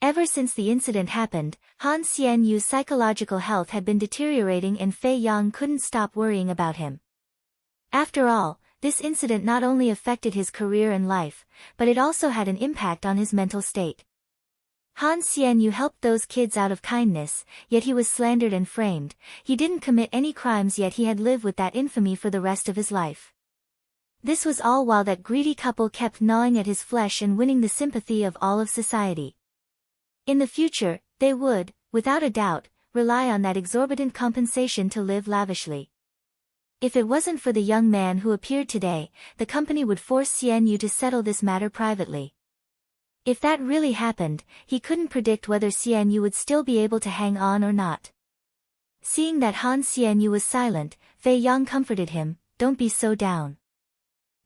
Ever since the incident happened, Han Xianyu's psychological health had been deteriorating and Fei Yang couldn't stop worrying about him. After all, this incident not only affected his career and life, but it also had an impact on his mental state. Han Xianyu helped those kids out of kindness, yet he was slandered and framed. He didn't commit any crimes, yet he had lived with that infamy for the rest of his life. This was all while that greedy couple kept gnawing at his flesh and winning the sympathy of all of society. In the future, they would, without a doubt, rely on that exorbitant compensation to live lavishly. If it wasn't for the young man who appeared today, the company would force Xianyu to settle this matter privately. If that really happened, he couldn't predict whether Xianyu would still be able to hang on or not. Seeing that Han Xianyu was silent, Fei Yang comforted him, "Don't be so down.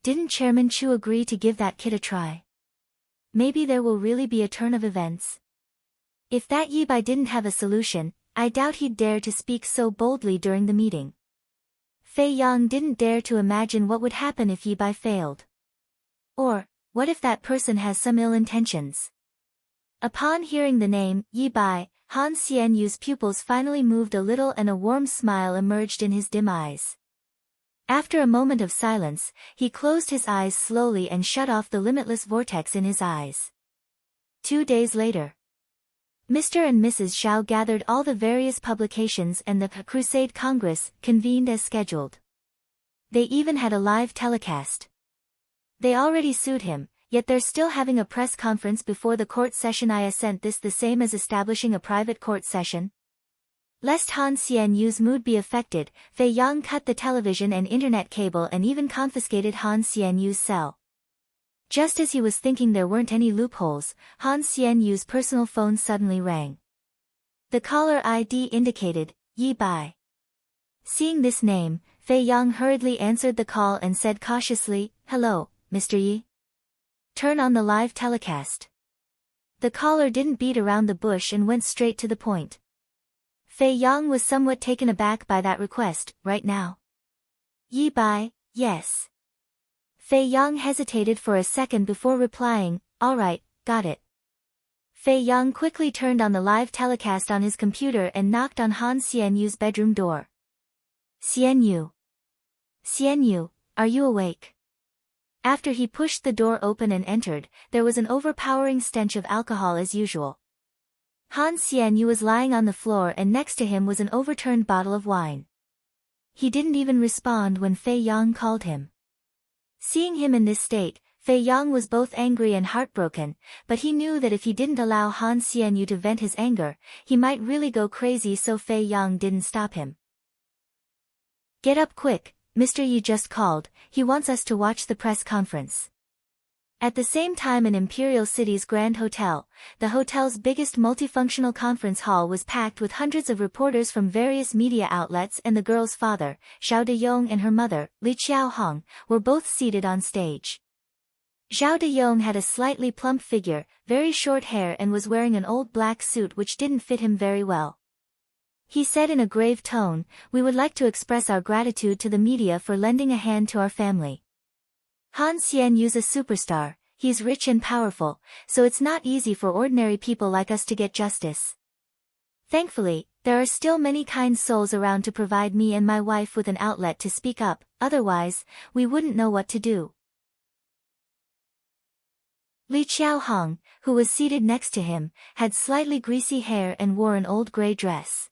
Didn't Chairman Chu agree to give that kid a try? Maybe there will really be a turn of events." If that Yi Bai didn't have a solution, I doubt he'd dare to speak so boldly during the meeting. Fei Yang didn't dare to imagine what would happen if Yi Bai failed. Or, what if that person has some ill intentions? Upon hearing the name, Yi Bai, Han Xianyu's pupils finally moved a little and a warm smile emerged in his dim eyes. After a moment of silence, he closed his eyes slowly and shut off the limitless vortex in his eyes. 2 days later, Mr. and Mrs. Zhao gathered all the various publications and the Crusade Congress convened as scheduled. They even had a live telecast. They already sued him, yet they're still having a press conference before the court session. I assent this the same as establishing a private court session? Lest Han Xianyu's mood be affected, Fei Yang cut the television and internet cable and even confiscated Han Xianyu's cell. Just as he was thinking there weren't any loopholes, Han Xianyu's personal phone suddenly rang. The caller ID indicated, Yi Bai. Seeing this name, Fei Yang hurriedly answered the call and said cautiously, "Hello, Mr. Yi? Turn on the live telecast." The caller didn't beat around the bush and went straight to the point. Fei Yang was somewhat taken aback by that request. "Right now?" "Yi Bai, yes." Fei Yang hesitated for a second before replying, "All right, got it." Fei Yang quickly turned on the live telecast on his computer and knocked on Han Xianyu's bedroom door. "Xianyu. Xianyu, are you awake?" After he pushed the door open and entered, there was an overpowering stench of alcohol as usual. Han Xianyu was lying on the floor and next to him was an overturned bottle of wine. He didn't even respond when Fei Yang called him. Seeing him in this state, Fei Yang was both angry and heartbroken, but he knew that if he didn't allow Han Xianyu to vent his anger, he might really go crazy, so Fei Yang didn't stop him. "Get up quick, Mr. Yi just called, he wants us to watch the press conference." At the same time in Imperial City's Grand Hotel, the hotel's biggest multifunctional conference hall was packed with hundreds of reporters from various media outlets, and the girl's father, Zhao Deyong, and her mother, Li Qiaohong, were both seated on stage. Zhao Deyong had a slightly plump figure, very short hair, and was wearing an old black suit which didn't fit him very well. He said in a grave tone, "We would like to express our gratitude to the media for lending a hand to our family. Han Xianyu's a superstar, he's rich and powerful, so it's not easy for ordinary people like us to get justice. Thankfully, there are still many kind souls around to provide me and my wife with an outlet to speak up, otherwise, we wouldn't know what to do." Li Qiaohong, who was seated next to him, had slightly greasy hair and wore an old gray dress.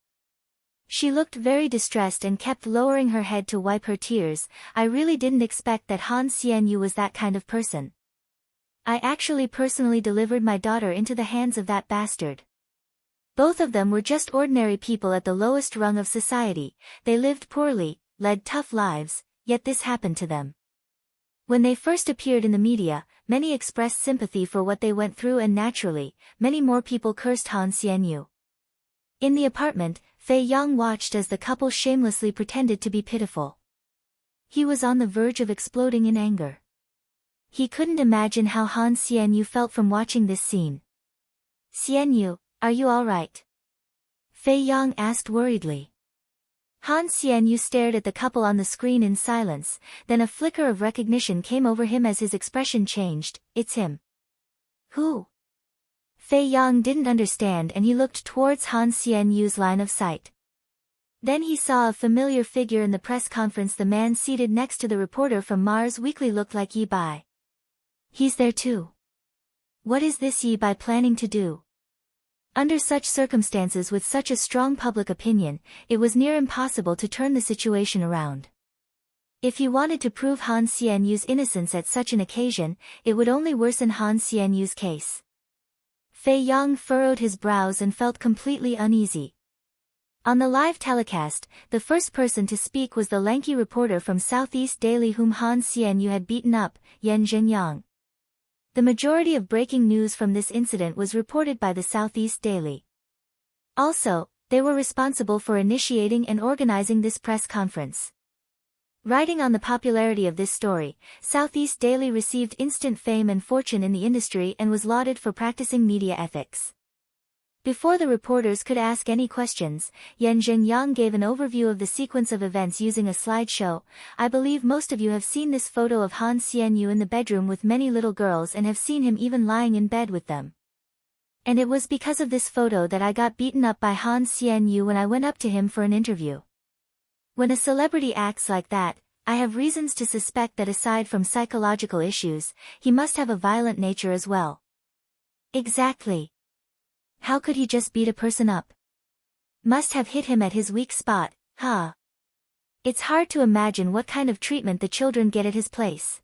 She looked very distressed and kept lowering her head to wipe her tears. "I really didn't expect that Han Xianyu was that kind of person. I actually personally delivered my daughter into the hands of that bastard. Both of them were just ordinary people at the lowest rung of society. They lived poorly, led tough lives, yet this happened to them." When they first appeared in the media, many expressed sympathy for what they went through, and naturally, many more people cursed Han Xianyu. In the apartment, Fei Yang watched as the couple shamelessly pretended to be pitiful. He was on the verge of exploding in anger. He couldn't imagine how Han Xianyu felt from watching this scene. "Xianyu, are you all right?" Fei Yang asked worriedly. Han Xianyu stared at the couple on the screen in silence, then a flicker of recognition came over him as his expression changed. "It's him." "Who?" Fei Yang didn't understand and he looked towards Han Xianyu's line of sight. Then he saw a familiar figure in the press conference. The man seated next to the reporter from Mars Weekly looked like Yi Bai. He's there too. What is this Yi Bai planning to do? Under such circumstances with such a strong public opinion, it was near impossible to turn the situation around. If he wanted to prove Han Xianyu's innocence at such an occasion, it would only worsen Han Xianyu's case. Fei Yang furrowed his brows and felt completely uneasy. On the live telecast, the first person to speak was the lanky reporter from Southeast Daily whom Han Xianyu had beaten up, Yan Zhenyang. The majority of breaking news from this incident was reported by the Southeast Daily. Also, they were responsible for initiating and organizing this press conference. Riding on the popularity of this story, Southeast Daily received instant fame and fortune in the industry and was lauded for practicing media ethics. Before the reporters could ask any questions, Yan Zhenyang gave an overview of the sequence of events using a slideshow. I believe most of you have seen this photo of Han Xianyu in the bedroom with many little girls and have seen him even lying in bed with them. And it was because of this photo that I got beaten up by Han Xianyu when I went up to him for an interview. When a celebrity acts like that, I have reasons to suspect that aside from psychological issues, he must have a violent nature as well. Exactly. How could he just beat a person up? Must have hit him at his weak spot, huh? It's hard to imagine what kind of treatment the children get at his place.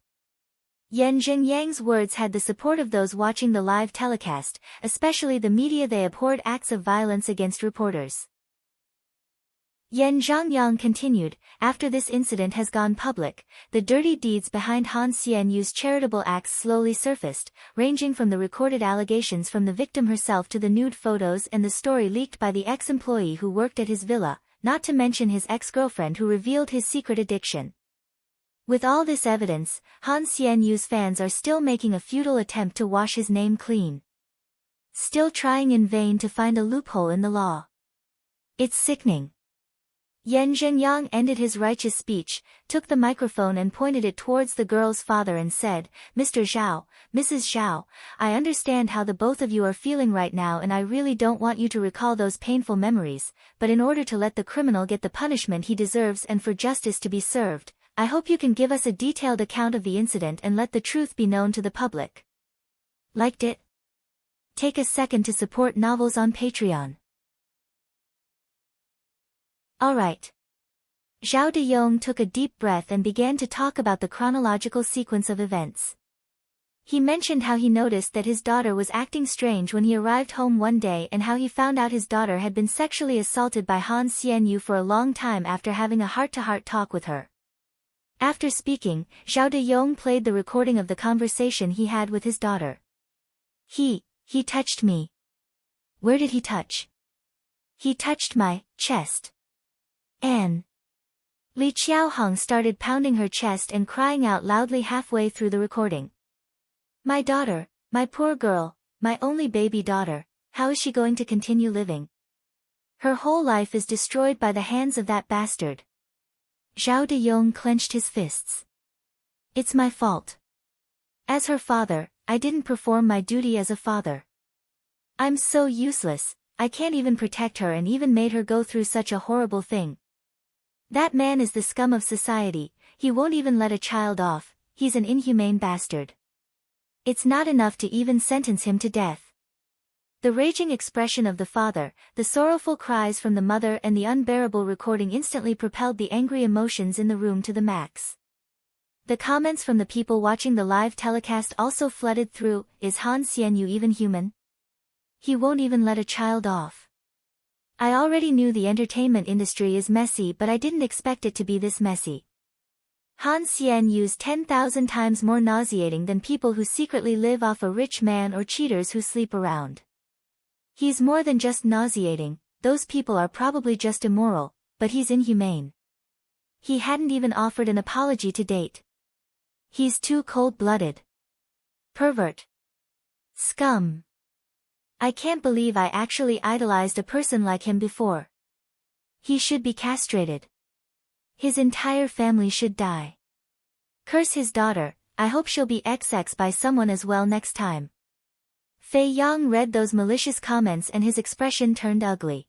Yan Zhenyang's words had the support of those watching the live telecast, especially the media. They abhorred acts of violence against reporters. Yan Zhengyang continued, after this incident has gone public, the dirty deeds behind Han Xianyu's charitable acts slowly surfaced, ranging from the recorded allegations from the victim herself to the nude photos and the story leaked by the ex-employee who worked at his villa, not to mention his ex-girlfriend who revealed his secret addiction. With all this evidence, Han Xianyu's fans are still making a futile attempt to wash his name clean. Still trying in vain to find a loophole in the law. It's sickening. Yan Zhenyang ended his righteous speech, took the microphone and pointed it towards the girl's father and said, Mr. Zhao, Mrs. Zhao, I understand how the both of you are feeling right now and I really don't want you to recall those painful memories, but in order to let the criminal get the punishment he deserves and for justice to be served, I hope you can give us a detailed account of the incident and let the truth be known to the public. Liked it? Take a second to support novels on Patreon. Alright. Zhao Deyong took a deep breath and began to talk about the chronological sequence of events. He mentioned how he noticed that his daughter was acting strange when he arrived home one day and how he found out his daughter had been sexually assaulted by Han Xianyu for a long time after having a heart-to-heart talk with her. After speaking, Zhao Deyong played the recording of the conversation he had with his daughter. He touched me. Where did he touch? He touched my chest. Anne. Li Qiaohong started pounding her chest and crying out loudly halfway through the recording. My daughter, my poor girl, my only baby daughter, how is she going to continue living? Her whole life is destroyed by the hands of that bastard. Zhao Deyong clenched his fists. It's my fault. As her father, I didn't perform my duty as a father. I'm so useless, I can't even protect her and even made her go through such a horrible thing. That man is the scum of society, he won't even let a child off, he's an inhumane bastard. It's not enough to even sentence him to death. The raging expression of the father, the sorrowful cries from the mother and the unbearable recording instantly propelled the angry emotions in the room to the max. The comments from the people watching the live telecast also flooded through, is Han Xianyu even human? He won't even let a child off. I already knew the entertainment industry is messy but I didn't expect it to be this messy. Han Xianyu's 10,000 times more nauseating than people who secretly live off a rich man or cheaters who sleep around. He's more than just nauseating, those people are probably just immoral, but he's inhumane. He hadn't even offered an apology to date. He's too cold-blooded. Pervert. Scum. I can't believe I actually idolized a person like him before. He should be castrated. His entire family should die. Curse his daughter, I hope she'll be XX by someone as well next time. Fei Yang read those malicious comments and his expression turned ugly.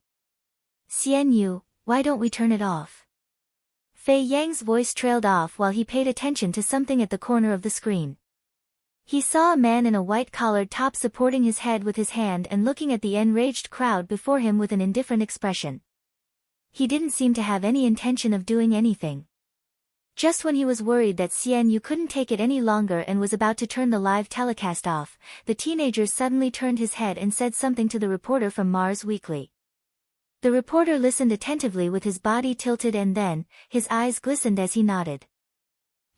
Xian Yu, why don't we turn it off? Fei Yang's voice trailed off while he paid attention to something at the corner of the screen. He saw a man in a white-collared top supporting his head with his hand and looking at the enraged crowd before him with an indifferent expression. He didn't seem to have any intention of doing anything. Just when he was worried that Xian Yu couldn't take it any longer and was about to turn the live telecast off, the teenager suddenly turned his head and said something to the reporter from Mars Weekly. The reporter listened attentively with his body tilted and then, his eyes glistened as he nodded.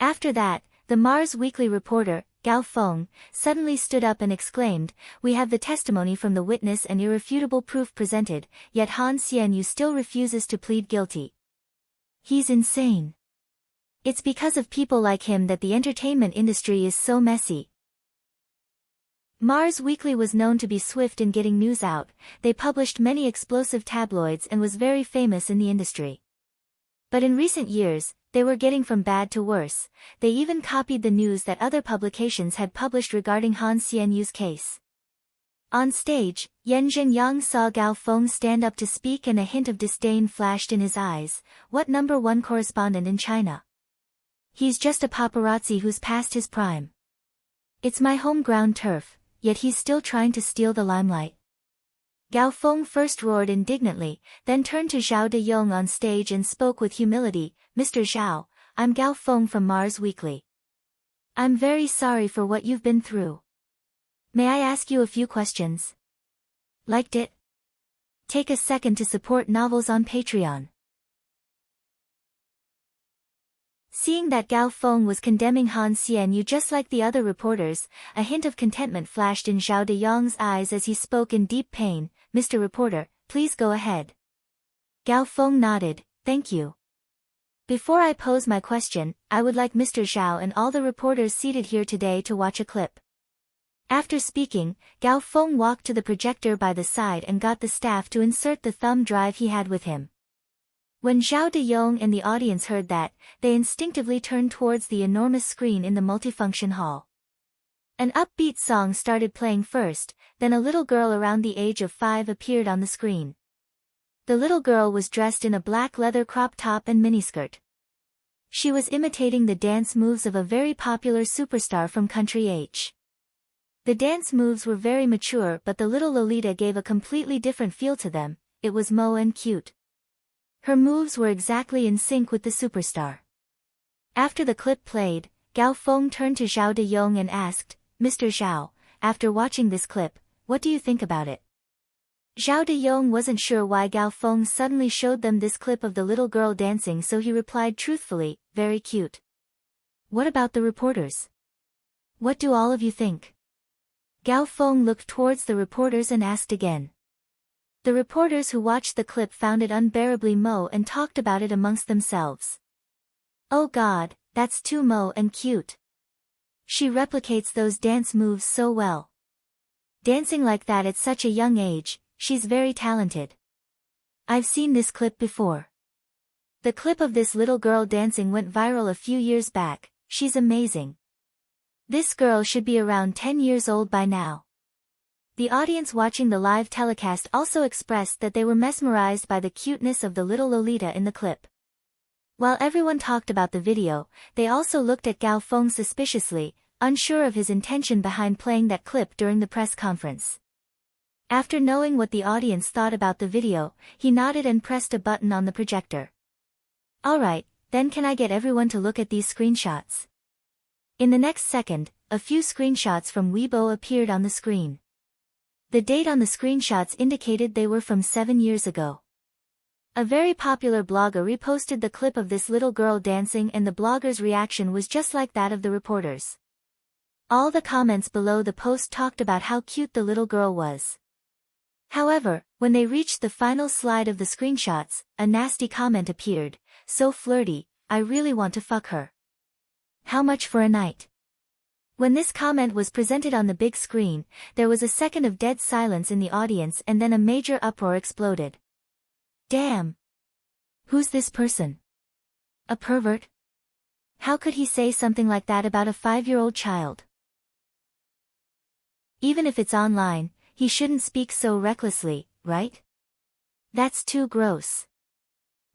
After that, the Mars Weekly reporter, Gao Feng, suddenly stood up and exclaimed, "We have the testimony from the witness and irrefutable proof presented, yet Han Xianyu still refuses to plead guilty. He's insane. It's because of people like him that the entertainment industry is so messy." Mars Weekly was known to be swift in getting news out, they published many explosive tabloids and was very famous in the industry. But in recent years, they were getting from bad to worse. They even copied the news that other publications had published regarding Han Xianyu's case. On stage, Yan Zhenyang saw Gao Feng stand up to speak and a hint of disdain flashed in his eyes. What #1 correspondent in China? He's just a paparazzi who's past his prime. It's my home ground turf, yet he's still trying to steal the limelight. Gao Feng first roared indignantly, then turned to Zhao Deyong on stage and spoke with humility, "Mr. Zhao, I'm Gao Feng from Mars Weekly. I'm very sorry for what you've been through. May I ask you a few questions? Liked it? Take a second to support novels on Patreon." Seeing that Gao Feng was condemning Han Xianyu just like the other reporters, a hint of contentment flashed in Zhao Deyong's eyes as he spoke in deep pain, "Mr. Reporter, please go ahead." Gao Feng nodded, "Thank you. Before I pose my question, I would like Mr. Zhao and all the reporters seated here today to watch a clip." After speaking, Gao Feng walked to the projector by the side and got the staff to insert the thumb drive he had with him. When Zhao Deyong and the audience heard that, they instinctively turned towards the enormous screen in the multifunction hall. An upbeat song started playing first, then a little girl around the age of 5 appeared on the screen. The little girl was dressed in a black leather crop top and miniskirt. She was imitating the dance moves of a very popular superstar from Country H. The dance moves were very mature, but the little Lolita gave a completely different feel to them. It was mo and cute. Her moves were exactly in sync with the superstar. After the clip played, Gao Feng turned to Zhao Deyong and asked, "Mr. Zhao, after watching this clip, what do you think about it?" Zhao Deyong wasn't sure why Gao Feng suddenly showed them this clip of the little girl dancing, so he replied truthfully, "Very cute." "What about the reporters? What do all of you think?" Gao Feng looked towards the reporters and asked again. The reporters who watched the clip found it unbearably mo and talked about it amongst themselves. "Oh God, that's too mo and cute. She replicates those dance moves so well. Dancing like that at such a young age, she's very talented. I've seen this clip before. The clip of this little girl dancing went viral a few years back. She's amazing. This girl should be around 10 years old by now." The audience watching the live telecast also expressed that they were mesmerized by the cuteness of the little Lolita in the clip. While everyone talked about the video, they also looked at Gao Feng suspiciously, unsure of his intention behind playing that clip during the press conference. After knowing what the audience thought about the video, he nodded and pressed a button on the projector. "Alright, then can I get everyone to look at these screenshots?" In the next second, a few screenshots from Weibo appeared on the screen. The date on the screenshots indicated they were from 7 years ago. A very popular blogger reposted the clip of this little girl dancing, and the blogger's reaction was just like that of the reporters. All the comments below the post talked about how cute the little girl was. However, when they reached the final slide of the screenshots, a nasty comment appeared, "So flirty, I really want to fuck her. How much for a night?" When this comment was presented on the big screen, there was a second of dead silence in the audience and then a major uproar exploded. "Damn! Who's this person? A pervert? How could he say something like that about a 5-year-old child?" Even if it's online, he shouldn't speak so recklessly, right? That's too gross.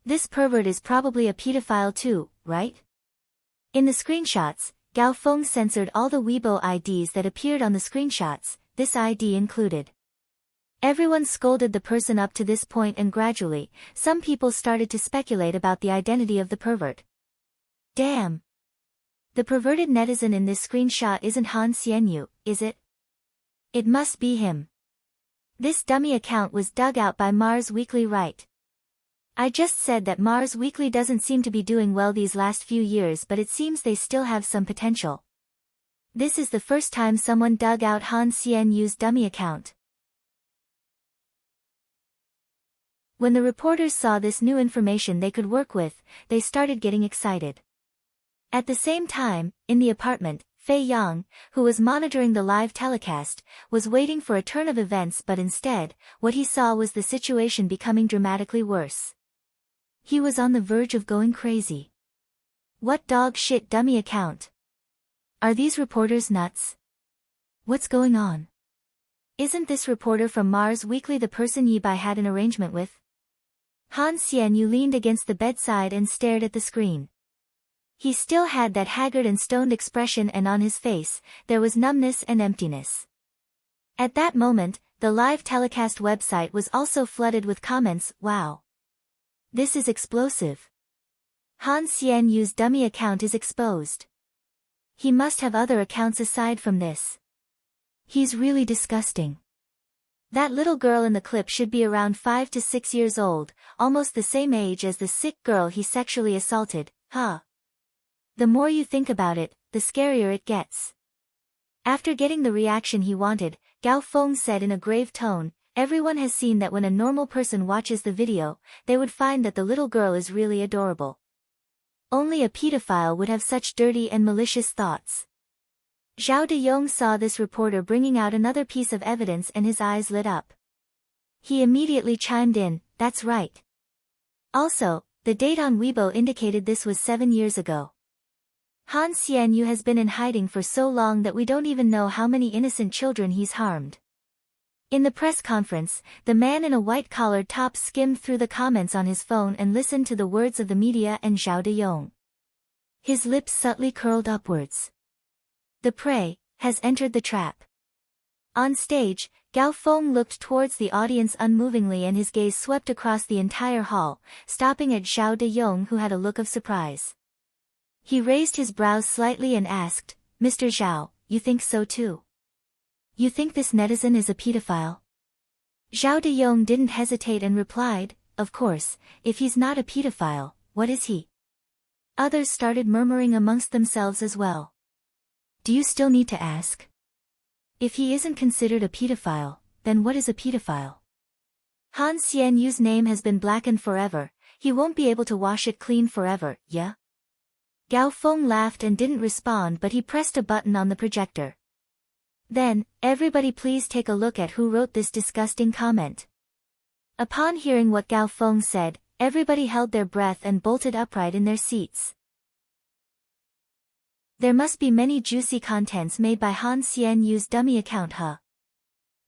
This pervert is probably a pedophile too, right? In the screenshots, Gao Feng censored all the Weibo IDs that appeared on the screenshots, this ID included. Everyone scolded the person up to this point, and gradually, some people started to speculate about the identity of the pervert. Damn! The perverted netizen in this screenshot isn't Han Xianyu, is it? It must be him. This dummy account was dug out by Mars Weekly, right? I just said that Mars Weekly doesn't seem to be doing well these last few years, but it seems they still have some potential. This is the first time someone dug out Han Xianyu's dummy account. When the reporters saw this new information they could work with, they started getting excited. At the same time, in the apartment, Fei Yang, who was monitoring the live telecast, was waiting for a turn of events, but instead, what he saw was the situation becoming dramatically worse. He was on the verge of going crazy. What dog shit dummy account? Are these reporters nuts? What's going on? Isn't this reporter from Mars Weekly the person Yi Bai had an arrangement with? Han Xianyu leaned against the bedside and stared at the screen. He still had that haggard and stoned expression, and on his face, there was numbness and emptiness. At that moment, the live telecast website was also flooded with comments. Wow! This is explosive. Han Xianyu's dummy account is exposed. He must have other accounts aside from this. He's really disgusting. That little girl in the clip should be around 5 to 6 years old, almost the same age as the sick girl he sexually assaulted, huh? The more you think about it, the scarier it gets. After getting the reaction he wanted, Gao Feng said in a grave tone, everyone has seen that when a normal person watches the video, they would find that the little girl is really adorable. Only a pedophile would have such dirty and malicious thoughts. Zhao Deyong saw this reporter bringing out another piece of evidence and his eyes lit up. He immediately chimed in, that's right. Also, the date on Weibo indicated this was 7 years ago. Han Xianyu has been in hiding for so long that we don't even know how many innocent children he's harmed. In the press conference, the man in a white-collared top skimmed through the comments on his phone and listened to the words of the media and Zhao Deyong. His lips subtly curled upwards. The prey has entered the trap. On stage, Gao Feng looked towards the audience unmovingly, and his gaze swept across the entire hall, stopping at Zhao Deyong, who had a look of surprise. He raised his brows slightly and asked, Mr. Zhao, you think so too? You think this netizen is a pedophile? Zhao Deyong didn't hesitate and replied, of course, if he's not a pedophile, what is he? Others started murmuring amongst themselves as well. Do you still need to ask? If he isn't considered a pedophile, then what is a pedophile? Han Xianyu's name has been blackened forever, he won't be able to wash it clean forever, yeah? Gao Feng laughed and didn't respond, but he pressed a button on the projector. Then, everybody please take a look at who wrote this disgusting comment. Upon hearing what Gao Feng said, everybody held their breath and bolted upright in their seats. There must be many juicy contents made by Han Xianyu's dummy account, huh?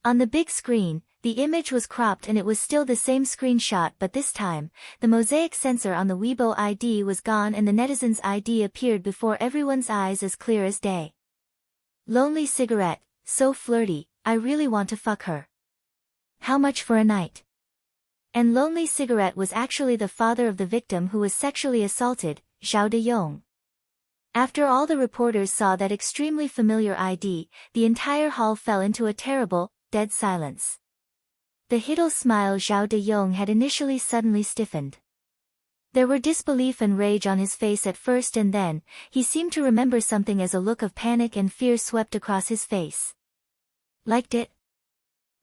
On the big screen, the image was cropped and it was still the same screenshot, but this time, the mosaic sensor on the Weibo ID was gone and the netizen's ID appeared before everyone's eyes as clear as day. Lonely cigarette, so flirty, I really want to fuck her. How much for a night? And Lonely Cigarette was actually the father of the victim who was sexually assaulted, Zhao Deyong. After all the reporters saw that extremely familiar ID, the entire hall fell into a terrible, dead silence. The hideous smile Zhao Deyong had initially suddenly stiffened. There were disbelief and rage on his face at first, and then, he seemed to remember something as a look of panic and fear swept across his face. Liked it?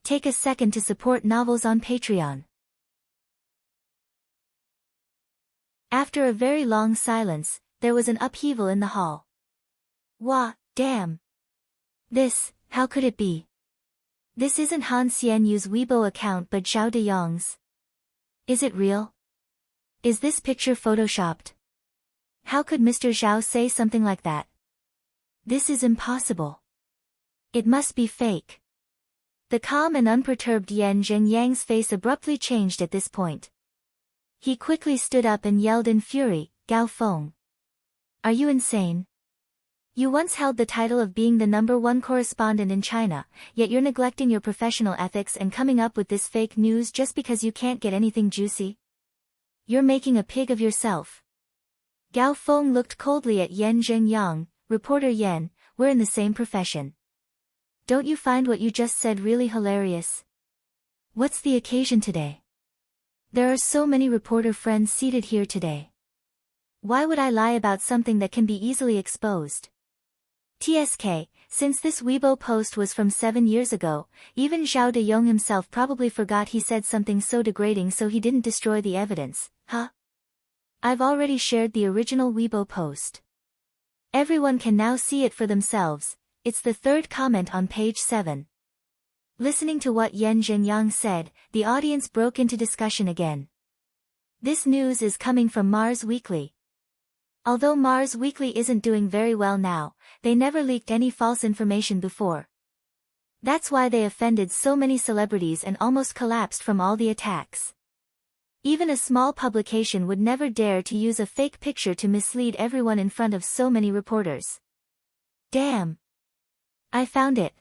Take a second to support novels on Patreon. After a very long silence, there was an upheaval in the hall. Wah, damn. How could it be? This isn't Han Xianyu's Weibo account but Zhao Deyong's. Is it real? Is this picture photoshopped? How could Mr. Zhao say something like that? This is impossible. It must be fake. The calm and unperturbed Yan Zhengyang's face abruptly changed at this point. He quickly stood up and yelled in fury, "Gao Feng! Are you insane? You once held the title of being the #1 correspondent in China, yet you're neglecting your professional ethics and coming up with this fake news just because you can't get anything juicy? You're making a pig of yourself." Gao Feng looked coldly at Yan Zhengyang. "Reporter Yan, we're in the same profession. Don't you find what you just said really hilarious? What's the occasion today? There are so many reporter friends seated here today. Why would I lie about something that can be easily exposed? TSK, since this Weibo post was from 7 years ago, even Zhao Dayong himself probably forgot he said something so degrading, so he didn't destroy the evidence, huh? I've already shared the original Weibo post. Everyone can now see it for themselves. It's the third comment on page 7. Listening to what Yan Zhenyang said, the audience broke into discussion again. This news is coming from Mars Weekly. Although Mars Weekly isn't doing very well now, they never leaked any false information before. That's why they offended so many celebrities and almost collapsed from all the attacks. Even a small publication would never dare to use a fake picture to mislead everyone in front of so many reporters. Damn! I found it.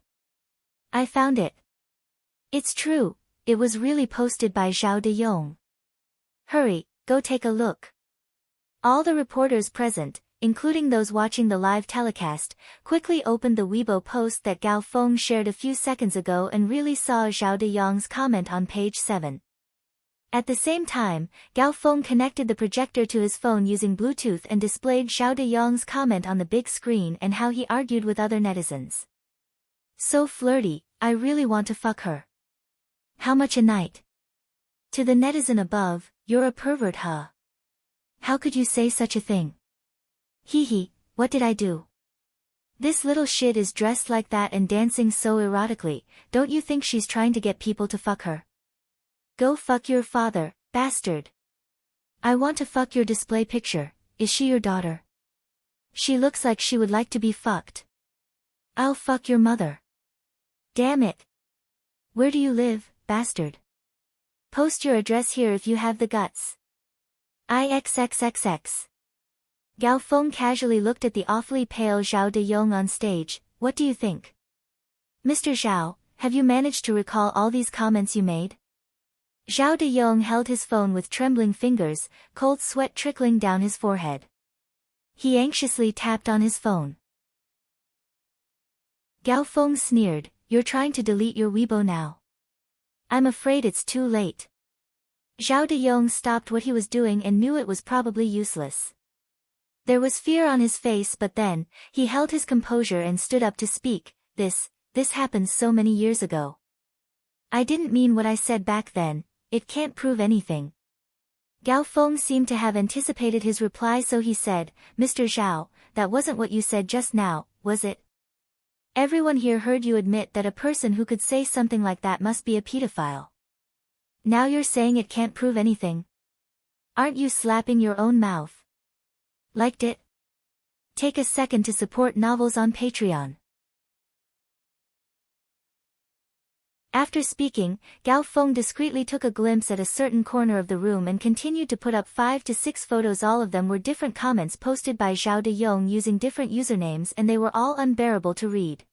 I found it. It's true, it was really posted by Zhao Dayong. Hurry, go take a look. All the reporters present, including those watching the live telecast, quickly opened the Weibo post that Gao Feng shared a few seconds ago and really saw Zhao Dayong's comment on page 7. At the same time, Gao Feng connected the projector to his phone using Bluetooth and displayed Zhao Dayong's comment on the big screen and how he argued with other netizens. So flirty, I really want to fuck her. How much a night? To the netizen above, you're a pervert, huh? How could you say such a thing? Hee hee, what did I do? This little shit is dressed like that and dancing so erotically, don't you think she's trying to get people to fuck her? Go fuck your father, bastard. I want to fuck your display picture, is she your daughter? She looks like she would like to be fucked. I'll fuck your mother. Damn it. Where do you live, bastard? Post your address here if you have the guts. IXXXX. Gao Feng casually looked at the awfully pale Zhao Dayong on stage. What do you think? Mr. Zhao, have you managed to recall all these comments you made? Zhao Dayong held his phone with trembling fingers, cold sweat trickling down his forehead. He anxiously tapped on his phone. Gao Feng sneered, "You're trying to delete your Weibo now. I'm afraid it's too late." Zhao Dayong stopped what he was doing and knew it was probably useless. There was fear on his face, but then, he held his composure and stood up to speak. This happened so many years ago. I didn't mean what I said back then, it can't prove anything. Gao Feng seemed to have anticipated his reply, so he said, "Mr. Zhao, that wasn't what you said just now, was it? Everyone here heard you admit that a person who could say something like that must be a pedophile. Now you're saying it can't prove anything? Aren't you slapping your own mouth? Liked it? Take a second to support novels on Patreon." After speaking, Gao Feng discreetly took a glimpse at a certain corner of the room and continued to put up 5 to 6 photos. All of them were different comments posted by Zhao Dayong using different usernames, and they were all unbearable to read.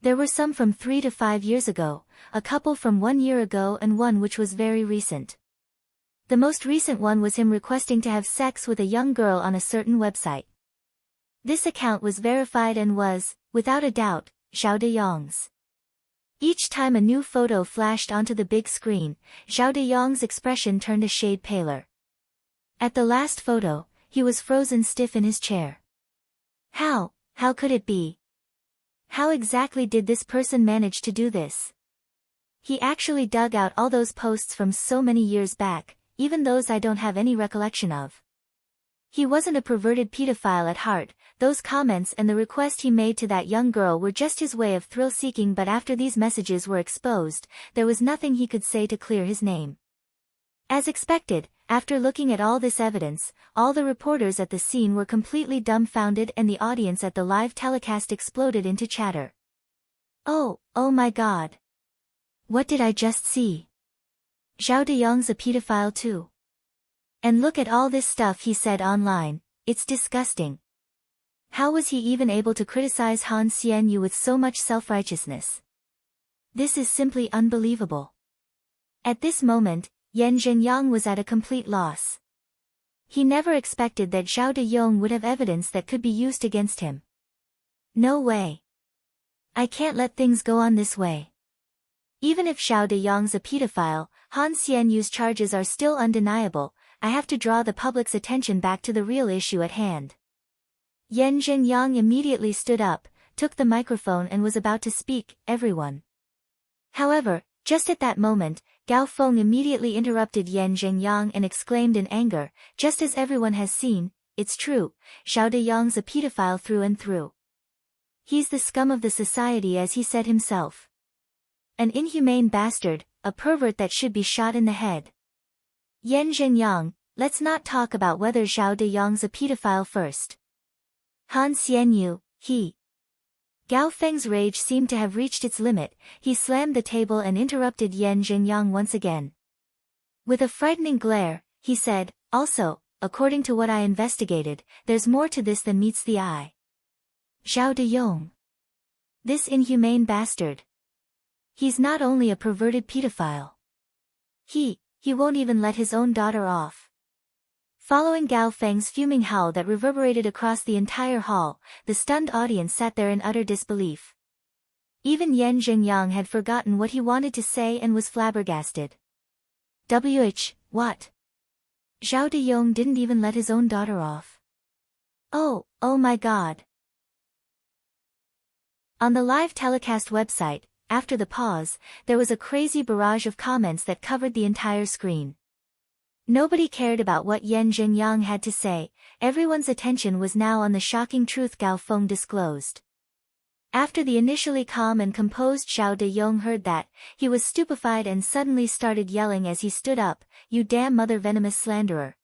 There were some from 3 to 5 years ago, a couple from 1 year ago, and one which was very recent. The most recent one was him requesting to have sex with a young girl on a certain website. This account was verified and was, without a doubt, Zhao Dayong's. Each time a new photo flashed onto the big screen, Zhao Dayong's expression turned a shade paler. At the last photo, he was frozen stiff in his chair. How could it be? How exactly did this person manage to do this? He actually dug out all those posts from so many years back, even those I don't have any recollection of. He wasn't a perverted pedophile at heart. Those comments and the request he made to that young girl were just his way of thrill-seeking, but after these messages were exposed, there was nothing he could say to clear his name. As expected, after looking at all this evidence, all the reporters at the scene were completely dumbfounded and the audience at the live telecast exploded into chatter. Oh my God! What did I just see? Zhao Dayong's a pedophile too. And look at all this stuff he said online, it's disgusting. How was he even able to criticize Han Xianyu with so much self-righteousness? This is simply unbelievable. At this moment, Yan Zhenyang was at a complete loss. He never expected that Zhao Dayong would have evidence that could be used against him. No way. I can't let things go on this way. Even if Zhao Dayong's a pedophile, Han Xianyu's charges are still undeniable. I have to draw the public's attention back to the real issue at hand. Yan Zhenyang immediately stood up, took the microphone and was about to speak, everyone. However, just at that moment, Gao Feng immediately interrupted Yan Zhenyang and exclaimed in anger, just as everyone has seen, it's true, Zhao Dayong's a pedophile through and through. He's the scum of the society as he said himself. An inhumane bastard, a pervert that should be shot in the head. Yan Zhenyang, let's not talk about whether Zhao Dayong's a pedophile first. Han Xianyu, he. Gao Feng's rage seemed to have reached its limit, he slammed the table and interrupted Yan Zhenyang once again. With a frightening glare, he said, also, according to what I investigated, there's more to this than meets the eye. Zhao Dayong. This inhumane bastard. He's not only a perverted pedophile. He won't even let his own daughter off. Following Gao Feng's fuming howl that reverberated across the entire hall, the stunned audience sat there in utter disbelief. Even Yan Zhenyang had forgotten what he wanted to say and was flabbergasted. What? Zhao Dayong didn't even let his own daughter off. Oh my god. On the live telecast website, after the pause, there was a crazy barrage of comments that covered the entire screen. Nobody cared about what Yan Zhenyang had to say, everyone's attention was now on the shocking truth Gao Feng disclosed. After the initially calm and composed Zhao Dayong heard that, he was stupefied and suddenly started yelling as he stood up, "You damn mother venomous slanderer.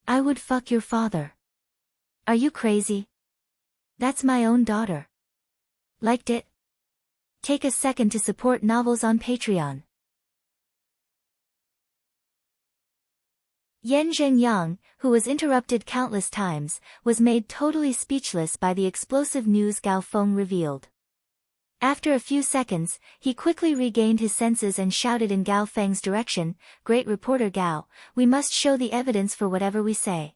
I would fuck your father. Are you crazy? That's my own daughter. Liked it? Take a second to support novels on Patreon." Yan Zhenyang, who was interrupted countless times, was made totally speechless by the explosive news Gao Feng revealed. After a few seconds, he quickly regained his senses and shouted in Gao Feng's direction, "Great reporter Gao, we must show the evidence for whatever we say.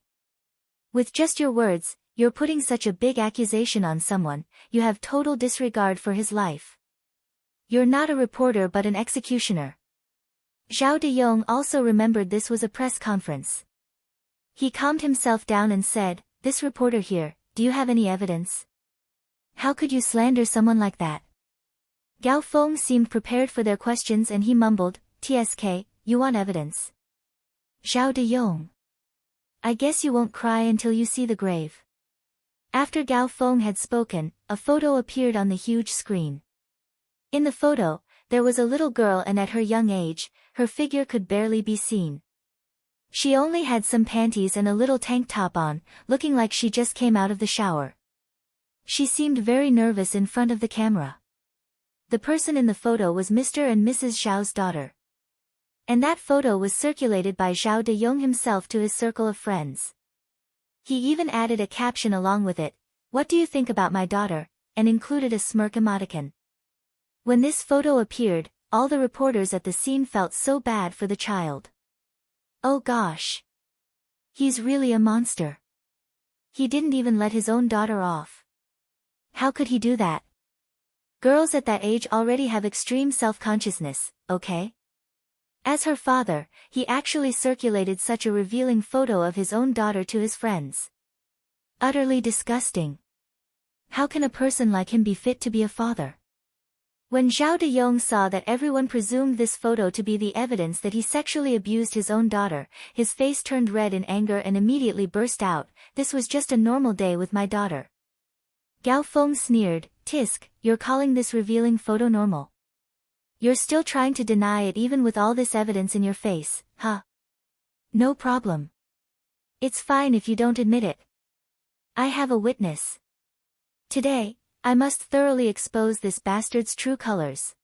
With just your words, you're putting such a big accusation on someone, you have total disregard for his life. You're not a reporter but an executioner." Zhao Dayong also remembered this was a press conference. He calmed himself down and said, "This reporter here, do you have any evidence? How could you slander someone like that?" Gao Feng seemed prepared for their questions and he mumbled, "TSK, you want evidence? Zhao Dayong. I guess you won't cry until you see the grave." After Gao Feng had spoken, a photo appeared on the huge screen. In the photo, there was a little girl and at her young age, her figure could barely be seen. She only had some panties and a little tank top on, looking like she just came out of the shower. She seemed very nervous in front of the camera. The person in the photo was Mr. and Mrs. Zhao's daughter. And that photo was circulated by Zhao Dayong himself to his circle of friends. He even added a caption along with it, "What do you think about my daughter?" and included a smirk emoticon. When this photo appeared, all the reporters at the scene felt so bad for the child. Oh gosh. He's really a monster. He didn't even let his own daughter off. How could he do that? Girls at that age already have extreme self-consciousness, okay? As her father, he actually circulated such a revealing photo of his own daughter to his friends. Utterly disgusting. How can a person like him be fit to be a father? When Zhao Dayong saw that everyone presumed this photo to be the evidence that he sexually abused his own daughter, his face turned red in anger and immediately burst out, "This was just a normal day with my daughter." Gao Feng sneered, "Tisk, you're calling this revealing photo normal? You're still trying to deny it even with all this evidence in your face, huh? No problem. It's fine if you don't admit it. I have a witness. Today, I must thoroughly expose this bastard's true colors."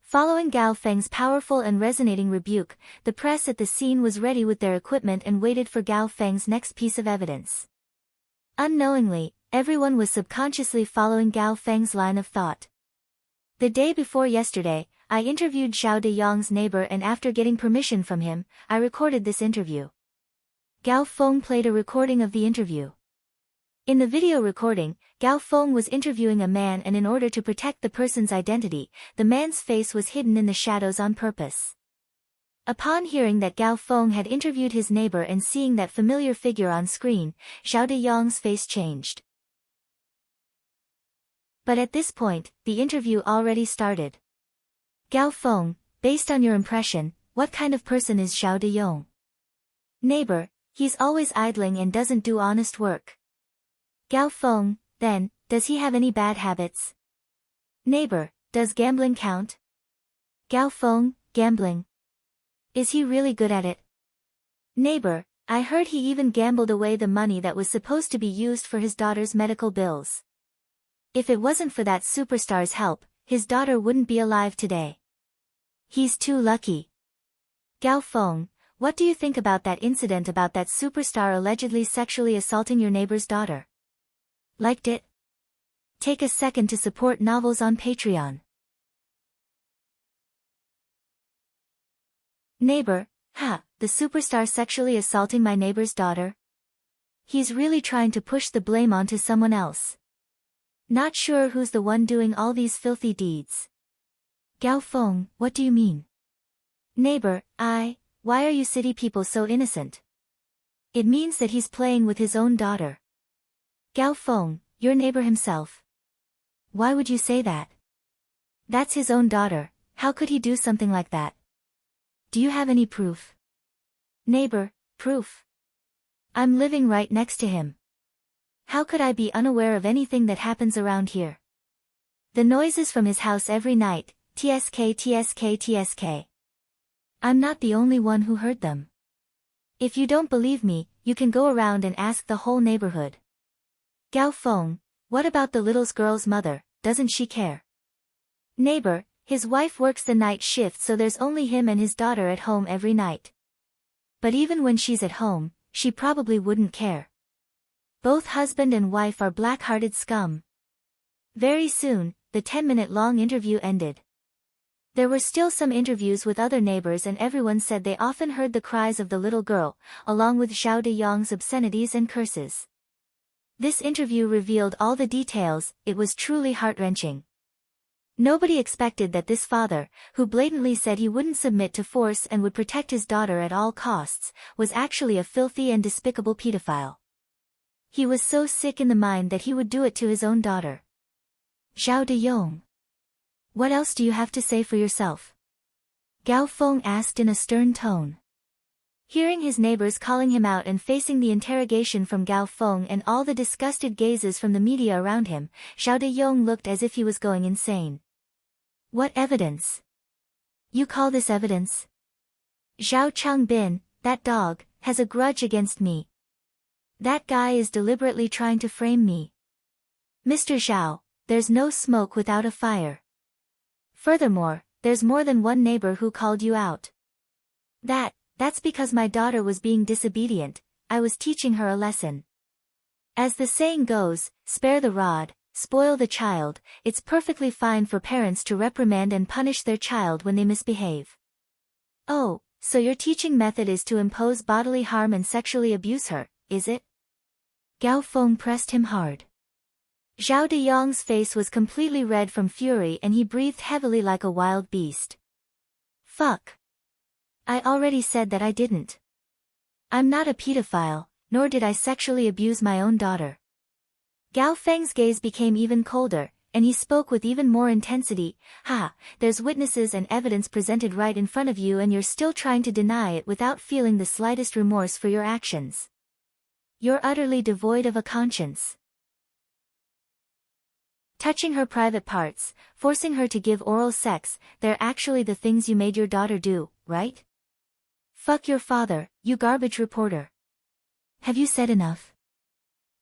Following Gao Feng's powerful and resonating rebuke, the press at the scene was ready with their equipment and waited for Gao Feng's next piece of evidence. Unknowingly, everyone was subconsciously following Gao Feng's line of thought. The day before yesterday, I interviewed Xiao Deyong's neighbor, and after getting permission from him, I recorded this interview. Gao Feng played a recording of the interview. In the video recording, Gao Feng was interviewing a man, and in order to protect the person's identity, the man's face was hidden in the shadows on purpose. Upon hearing that Gao Feng had interviewed his neighbor and seeing that familiar figure on screen, Xiao Deyong's face changed. But at this point, the interview already started. Gao Feng, based on your impression, what kind of person is Xiao Deyong? Neighbor, he's always idling and doesn't do honest work. Gao Feng, then, does he have any bad habits? Neighbor, does gambling count? Gao Feng, gambling. Is he really good at it? Neighbor, I heard he even gambled away the money that was supposed to be used for his daughter's medical bills. If it wasn't for that superstar's help, his daughter wouldn't be alive today. He's too lucky. Gao Feng, what do you think about that incident about that superstar allegedly sexually assaulting your neighbor's daughter? Liked it? Take a second to support novels on Patreon. Neighbor, the superstar sexually assaulting my neighbor's daughter? He's really trying to push the blame onto someone else. Not sure who's the one doing all these filthy deeds. Gao Feng, what do you mean? Neighbor, why are you city people so innocent? It means that he's playing with his own daughter. Gao Feng, your neighbor himself. Why would you say that? That's his own daughter, how could he do something like that? Do you have any proof? Neighbor, proof? I'm living right next to him. How could I be unaware of anything that happens around here? The noises from his house every night, tsk tsk tsk. I'm not the only one who heard them. If you don't believe me, you can go around and ask the whole neighborhood. Gao Feng, what about the little girl's mother, doesn't she care? Neighbor, his wife works the night shift, so there's only him and his daughter at home every night. But even when she's at home, she probably wouldn't care. Both husband and wife are black-hearted scum. Very soon, the 10-minute-long interview ended. There were still some interviews with other neighbors, and everyone said they often heard the cries of the little girl, along with Xiao Deyong's obscenities and curses. This interview revealed all the details, it was truly heart-wrenching. Nobody expected that this father, who blatantly said he wouldn't submit to force and would protect his daughter at all costs, was actually a filthy and despicable pedophile. He was so sick in the mind that he would do it to his own daughter. Xiao Deyong. What else do you have to say for yourself? Gao Feng asked in a stern tone. Hearing his neighbors calling him out and facing the interrogation from Gao Feng and all the disgusted gazes from the media around him, Xiao Deyong looked as if he was going insane. What evidence? You call this evidence? Zhao Changbin, that dog, has a grudge against me. That guy is deliberately trying to frame me. Mr. Zhao, there's no smoke without a fire. Furthermore, there's more than one neighbor who called you out. That's because my daughter was being disobedient, I was teaching her a lesson. As the saying goes, spare the rod, spoil the child. It's perfectly fine for parents to reprimand and punish their child when they misbehave. Oh, so your teaching method is to impose bodily harm and sexually abuse her, is it? Gao Feng pressed him hard. Zhao Deyong's face was completely red from fury and he breathed heavily like a wild beast. Fuck. I already said that I didn't. I'm not a pedophile, nor did I sexually abuse my own daughter. Gao Feng's gaze became even colder, and he spoke with even more intensity. There's witnesses and evidence presented right in front of you and you're still trying to deny it without feeling the slightest remorse for your actions. You're utterly devoid of a conscience. Touching her private parts, forcing her to give oral sex, they're actually the things you made your daughter do, right? Fuck your father, you garbage reporter. Have you said enough?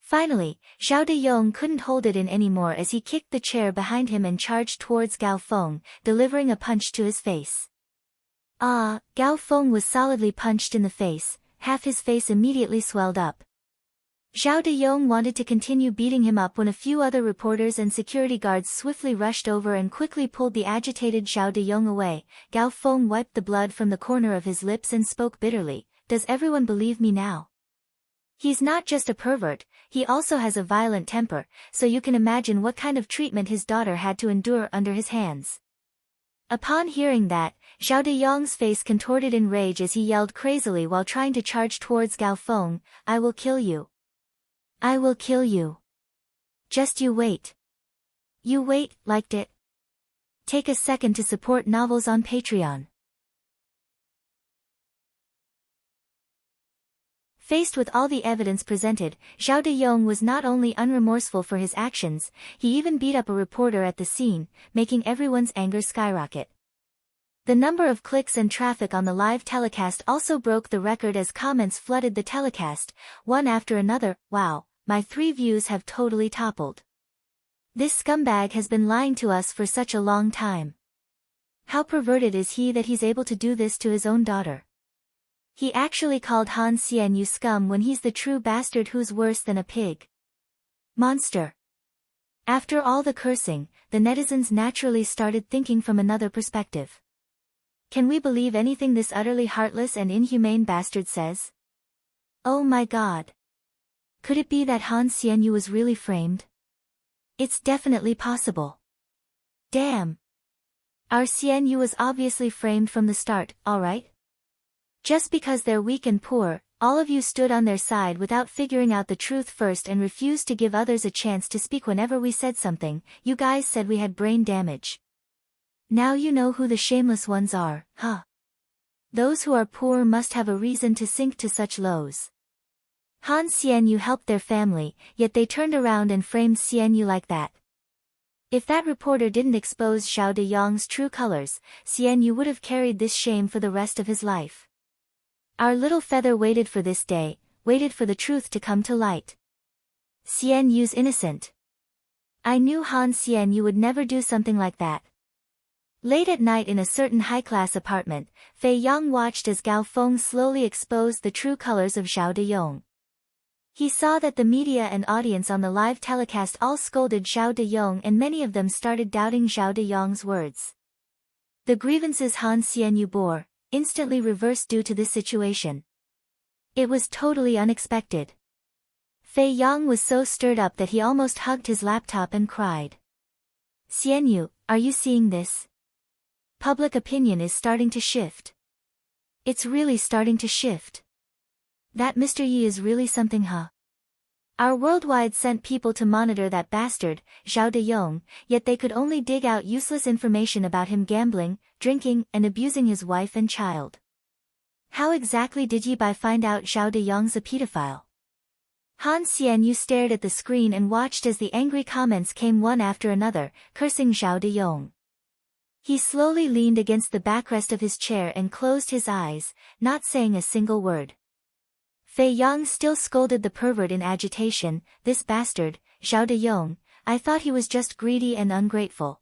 Finally, Zhao Dayong couldn't hold it in anymore as he kicked the chair behind him and charged towards Gao Feng, delivering a punch to his face. Gao Feng was solidly punched in the face, half his face immediately swelled up. Zhao Dayong wanted to continue beating him up when a few other reporters and security guards swiftly rushed over and quickly pulled the agitated Zhao Dayong away. Gao Feng wiped the blood from the corner of his lips and spoke bitterly, "Does everyone believe me now? He's not just a pervert, he also has a violent temper, so you can imagine what kind of treatment his daughter had to endure under his hands." Upon hearing that, Zhao Dayong's face contorted in rage as he yelled crazily while trying to charge towards Gao Feng, "I will kill you. I will kill you. Just you wait. You wait." Liked it? Take a second to support novels on Patreon. Faced with all the evidence presented, Zhao Dayong was not only unremorseful for his actions, he even beat up a reporter at the scene, making everyone's anger skyrocket. The number of clicks and traffic on the live telecast also broke the record as comments flooded the telecast, one after another. "Wow, my 3 views have totally toppled. This scumbag has been lying to us for such a long time. How perverted is he that he's able to do this to his own daughter? He actually called Han Xianyu scum when he's the true bastard who's worse than a pig. Monster." After all the cursing, the netizens naturally started thinking from another perspective. Can we believe anything this utterly heartless and inhumane bastard says? Oh my god. Could it be that Han Xianyu was really framed? It's definitely possible. Damn. Our Xianyu was obviously framed from the start, alright? Just because they're weak and poor, all of you stood on their side without figuring out the truth first and refused to give others a chance to speak whenever we said something. You guys said we had brain damage. Now you know who the shameless ones are, huh? Those who are poor must have a reason to sink to such lows. Han Xianyu helped their family, yet they turned around and framed Xianyu like that. If that reporter didn't expose Zhao Dayong's true colors, Xianyu would have carried this shame for the rest of his life. Our little feather waited for this day, waited for the truth to come to light. Xianyu's innocent. I knew Han Xianyu would never do something like that. Late at night in a certain high-class apartment, Fei Yang watched as Gao Feng slowly exposed the true colors of Zhao Dayong. He saw that the media and audience on the live telecast all scolded Zhao Dayong and many of them started doubting Zhao Dayong's words. The grievances Han Xianyu bore instantly reversed due to this situation. It was totally unexpected. Fei Yang was so stirred up that he almost hugged his laptop and cried. Xianyu, are you seeing this? Public opinion is starting to shift. It's really starting to shift. That Mr. Yi is really something, huh? Our worldwide sent people to monitor that bastard, Zhao Dayong, yet they could only dig out useless information about him gambling, drinking, and abusing his wife and child. How exactly did Yi Bai find out Zhao Dayong's a pedophile? Han Xianyu stared at the screen and watched as the angry comments came one after another, cursing Zhao Dayong. He slowly leaned against the backrest of his chair and closed his eyes, not saying a single word. Fei Yang still scolded the pervert in agitation. This bastard, Zhao Dayong, I thought he was just greedy and ungrateful.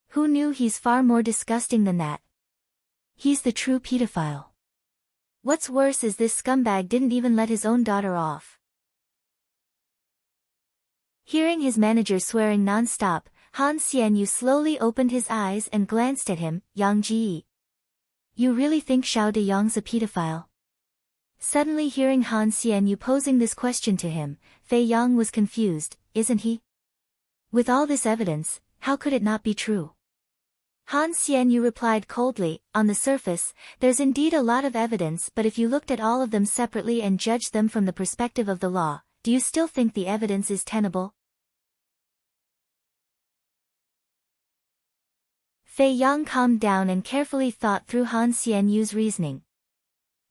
Who knew he's far more disgusting than that? He's the true pedophile. What's worse is this scumbag didn't even let his own daughter off. Hearing his manager swearing non-stop, Han Xianyu slowly opened his eyes and glanced at him. Yang Ji. You really think Zhao Dayong's a pedophile? Suddenly hearing Han Xianyu posing this question to him, Fei Yang was confused. Isn't he? With all this evidence, how could it not be true? Han Xianyu replied coldly, on the surface, there's indeed a lot of evidence, but if you looked at all of them separately and judged them from the perspective of the law, do you still think the evidence is tenable? Fei Yang calmed down and carefully thought through Han Xianyu's reasoning.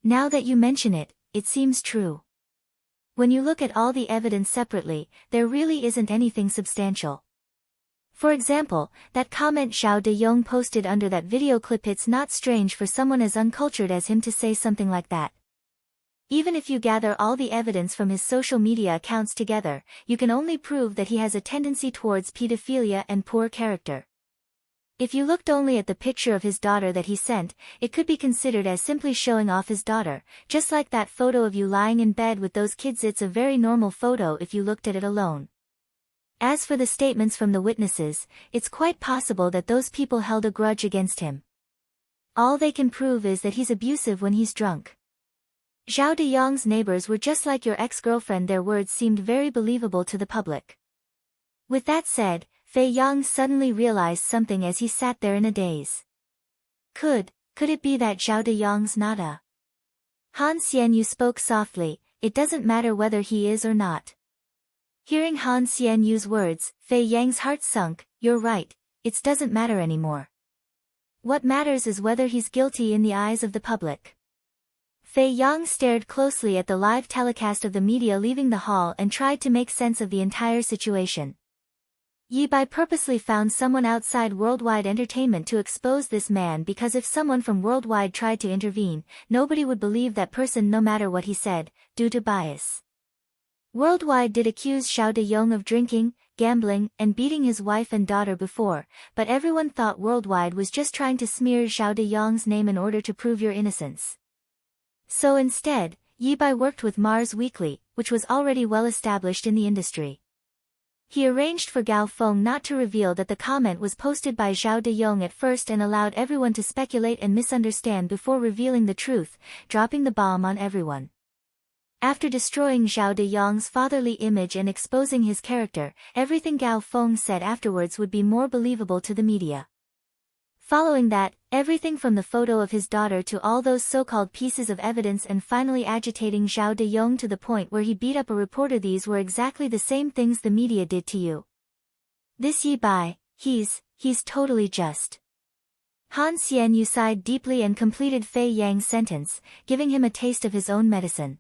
Now that you mention it, it seems true. When you look at all the evidence separately, there really isn't anything substantial. For example, that comment Zhao Dayong posted under that video clip, it's not strange for someone as uncultured as him to say something like that. Even if you gather all the evidence from his social media accounts together, you can only prove that he has a tendency towards pedophilia and poor character. If you looked only at the picture of his daughter that he sent, it could be considered as simply showing off his daughter, just like that photo of you lying in bed with those kids. It's a very normal photo if you looked at it alone. As for the statements from the witnesses, it's quite possible that those people held a grudge against him. All they can prove is that he's abusive when he's drunk. Zhao Deyong's neighbors were just like your ex-girlfriend. Their words seemed very believable to the public. With that said, Fei Yang suddenly realized something as he sat there in a daze. Could it be that Zhao Deyong's not a? Han Xianyu spoke softly, it doesn't matter whether he is or not. Hearing Han Xianyu's words, Fei Yang's heart sunk. You're right, it doesn't matter anymore. What matters is whether he's guilty in the eyes of the public. Fei Yang stared closely at the live telecast of the media leaving the hall and tried to make sense of the entire situation. Yi Bai purposely found someone outside Worldwide Entertainment to expose this man because if someone from Worldwide tried to intervene, nobody would believe that person no matter what he said, due to bias. Worldwide did accuse Zhao Deyong of drinking, gambling, and beating his wife and daughter before, but everyone thought Worldwide was just trying to smear Zhao Deyong's name in order to prove your innocence. So instead, Yi Bai worked with Mars Weekly, which was already well established in the industry. He arranged for Gao Feng not to reveal that the comment was posted by Zhao Deyong at first and allowed everyone to speculate and misunderstand before revealing the truth, dropping the bomb on everyone. After destroying Zhao Deyong's fatherly image and exposing his character, everything Gao Feng said afterwards would be more believable to the media. Following that, everything from the photo of his daughter to all those so-called pieces of evidence and finally agitating Zhao Deyong to the point where he beat up a reporter, these were exactly the same things the media did to you. This Yi Bai, he's totally just. Han Xianyu sighed deeply and completed Fei Yang's sentence, giving him a taste of his own medicine.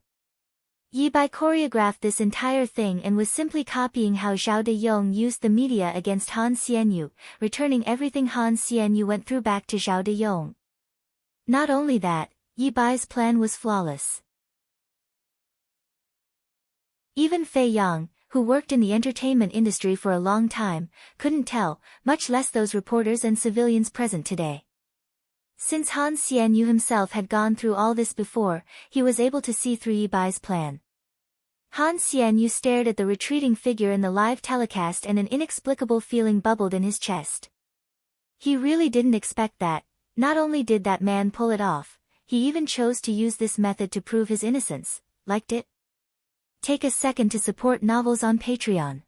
Yi Bai choreographed this entire thing and was simply copying how Zhao Deyong used the media against Han Xianyu, returning everything Han Xianyu went through back to Zhao Deyong. Not only that, Yi Bai's plan was flawless. Even Fei Yang, who worked in the entertainment industry for a long time, couldn't tell, much less those reporters and civilians present today. Since Han Xianyu himself had gone through all this before, he was able to see through Yi Bai's plan. Han Xianyu stared at the retreating figure in the live telecast and an inexplicable feeling bubbled in his chest. He really didn't expect that. Not only did that man pull it off, he even chose to use this method to prove his innocence. Liked it? Take a second to support novels on Patreon.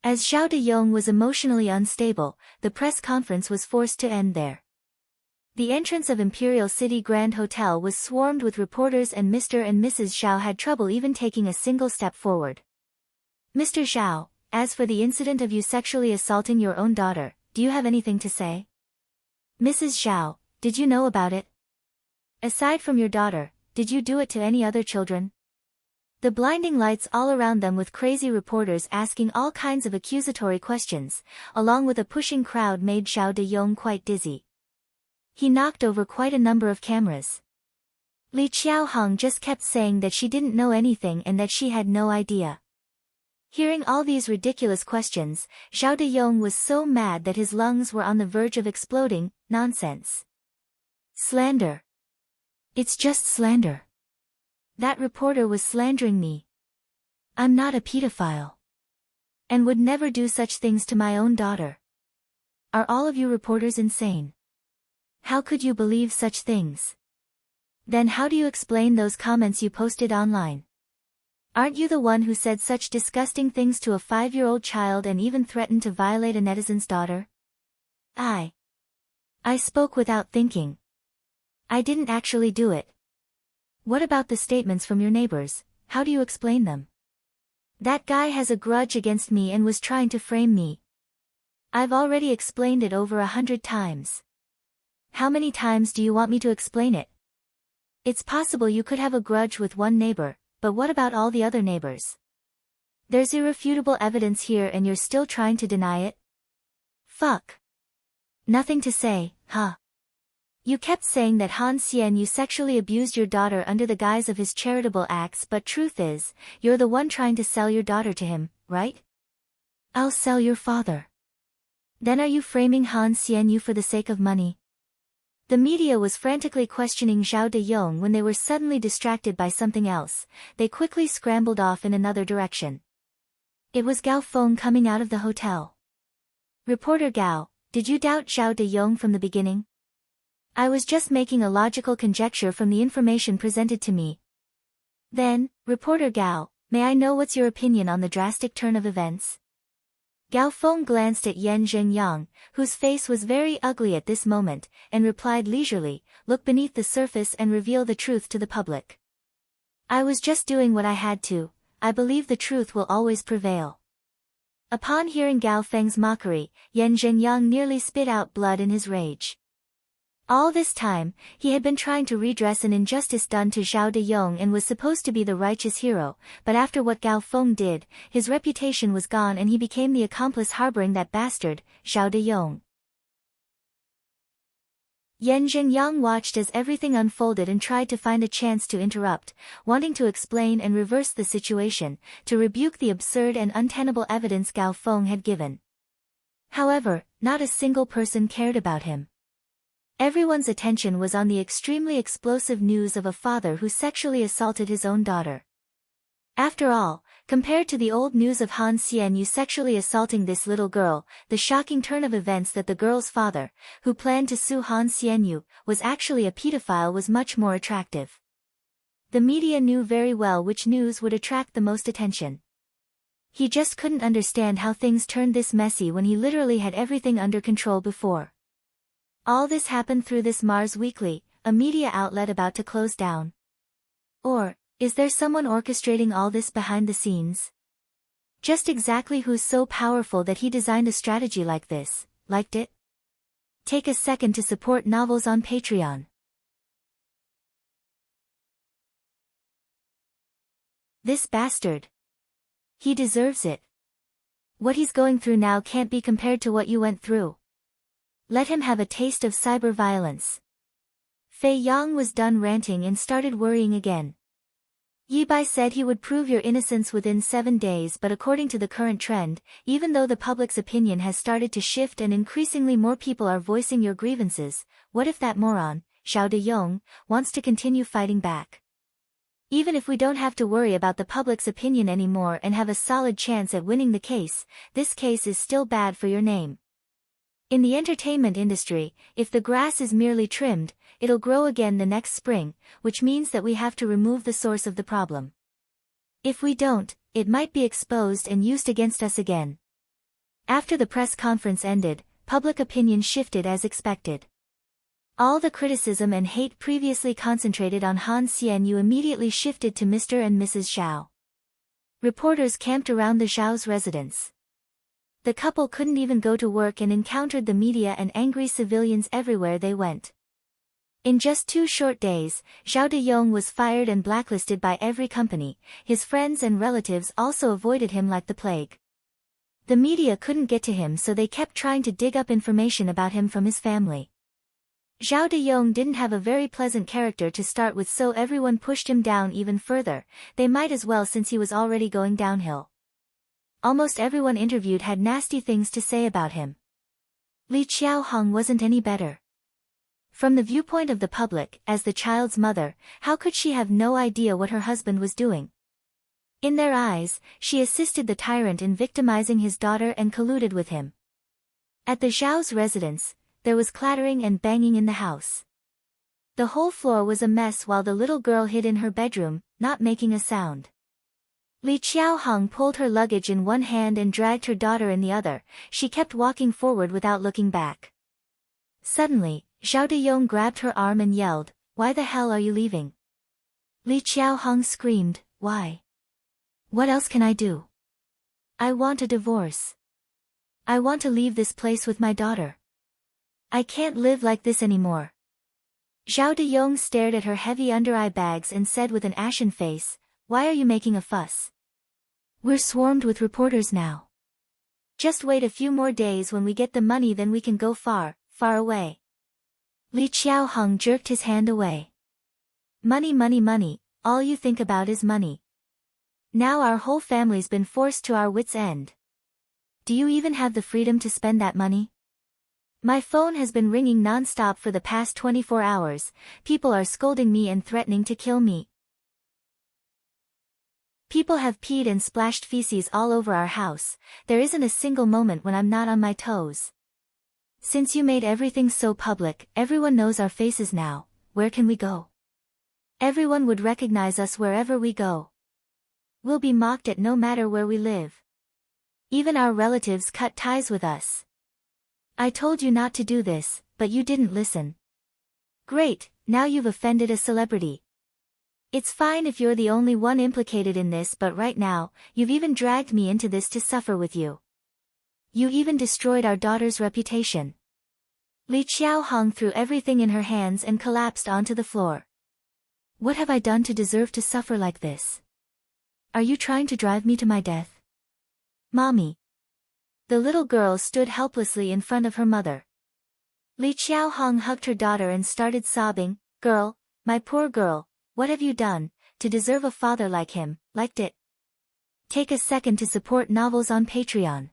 As Zhao Deyong was emotionally unstable, the press conference was forced to end there. The entrance of Imperial City Grand Hotel was swarmed with reporters and Mr. and Mrs. Zhao had trouble even taking a single step forward. Mr. Zhao, as for the incident of you sexually assaulting your own daughter, do you have anything to say? Mrs. Zhao, did you know about it? Aside from your daughter, did you do it to any other children? The blinding lights all around them with crazy reporters asking all kinds of accusatory questions, along with a pushing crowd made Zhao Deyong quite dizzy. He knocked over quite a number of cameras. Li Qiaohong just kept saying that she didn't know anything and that she had no idea. Hearing all these ridiculous questions, Zhao Deyong was so mad that his lungs were on the verge of exploding. Nonsense. Slander. It's just slander. That reporter was slandering me. I'm not a pedophile. And would never do such things to my own daughter. Are all of you reporters insane? How could you believe such things? Then how do you explain those comments you posted online? Aren't you the one who said such disgusting things to a 5-year-old child and even threatened to violate a netizen's daughter? I spoke without thinking. I didn't actually do it. What about the statements from your neighbors? How do you explain them? That guy has a grudge against me and was trying to frame me. I've already explained it over 100 times. How many times do you want me to explain it? It's possible you could have a grudge with one neighbor, but what about all the other neighbors? There's irrefutable evidence here and you're still trying to deny it? Fuck. Nothing to say, huh? You kept saying that Han Xian you sexually abused your daughter under the guise of his charitable acts, but truth is, you're the one trying to sell your daughter to him, right? I'll sell your father. Then are you framing Han Xian you for the sake of money? The media was frantically questioning Zhao Dayong when they were suddenly distracted by something else. They quickly scrambled off in another direction. It was Gao Feng coming out of the hotel. Reporter Gao, did you doubt Zhao Dayong from the beginning? I was just making a logical conjecture from the information presented to me. Then, Reporter Gao, may I know what's your opinion on the drastic turn of events? Gao Feng glanced at Yan Zhengyang, whose face was very ugly at this moment, and replied leisurely, look beneath the surface and reveal the truth to the public. I was just doing what I had to. I believe the truth will always prevail. Upon hearing Gao Feng's mockery, Yan Zhengyang nearly spit out blood in his rage. All this time, he had been trying to redress an injustice done to Zhao Dayong and was supposed to be the righteous hero, but after what Gao Feng did, his reputation was gone and he became the accomplice harboring that bastard, Zhao Dayong. Yan Zhengyang watched as everything unfolded and tried to find a chance to interrupt, wanting to explain and reverse the situation, to rebuke the absurd and untenable evidence Gao Feng had given. However, not a single person cared about him. Everyone's attention was on the extremely explosive news of a father who sexually assaulted his own daughter. After all, compared to the old news of Han Xian you sexually assaulting this little girl, the shocking turn of events that the girl's father, who planned to sue Han Xian you, was actually a pedophile was much more attractive. The media knew very well which news would attract the most attention. He just couldn't understand how things turned this messy when he literally had everything under control before. All this happened through this Mars Weekly, a media outlet about to close down. Or, is there someone orchestrating all this behind the scenes? Just exactly who's so powerful that he designed a strategy like this? Liked it? Take a second to support novels on Patreon. This bastard. He deserves it. What he's going through now can't be compared to what you went through. Let him have a taste of cyber violence. Fei Yang was done ranting and started worrying again. Yi Bai said he would prove your innocence within 7 days, but according to the current trend, even though the public's opinion has started to shift and increasingly more people are voicing your grievances, what if that moron, Zhao Dayong, wants to continue fighting back? Even if we don't have to worry about the public's opinion anymore and have a solid chance at winning the case, this case is still bad for your name. In the entertainment industry, if the grass is merely trimmed, it'll grow again the next spring, which means that we have to remove the source of the problem. If we don't, it might be exposed and used against us again. After the press conference ended, public opinion shifted as expected. All the criticism and hate previously concentrated on Han Xian you immediately shifted to Mr. and Mrs. Zhao. Reporters camped around the Zhao's residence. The couple couldn't even go to work and encountered the media and angry civilians everywhere they went. In just 2 short days, Zhao Dayong was fired and blacklisted by every company. His friends and relatives also avoided him like the plague. The media couldn't get to him, so they kept trying to dig up information about him from his family. Zhao Dayong didn't have a very pleasant character to start with, so everyone pushed him down even further. They might as well, since he was already going downhill. Almost everyone interviewed had nasty things to say about him. Li Qiaohong wasn't any better. From the viewpoint of the public, as the child's mother, how could she have no idea what her husband was doing? In their eyes, she assisted the tyrant in victimizing his daughter and colluded with him. At the Zhao's residence, there was clattering and banging in the house. The whole floor was a mess while the little girl hid in her bedroom, not making a sound. Li Qiaohong pulled her luggage in one hand and dragged her daughter in the other. She kept walking forward without looking back. Suddenly, Zhao Dayong grabbed her arm and yelled, "Why the hell are you leaving?" Li Qiaohong screamed, "Why? What else can I do? I want a divorce. I want to leave this place with my daughter. I can't live like this anymore." Zhao Dayong stared at her heavy under-eye bags and said with an ashen face, "Why are you making a fuss? We're swarmed with reporters now. Just wait a few more days. When we get the money, then we can go far, far away." Li Qiaoheng jerked his hand away. Money, money, money, all you think about is money. Now our whole family's been forced to our wits' end. Do you even have the freedom to spend that money? My phone has been ringing non-stop for the past 24 hours, people are scolding me and threatening to kill me. People have peed and splashed feces all over our house, there isn't a single moment when I'm not on my toes. Since you made everything so public, everyone knows our faces now, where can we go? Everyone would recognize us wherever we go. We'll be mocked at no matter where we live. Even our relatives cut ties with us. I told you not to do this, but you didn't listen. Great, now you've offended a celebrity. It's fine if you're the only one implicated in this, but right now, you've even dragged me into this to suffer with you. You even destroyed our daughter's reputation. Li Qiaoheng threw everything in her hands and collapsed onto the floor. What have I done to deserve to suffer like this? Are you trying to drive me to my death? Mommy. The little girl stood helplessly in front of her mother. Li Qiaoheng hugged her daughter and started sobbing, Girl, my poor girl. What have you done, to deserve a father like him? Liked it? Take a second to support novels on Patreon.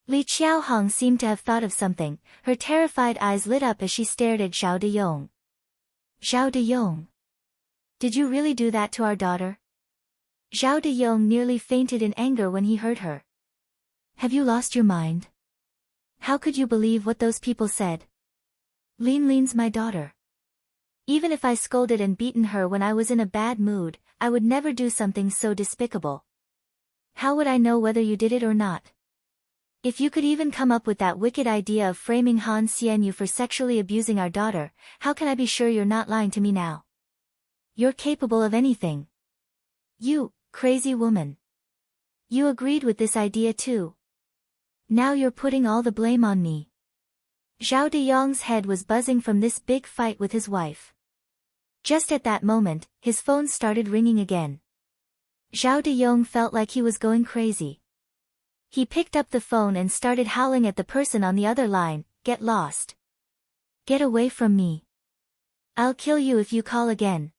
Li Qiaoheng seemed to have thought of something, her terrified eyes lit up as she stared at Zhao Deyong. Zhao Deyong. Did you really do that to our daughter? Zhao Deyong nearly fainted in anger when he heard her. Have you lost your mind? How could you believe what those people said? Lin's my daughter. Even if I scolded and beaten her when I was in a bad mood, I would never do something so despicable. How would I know whether you did it or not? If you could even come up with that wicked idea of framing Han Xianyu for sexually abusing our daughter, how can I be sure you're not lying to me now? You're capable of anything. You, crazy woman. You agreed with this idea too. Now you're putting all the blame on me. Zhao Deyong's head was buzzing from this big fight with his wife. Just at that moment, his phone started ringing again. Zhao Deyong felt like he was going crazy. He picked up the phone and started howling at the person on the other line, Get lost. Get away from me. I'll kill you if you call again.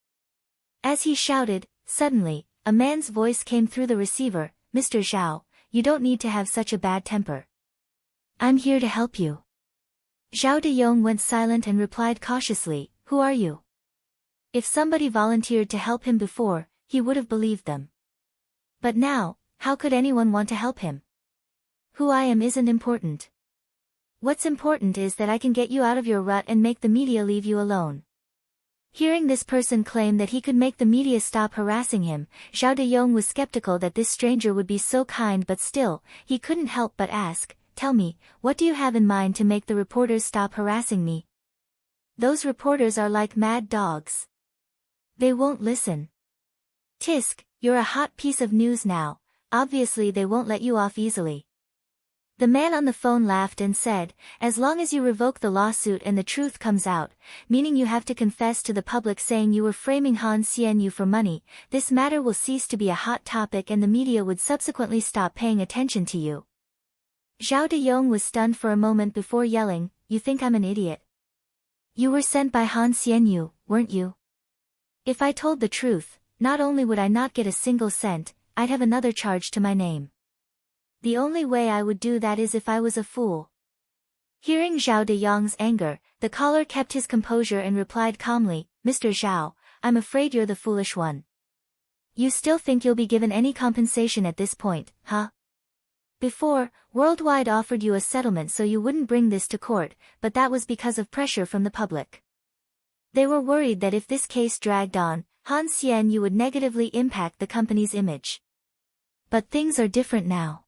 As he shouted, suddenly, a man's voice came through the receiver, Mr. Zhao, you don't need to have such a bad temper. I'm here to help you. Zhao Deyong went silent and replied cautiously, Who are you? If somebody volunteered to help him before, he would have believed them. But now, how could anyone want to help him? Who I am isn't important. What's important is that I can get you out of your rut and make the media leave you alone. Hearing this person claim that he could make the media stop harassing him, Zhao Deyong was skeptical that this stranger would be so kind, but still, he couldn't help but ask, Tell me, what do you have in mind to make the reporters stop harassing me? Those reporters are like mad dogs. They won't listen. Tisk, you're a hot piece of news now, obviously they won't let you off easily. The man on the phone laughed and said, As long as you revoke the lawsuit and the truth comes out, meaning you have to confess to the public saying you were framing Han Xianyu for money, this matter will cease to be a hot topic and the media would subsequently stop paying attention to you. Zhao Deyong was stunned for a moment before yelling, You think I'm an idiot? You were sent by Han Xianyu, weren't you? If I told the truth, not only would I not get a single cent, I'd have another charge to my name. The only way I would do that is if I was a fool. Hearing Zhao Deyong's anger, the caller kept his composure and replied calmly, Mr. Zhao, I'm afraid you're the foolish one. You still think you'll be given any compensation at this point, huh? Before, Worldwide offered you a settlement so you wouldn't bring this to court, but that was because of pressure from the public. They were worried that if this case dragged on, Han Xianyu would negatively impact the company's image. But things are different now.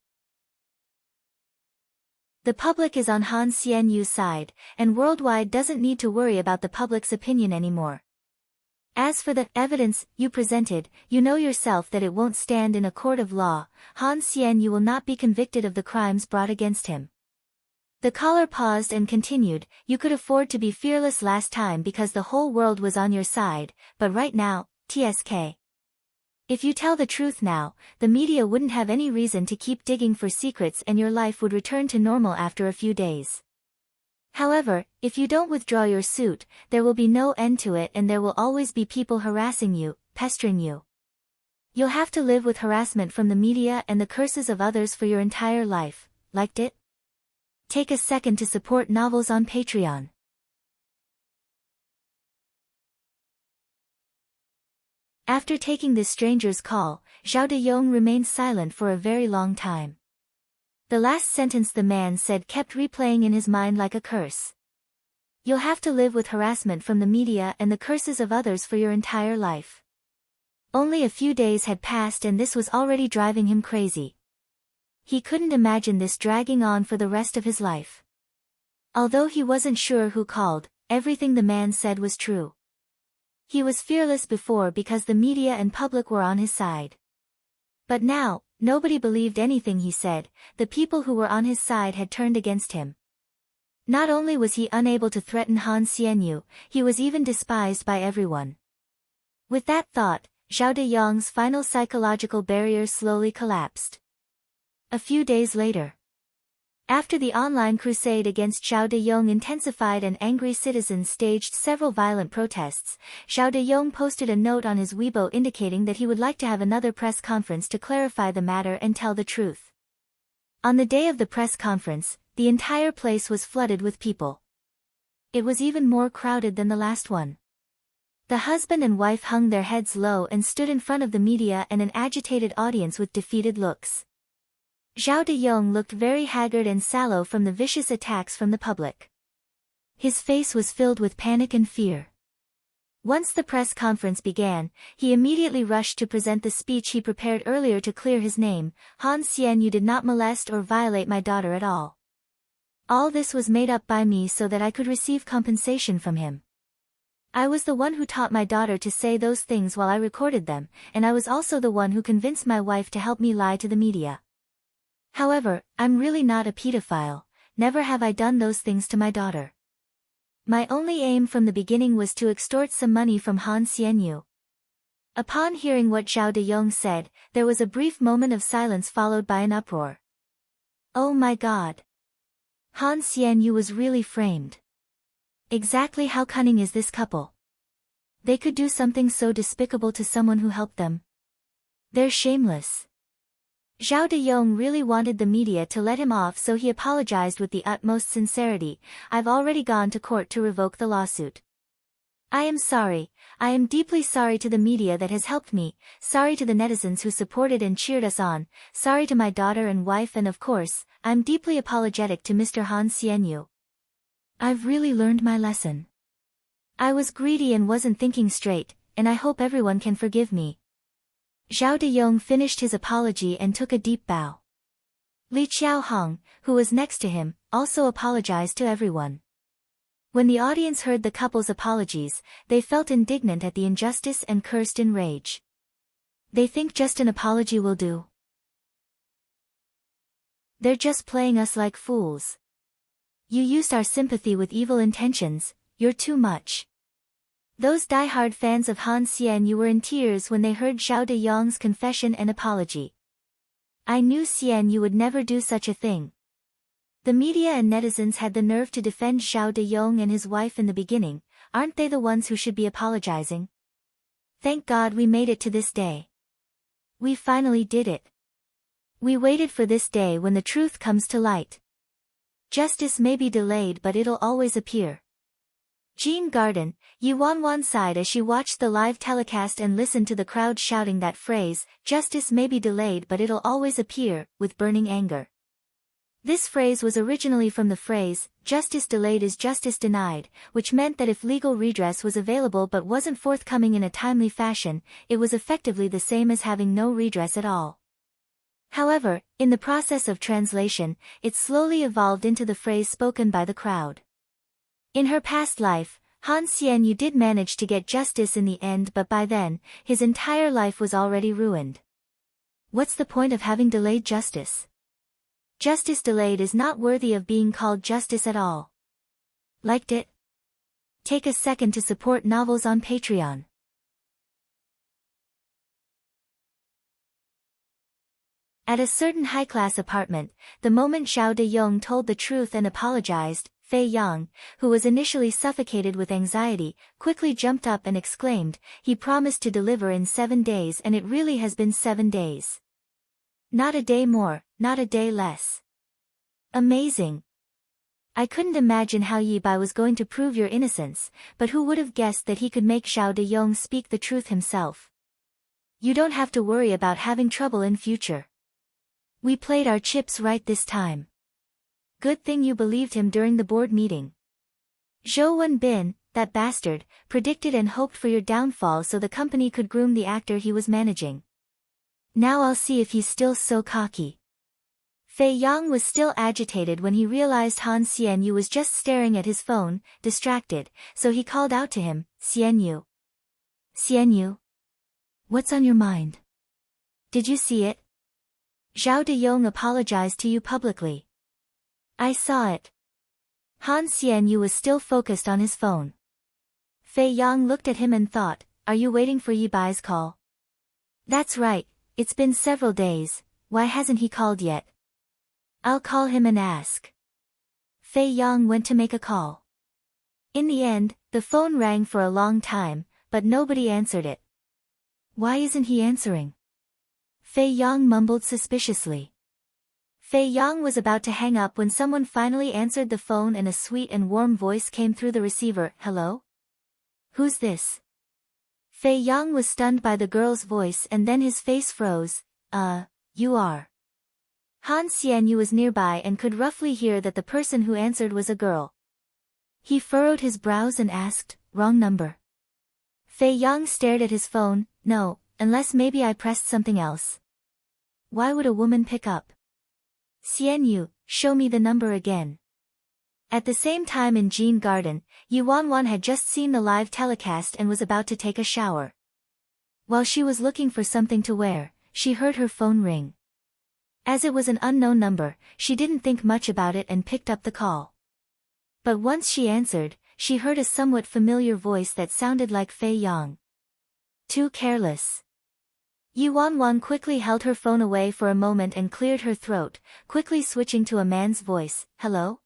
The public is on Han Xianyu's side, and Worldwide doesn't need to worry about the public's opinion anymore. As for the evidence you presented, you know yourself that it won't stand in a court of law. Han Xianyu will not be convicted of the crimes brought against him. The caller paused and continued, You could afford to be fearless last time because the whole world was on your side, but right now, TSK. If you tell the truth now, the media wouldn't have any reason to keep digging for secrets and your life would return to normal after a few days. However, if you don't withdraw your suit, there will be no end to it and there will always be people harassing you, pestering you. You'll have to live with harassment from the media and the curses of others for your entire life. Liked it? Take a second to support novels on Patreon. After taking this stranger's call, Zhao Deyong remained silent for a very long time. The last sentence the man said kept replaying in his mind like a curse. You'll have to live with harassment from the media and the curses of others for your entire life. Only a few days had passed and this was already driving him crazy. He couldn't imagine this dragging on for the rest of his life. Although he wasn't sure who called, everything the man said was true. He was fearless before because the media and public were on his side. But now, nobody believed anything he said, the people who were on his side had turned against him. Not only was he unable to threaten Han Xianyu, he was even despised by everyone. With that thought, Zhao Deyong's final psychological barrier slowly collapsed. A few days later. After the online crusade against Zhao Deyong intensified and angry citizens staged several violent protests, Zhao Deyong posted a note on his Weibo indicating that he would like to have another press conference to clarify the matter and tell the truth. On the day of the press conference, the entire place was flooded with people. It was even more crowded than the last one. The husband and wife hung their heads low and stood in front of the media and an agitated audience with defeated looks. Zhao Deyong looked very haggard and sallow from the vicious attacks from the public. His face was filled with panic and fear. Once the press conference began, he immediately rushed to present the speech he prepared earlier to clear his name. Han Xianyu did not molest or violate my daughter at all. All this was made up by me so that I could receive compensation from him. I was the one who taught my daughter to say those things while I recorded them, and I was also the one who convinced my wife to help me lie to the media. However, I'm really not a pedophile, never have I done those things to my daughter. My only aim from the beginning was to extort some money from Han Xianyu. Upon hearing what Zhao Deyong said, there was a brief moment of silence followed by an uproar. Oh my God! Han Xianyu was really framed. Exactly how cunning is this couple? They could do something so despicable to someone who helped them. They're shameless. Zhao Deyong really wanted the media to let him off, so he apologized with the utmost sincerity. I've already gone to court to revoke the lawsuit. I am sorry. I am deeply sorry to the media that has helped me, sorry to the netizens who supported and cheered us on, sorry to my daughter and wife, and of course, I'm deeply apologetic to Mr. Han Xianyu. I've really learned my lesson. I was greedy and wasn't thinking straight, and I hope everyone can forgive me. Zhao Deyong finished his apology and took a deep bow. Li Qiaohong, who was next to him, also apologized to everyone. When the audience heard the couple's apologies, they felt indignant at the injustice and cursed in rage. They think just an apology will do. They're just playing us like fools. You used our sympathy with evil intentions, you're too much. Those die-hard fans of Han Xianyu were in tears when they heard Zhao Deyong's confession and apology. I knew Xianyu would never do such a thing. The media and netizens had the nerve to defend Zhao Deyong and his wife in the beginning. Aren't they the ones who should be apologizing? Thank God we made it to this day. We finally did it. We waited for this day when the truth comes to light. Justice may be delayed, but it'll always appear. Jean Garden, Yi Wanwan sighed as she watched the live telecast and listened to the crowd shouting that phrase, justice may be delayed but it'll always appear, with burning anger. This phrase was originally from the phrase, justice delayed is justice denied, which meant that if legal redress was available but wasn't forthcoming in a timely fashion, it was effectively the same as having no redress at all. However, in the process of translation, it slowly evolved into the phrase spoken by the crowd. In her past life, Han Xianyu did manage to get justice in the end, but by then, his entire life was already ruined. What's the point of having delayed justice? Justice delayed is not worthy of being called justice at all. Liked it? Take a second to support novels on Patreon. At a certain high-class apartment, the moment Xiao De-yong told the truth and apologized, Fei Yang, who was initially suffocated with anxiety, quickly jumped up and exclaimed, "He promised to deliver in 7 days and it really has been 7 days. Not a day more, not a day less. Amazing. I couldn't imagine how Yi Bai was going to prove your innocence, but who would have guessed that he could make Xiao De-yong speak the truth himself? You don't have to worry about having trouble in future. We played our chips right this time. Good thing you believed him during the board meeting. Zhou Wenbin, that bastard, predicted and hoped for your downfall so the company could groom the actor he was managing. Now I'll see if he's still so cocky." Fei Yang was still agitated when he realized Han Xianyu was just staring at his phone, distracted, so he called out to him, "Xianyu. Xianyu. What's on your mind? Did you see it? Zhao De-yong apologized to you publicly." "I saw it." Han Xianyu was still focused on his phone. Fei Yang looked at him and thought, "Are you waiting for Yi Bai's call?" "That's right, it's been several days, why hasn't he called yet? I'll call him and ask." Fei Yang went to make a call. In the end, the phone rang for a long time, but nobody answered it. "Why isn't he answering?" Fei Yang mumbled suspiciously. Fei Yang was about to hang up when someone finally answered the phone and a sweet and warm voice came through the receiver. "Hello? Who's this?" Fei Yang was stunned by the girl's voice and then his face froze. You are." Han Xianyu was nearby and could roughly hear that the person who answered was a girl. He furrowed his brows and asked, "Wrong number." Fei Yang stared at his phone. "No, unless maybe I pressed something else. Why would a woman pick up?" "Xianyu, show me the number again." At the same time in Jean Garden, Yi Wanwan had just seen the live telecast and was about to take a shower. While she was looking for something to wear, she heard her phone ring. As it was an unknown number, she didn't think much about it and picked up the call. But once she answered, she heard a somewhat familiar voice that sounded like Fei Yang. Too careless. Yi Wanwan quickly held her phone away for a moment and cleared her throat, quickly switching to a man's voice. "Hello?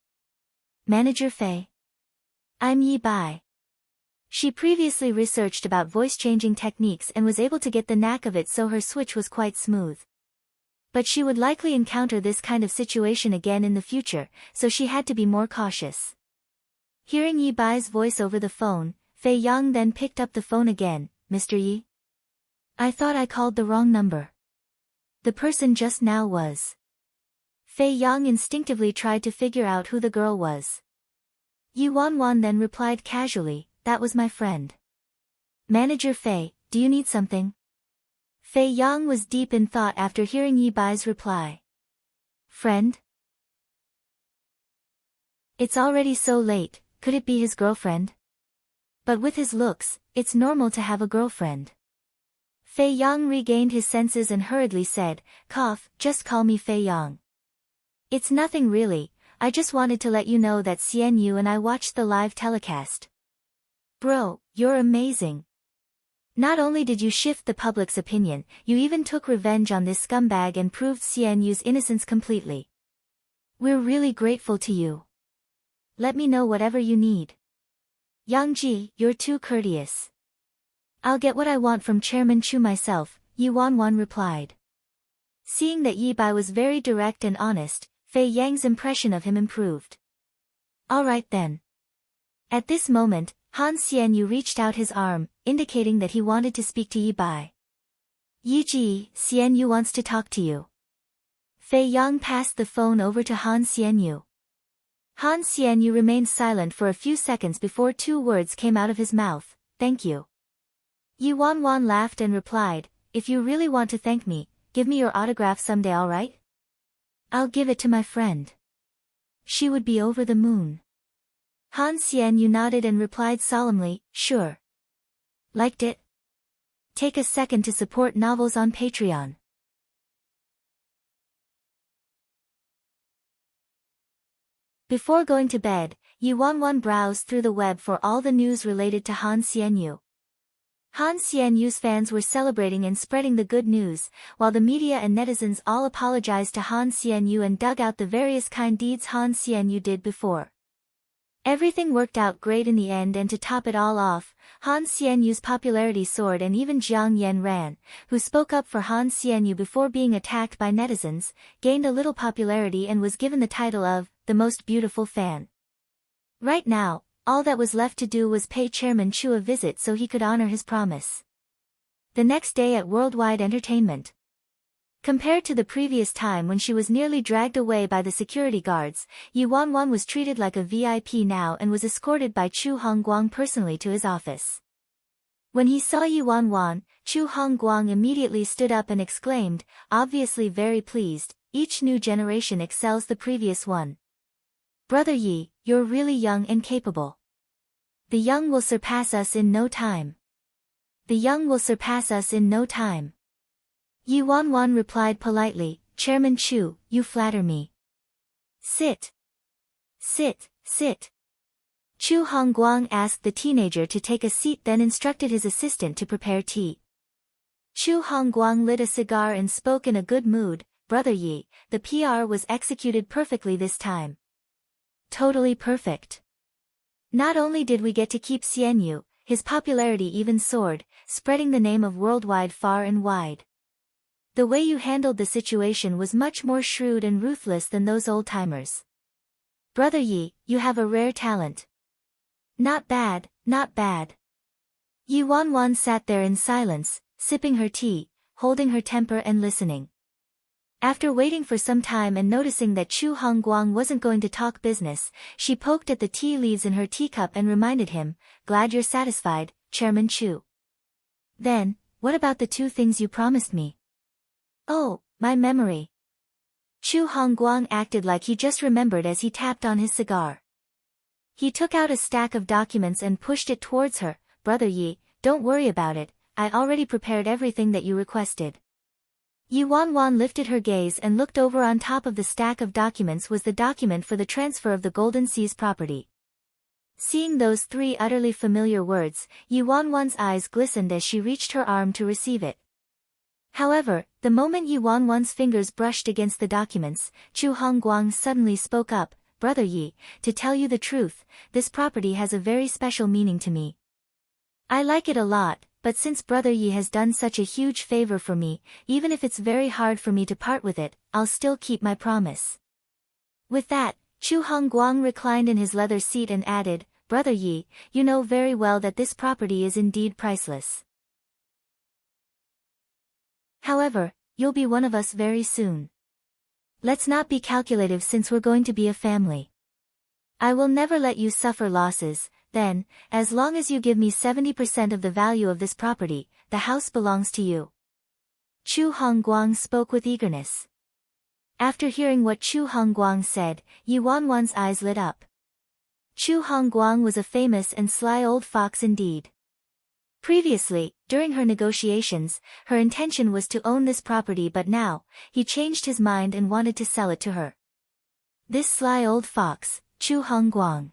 Manager Fei? I'm Yi Bai." She previously researched about voice-changing techniques and was able to get the knack of it, so her switch was quite smooth. But she would likely encounter this kind of situation again in the future, so she had to be more cautious. Hearing Yi Bai's voice over the phone, Fei Yang then picked up the phone again. "Mr. Yi? I thought I called the wrong number. The person just now was." Fei Yang instinctively tried to figure out who the girl was. Yi Wanwan then replied casually, "That was my friend." "Manager Fei, do you need something?" Fei Yang was deep in thought after hearing Yi Bai's reply. "Friend? It's already so late, could it be his girlfriend? But with his looks, it's normal to have a girlfriend." Fei Yang regained his senses and hurriedly said, "Cough, just call me Fei Yang. It's nothing really, I just wanted to let you know that Xianyu and I watched the live telecast. Bro, you're amazing. Not only did you shift the public's opinion, you even took revenge on this scumbag and proved Xianyu's innocence completely. We're really grateful to you. Let me know whatever you need." "Yang Ji, you're too courteous. I'll get what I want from Chairman Chu myself," Yi Wanwan replied. Seeing that Yi Bai was very direct and honest, Fei Yang's impression of him improved. "All right then." At this moment, Han Xianyu reached out his arm, indicating that he wanted to speak to Yi Bai. "Yi Ji, Xianyu wants to talk to you." Fei Yang passed the phone over to Han Xianyu. Han Xianyu remained silent for a few seconds before 2 words came out of his mouth. "Thank you." Yi Wanwan laughed and replied, "If you really want to thank me, give me your autograph someday, alright? I'll give it to my friend. She would be over the moon." Han Xianyu nodded and replied solemnly, "Sure." Liked it? Take a second to support novels on Patreon. Before going to bed, Yi Wanwan browsed through the web for all the news related to Han Xianyu. Han Xianyu's fans were celebrating and spreading the good news, while the media and netizens all apologized to Han Xianyu and dug out the various kind deeds Han Xianyu did before. Everything worked out great in the end, and to top it all off, Han Xianyu's popularity soared, and even Jiang Yanran, who spoke up for Han Xianyu before being attacked by netizens, gained a little popularity and was given the title of the most beautiful fan. Right now, all that was left to do was pay Chairman Chu a visit so he could honor his promise. The next day at Worldwide Entertainment. Compared to the previous time when she was nearly dragged away by the security guards, Yi Wanwan was treated like a VIP now and was escorted by Chu Hongguang personally to his office. When he saw Yi Wanwan, Chu Hongguang immediately stood up and exclaimed, obviously very pleased, each new generation excels the previous one. Brother Yi, you're really young and capable. The young will surpass us in no time. The young will surpass us in no time. Yi Wanwan replied politely, Chairman Chu, you flatter me. Sit. Sit, sit. Chu Hongguang asked the teenager to take a seat, then instructed his assistant to prepare tea. Chu Hongguang lit a cigar and spoke in a good mood, Brother Yi, the PR was executed perfectly this time. Totally perfect. Not only did we get to keep Xianyu, his popularity even soared, spreading the name of Worldwide far and wide. The way you handled the situation was much more shrewd and ruthless than those old-timers. Brother Yi, you have a rare talent. Not bad, not bad. Yi Wanwan sat there in silence, sipping her tea, holding her temper and listening. After waiting for some time and noticing that Chu Hongguang wasn't going to talk business, she poked at the tea leaves in her teacup and reminded him, glad you're satisfied, Chairman Chu. Then, what about the 2 things you promised me? Oh, my memory. Chu Hongguang acted like he just remembered as he tapped on his cigar. He took out a stack of documents and pushed it towards her, Brother Yi, don't worry about it, I already prepared everything that you requested. Yi Wanwan lifted her gaze and looked over. On top of the stack of documents was the document for the transfer of the Golden Sea's property. Seeing those 3 utterly familiar words, Yi Wanwan's eyes glistened as she reached her arm to receive it. However, the moment Yi Wanwan's fingers brushed against the documents, Chu Hongguang suddenly spoke up, Brother Yi, to tell you the truth, this property has a very special meaning to me. I like it a lot, but since Brother Yi has done such a huge favor for me, even if it's very hard for me to part with it, I'll still keep my promise. With that, Chu Hongguang reclined in his leather seat and added, Brother Yi, you know very well that this property is indeed priceless. However, you'll be one of us very soon. Let's not be calculative since we're going to be a family. I will never let you suffer losses. Then, as long as you give me 70% of the value of this property, the house belongs to you. Chu Hongguang spoke with eagerness. After hearing what Chu Hongguang said, Yi Wanwan's eyes lit up. Chu Hongguang was a famous and sly old fox indeed. Previously, during her negotiations, her intention was to own this property, but now, he changed his mind and wanted to sell it to her. This sly old fox, Chu Hongguang.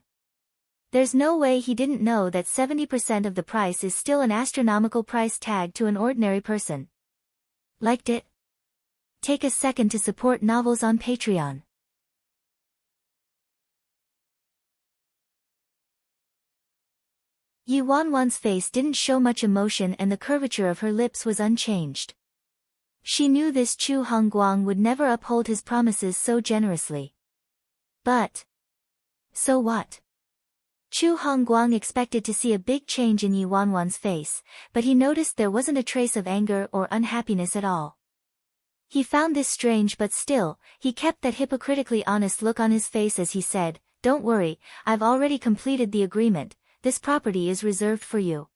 There's no way he didn't know that 70% of the price is still an astronomical price tag to an ordinary person. Liked it? Take a second to support novels on Patreon. Yi Wanwan's face didn't show much emotion and the curvature of her lips was unchanged. She knew this Chu Hongguang would never uphold his promises so generously. But so what? Chu Hongguang expected to see a big change in Yi Wanwan's face, but he noticed there wasn't a trace of anger or unhappiness at all. He found this strange, but still, he kept that hypocritically honest look on his face as he said, Don't worry, I've already completed the agreement, this property is reserved for you.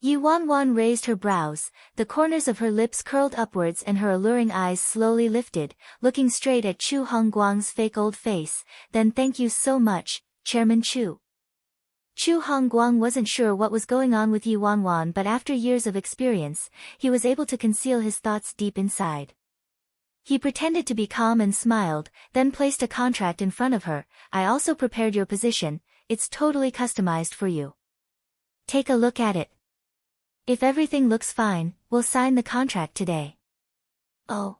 Yi Wanwan raised her brows, the corners of her lips curled upwards and her alluring eyes slowly lifted, looking straight at Chu Hongguang's fake old face, then thank you so much, Chairman Chu. Chu Hongguang wasn't sure what was going on with Yi Wanwan, but after years of experience, he was able to conceal his thoughts deep inside. He pretended to be calm and smiled, then placed a contract in front of her. I also prepared your position, it's totally customized for you. Take a look at it. If everything looks fine, we'll sign the contract today. Oh.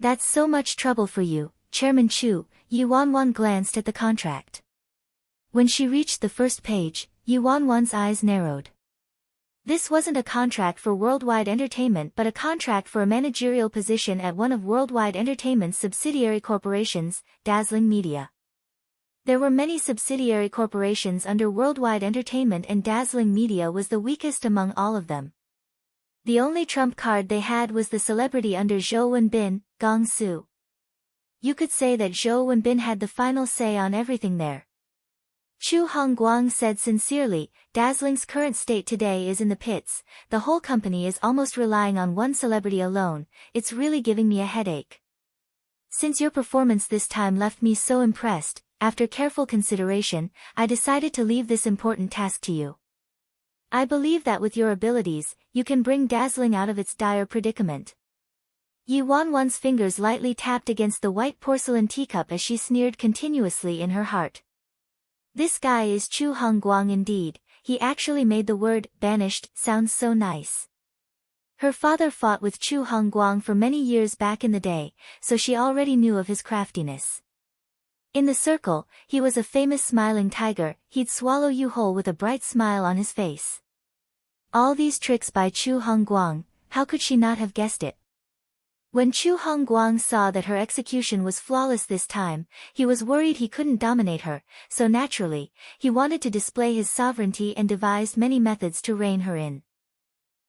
That's so much trouble for you, Chairman Chu. Yi Wanwan glanced at the contract. When she reached the first page, Yi Wanwan's eyes narrowed. This wasn't a contract for Worldwide Entertainment but a contract for a managerial position at one of Worldwide Entertainment's subsidiary corporations, Dazzling Media. There were many subsidiary corporations under Worldwide Entertainment and Dazzling Media was the weakest among all of them. The only trump card they had was the celebrity under Zhou Wenbin, Gong Su. You could say that Zhou Wenbin had the final say on everything there. Chu Hongguang said sincerely, Dazzling's current state today is in the pits, the whole company is almost relying on one celebrity alone, it's really giving me a headache. Since your performance this time left me so impressed, after careful consideration, I decided to leave this important task to you. I believe that with your abilities, you can bring Dazzling out of its dire predicament. Yi Wanwan's fingers lightly tapped against the white porcelain teacup as she sneered continuously in her heart. This guy is Chu Hongguang indeed, he actually made the word, banished, sound so nice. Her father fought with Chu Hongguang for many years back in the day, so she already knew of his craftiness. In the circle, he was a famous smiling tiger, he'd swallow you whole with a bright smile on his face. All these tricks by Chu Hongguang, how could she not have guessed it? When Chu Hongguang saw that her execution was flawless this time, he was worried he couldn't dominate her, so naturally, he wanted to display his sovereignty and devised many methods to rein her in.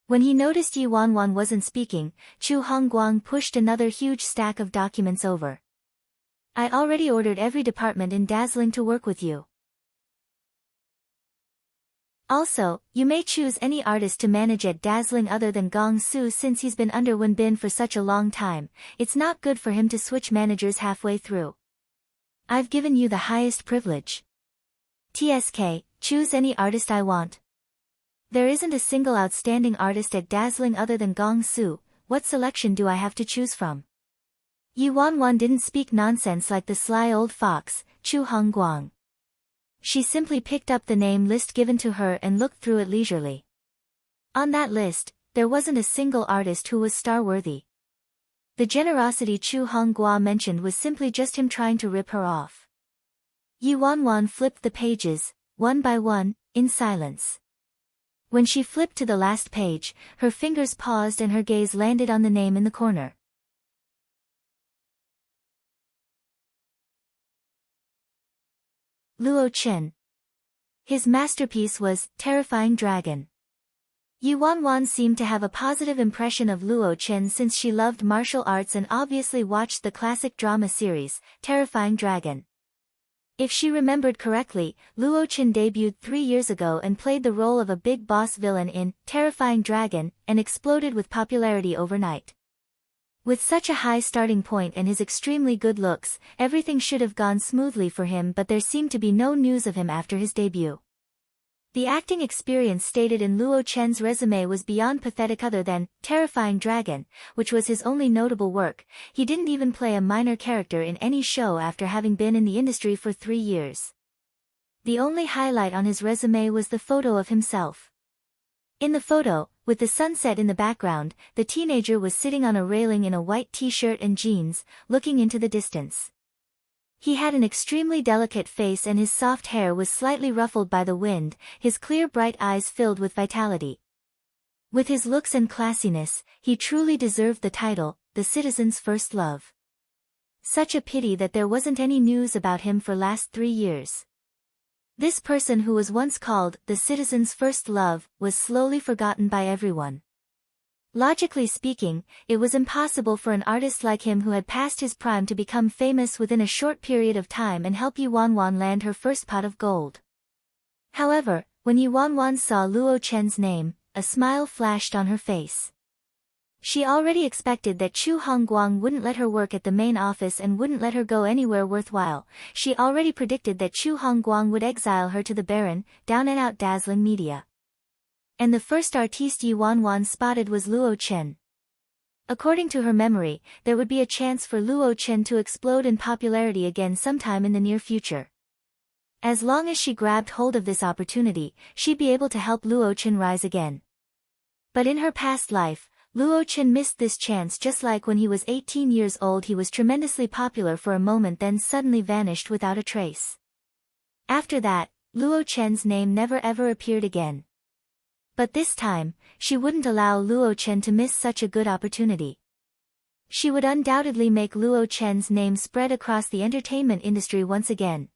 When he noticed Yi Wanwan wasn't speaking, Chu Hongguang pushed another huge stack of documents over. I already ordered every department in Dazzling to work with you. Also, you may choose any artist to manage at Dazzling other than Gong Su since he's been under Wenbin for such a long time, it's not good for him to switch managers halfway through. I've given you the highest privilege. TSK, choose any artist I want. There isn't a single outstanding artist at Dazzling other than Gong Su, what selection do I have to choose from? Yi Wanwan didn't speak nonsense like the sly old fox, Chu Hongguang. She simply picked up the name list given to her and looked through it leisurely. On that list, there wasn't a single artist who was star-worthy. The generosity Chu Honghua mentioned was simply just him trying to rip her off. Yi Wanwan flipped the pages, one by one, in silence. When she flipped to the last page, her fingers paused and her gaze landed on the name in the corner. Luo Chen. His masterpiece was Terrifying Dragon. Yi Wanwan seemed to have a positive impression of Luo Chen since she loved martial arts and obviously watched the classic drama series, Terrifying Dragon. If she remembered correctly, Luo Chen debuted 3 years ago and played the role of a big boss villain in Terrifying Dragon, and exploded with popularity overnight. With such a high starting point and his extremely good looks, everything should have gone smoothly for him, but there seemed to be no news of him after his debut. The acting experience stated in Luo Chen's resume was beyond pathetic. Other than Terrifying Dragon, which was his only notable work, he didn't even play a minor character in any show after having been in the industry for 3 years. The only highlight on his resume was the photo of himself. In the photo, with the sunset in the background, the teenager was sitting on a railing in a white t-shirt and jeans, looking into the distance. He had an extremely delicate face and his soft hair was slightly ruffled by the wind, his clear bright eyes filled with vitality. With his looks and classiness, he truly deserved the title, the citizen's first love. Such a pity that there wasn't any news about him for last 3 years. This person who was once called the citizen's first love was slowly forgotten by everyone. Logically speaking, it was impossible for an artist like him who had passed his prime to become famous within a short period of time and help Yi Wanwan land her first pot of gold. However, when Yi Wanwan saw Luo Chen's name, a smile flashed on her face. She already expected that Chu Hongguang wouldn't let her work at the main office and wouldn't let her go anywhere worthwhile. She already predicted that Chu Hongguang would exile her to the Baron, down-and-out Dazzling Media. And the first artiste Yi Wanwan spotted was Luo Chen. According to her memory, there would be a chance for Luo Chen to explode in popularity again sometime in the near future. As long as she grabbed hold of this opportunity, she'd be able to help Luo Chen rise again. But in her past life, Luo Chen missed this chance just like when he was 18 years old. He was tremendously popular for a moment then suddenly vanished without a trace. After that, Luo Chen's name never ever appeared again. But this time, she wouldn't allow Luo Chen to miss such a good opportunity. She would undoubtedly make Luo Chen's name spread across the entertainment industry once again.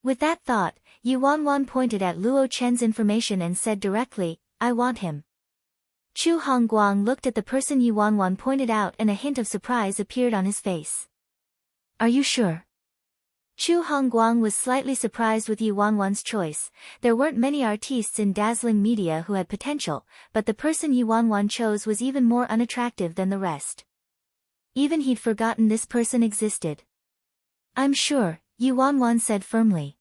With that thought, Yi Wanwan pointed at Luo Chen's information and said directly, "I want him." Chu Hongguang looked at the person Yi Wanwan pointed out and a hint of surprise appeared on his face. "Are you sure?" Chu Hongguang was slightly surprised with Yi Wanwan's choice. There weren't many artistes in dazzling media who had potential, but the person Yi Wanwan chose was even more unattractive than the rest. Even he'd forgotten this person existed. "I'm sure," Yi Wanwan said firmly.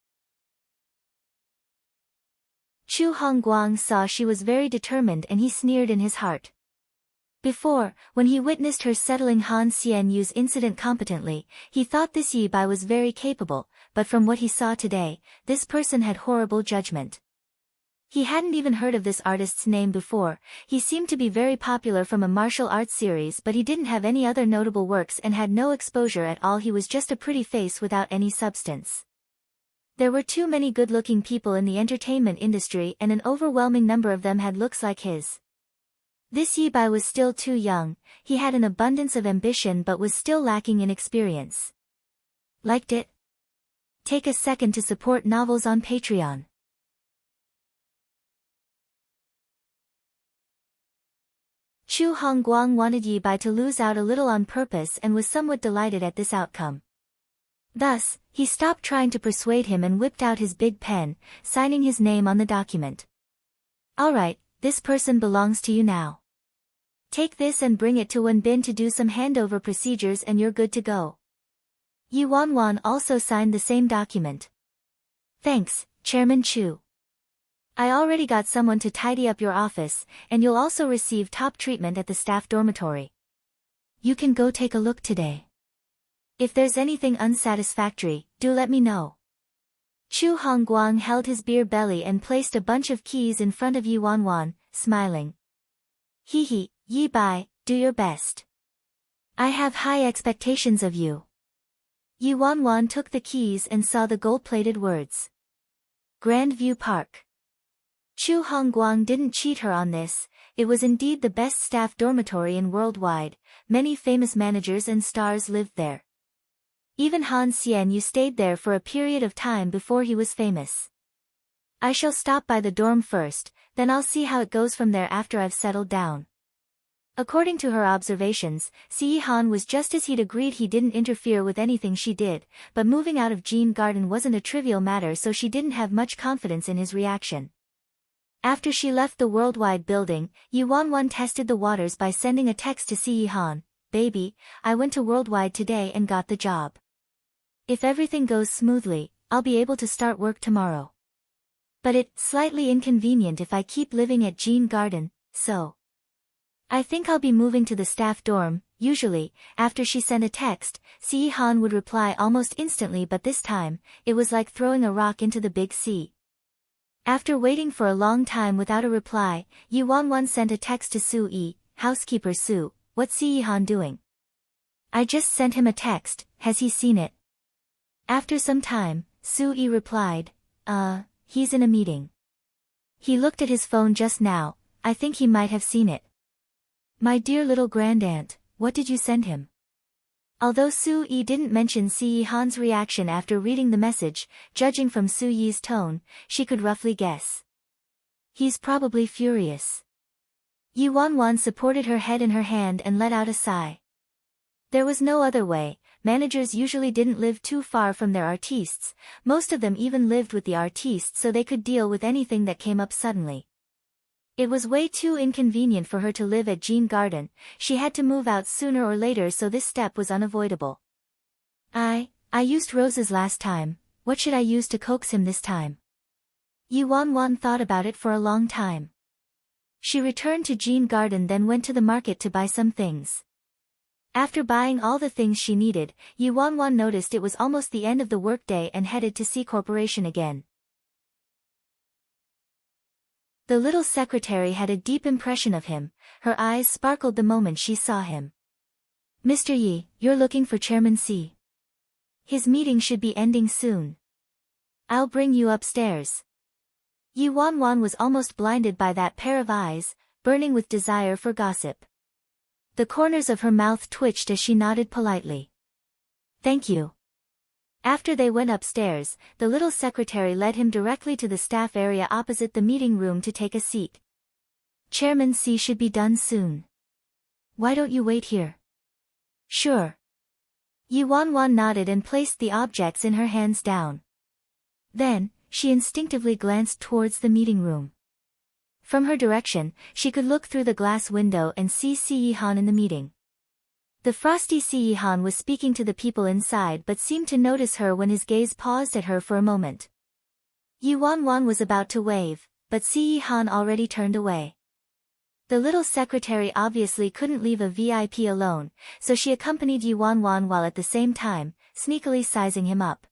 Chu Hongguang saw she was very determined and he sneered in his heart. Before, when he witnessed her settling Han Xianyu's incident competently, he thought this Yi Bai was very capable, but from what he saw today, this person had horrible judgment. He hadn't even heard of this artist's name before. He seemed to be very popular from a martial arts series, but he didn't have any other notable works and had no exposure at all. He was just a pretty face without any substance. There were too many good-looking people in the entertainment industry and an overwhelming number of them had looks like his. This Yi Bai was still too young. He had an abundance of ambition but was still lacking in experience. Liked it? Take a second to support novels on Patreon. Chu Hongguang wanted Yi Bai to lose out a little on purpose and was somewhat delighted at this outcome. Thus, he stopped trying to persuade him and whipped out his big pen, signing his name on the document. "All right, this person belongs to you now. Take this and bring it to Wenbin to do some handover procedures and you're good to go." Yi Wanwan also signed the same document. "Thanks, Chairman Chu. I already got someone to tidy up your office, and you'll also receive top treatment at the staff dormitory. You can go take a look today. If there's anything unsatisfactory, do let me know." Chu Hongguang held his beer belly and placed a bunch of keys in front of Yi Wanwan, smiling. "Hee, Yi Bai, do your best. I have high expectations of you." Yi Wanwan took the keys and saw the gold-plated words. Grandview Park. Chu Hongguang didn't cheat her on this. It was indeed the best staff dormitory in worldwide. Many famous managers and stars lived there. Even Han Xianyu stayed there for a period of time before he was famous. "I shall stop by the dorm first, then I'll see how it goes from there after I've settled down." According to her observations, Si Han was just as he'd agreed. He didn't interfere with anything she did, but moving out of Jean Garden wasn't a trivial matter, so she didn't have much confidence in his reaction. After she left the worldwide building, Yi Wanwan tested the waters by sending a text to Si Han. "Baby, I went to worldwide today and got the job. If everything goes smoothly, I'll be able to start work tomorrow. But it's slightly inconvenient if I keep living at Jean Garden, so I think I'll be moving to the staff dorm." Usually, after she sent a text, Si Han would reply almost instantly, but this time, it was like throwing a rock into the big sea. After waiting for a long time without a reply, Yi Wanwan sent a text to Su Yi. "Housekeeper Su, what's Si Han doing? I just sent him a text, has he seen it?" After some time, Su Yi replied, He's in a meeting. He looked at his phone just now. I think he might have seen it." "My dear little grandaunt, what did you send him?" Although Su Yi didn't mention Si Han's reaction after reading the message, judging from Su Yi's tone, she could roughly guess. "He's probably furious." Yi Wanwan supported her head in her hand and let out a sigh. There was no other way. Managers usually didn't live too far from their artistes. Most of them even lived with the artistes so they could deal with anything that came up suddenly. It was way too inconvenient for her to live at Jean Garden. She had to move out sooner or later, so this step was unavoidable. I used roses last time. What should I use to coax him this time?" Yi Wanwan thought about it for a long time. She returned to Jean Garden, then went to the market to buy some things. After buying all the things she needed, Yi Wanwan noticed it was almost the end of the workday and headed to C Corporation again. The little secretary had a deep impression of him, her eyes sparkled the moment she saw him. Mr. Yi, you're looking for Chairman C. His meeting should be ending soon. I'll bring you upstairs. Yi Wanwan was almost blinded by that pair of eyes, burning with desire for gossip. The corners of her mouth twitched as she nodded politely. Thank you. After they went upstairs, the little secretary led him directly to the staff area opposite the meeting room to take a seat. Chairman C should be done soon. Why don't you wait here? Sure. Yi Wanwan nodded and placed the objects in her hands down. Then, she instinctively glanced towards the meeting room. From her direction, she could look through the glass window and see Si Yihan in the meeting. The frosty Si Yihan was speaking to the people inside but seemed to notice her when his gaze paused at her for a moment. Yi Wanwan was about to wave, but Si Yihan already turned away. The little secretary obviously couldn't leave a VIP alone, so she accompanied Yi Wanwan while at the same time, sneakily sizing him up.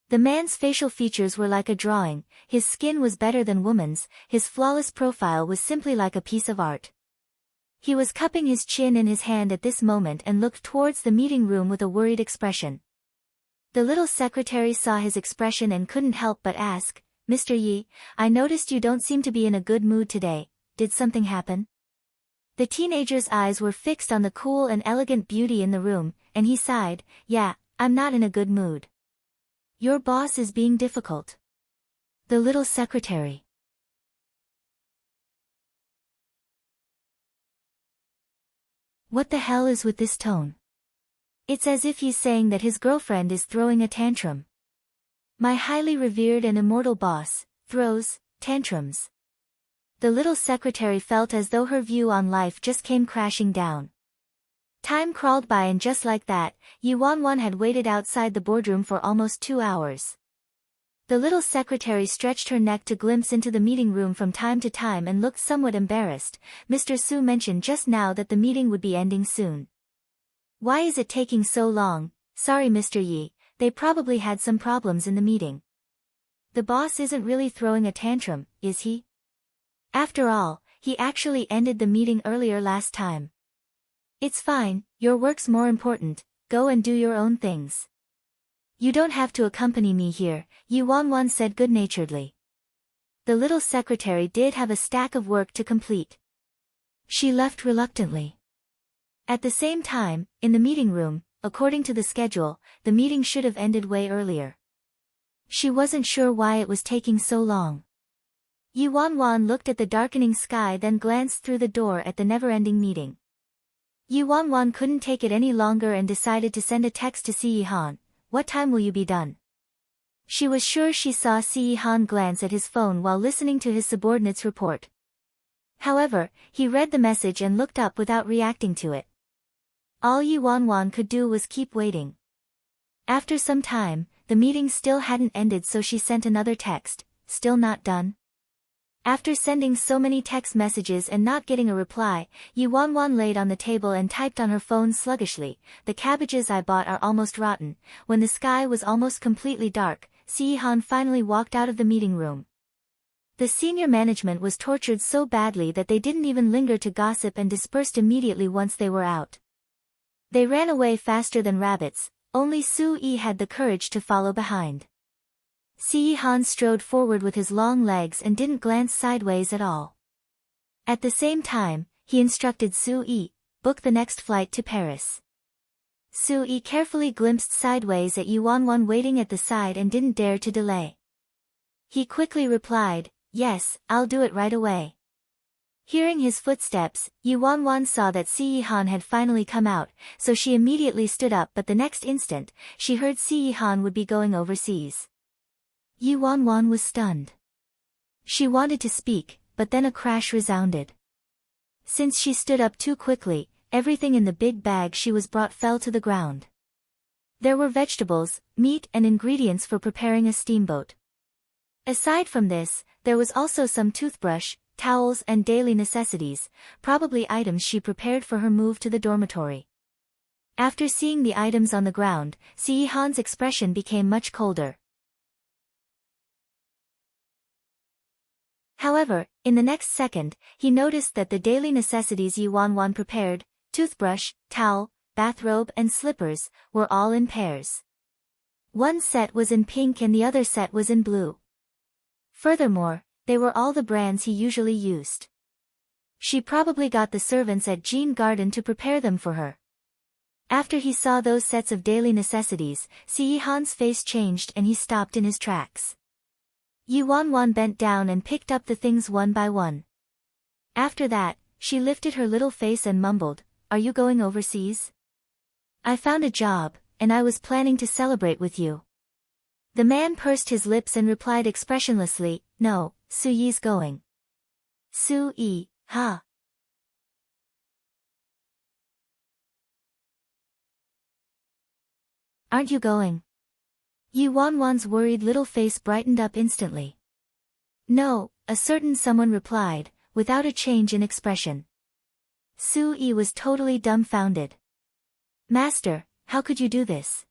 The man's facial features were like a drawing, his skin was better than woman's, his flawless profile was simply like a piece of art. He was cupping his chin in his hand at this moment and looked towards the meeting room with a worried expression. The little secretary saw his expression and couldn't help but ask, Mr. Yi, I noticed you don't seem to be in a good mood today, did something happen? The teenager's eyes were fixed on the cool and elegant beauty in the room, and he sighed, Yeah, I'm not in a good mood. Your boss is being difficult. The little secretary. What the hell is with this tone? It's as if he's saying that his girlfriend is throwing a tantrum. My highly revered and immortal boss throws tantrums. The little secretary felt as though her view on life just came crashing down. Time crawled by and just like that, Yi Wanwan had waited outside the boardroom for almost 2 hours. The little secretary stretched her neck to glimpse into the meeting room from time to time and looked somewhat embarrassed. Mr. Su mentioned just now that the meeting would be ending soon. Why is it taking so long? Sorry Mr. Yi, they probably had some problems in the meeting. The boss isn't really throwing a tantrum, is he? After all, he actually ended the meeting earlier last time. It's fine, your work's more important, go and do your own things. You don't have to accompany me here, Yi Wanwan said good-naturedly. The little secretary did have a stack of work to complete. She left reluctantly. At the same time, in the meeting room, according to the schedule, the meeting should have ended way earlier. She wasn't sure why it was taking so long. Yi Wanwan looked at the darkening sky then glanced through the door at the never-ending meeting. Yi Wanwan couldn't take it any longer and decided to send a text to Si Yihan. What time will you be done? She was sure she saw Si Yihan glance at his phone while listening to his subordinate's report. However, he read the message and looked up without reacting to it. All Yi Wanwan could do was keep waiting. After some time, the meeting still hadn't ended so she sent another text, still not done? After sending so many text messages and not getting a reply, Yi Wanwan laid on the table and typed on her phone sluggishly, the cabbages I bought are almost rotten. When the sky was almost completely dark, Si Yihan finally walked out of the meeting room. The senior management was tortured so badly that they didn't even linger to gossip and dispersed immediately once they were out. They ran away faster than rabbits, only Su Yi had the courage to follow behind. Si Yihan strode forward with his long legs and didn't glance sideways at all. At the same time, he instructed Su Yi, book the next flight to Paris. Su Yi carefully glimpsed sideways at Yi Wanwan waiting at the side and didn't dare to delay. He quickly replied, Yes, I'll do it right away. Hearing his footsteps, Yi Wanwan saw that Si Yihan had finally come out, so she immediately stood up but the next instant, she heard Si Yihan would be going overseas. Yi Wanwan was stunned. She wanted to speak, but then a crash resounded. Since she stood up too quickly, everything in the big bag she was brought fell to the ground. There were vegetables, meat and ingredients for preparing a steamboat. Aside from this, there was also some toothbrush, towels and daily necessities, probably items she prepared for her move to the dormitory. After seeing the items on the ground, Si Yihan's expression became much colder. However, in the next second, he noticed that the daily necessities Yi Wanwan prepared, toothbrush, towel, bathrobe and slippers, were all in pairs. One set was in pink and the other set was in blue. Furthermore, they were all the brands he usually used. She probably got the servants at Jean Garden to prepare them for her. After he saw those sets of daily necessities, Si Han's face changed and he stopped in his tracks. Yi Wanwan bent down and picked up the things one by one. After that, she lifted her little face and mumbled, "Are you going overseas?" "I found a job, and I was planning to celebrate with you." The man pursed his lips and replied expressionlessly, "No, Su Yi's going." Su Yi, ha. "Aren't you going?" Yi Wanwan's worried little face brightened up instantly. "No," a certain someone replied, without a change in expression. Su Yi was totally dumbfounded. "Master, how could you do this?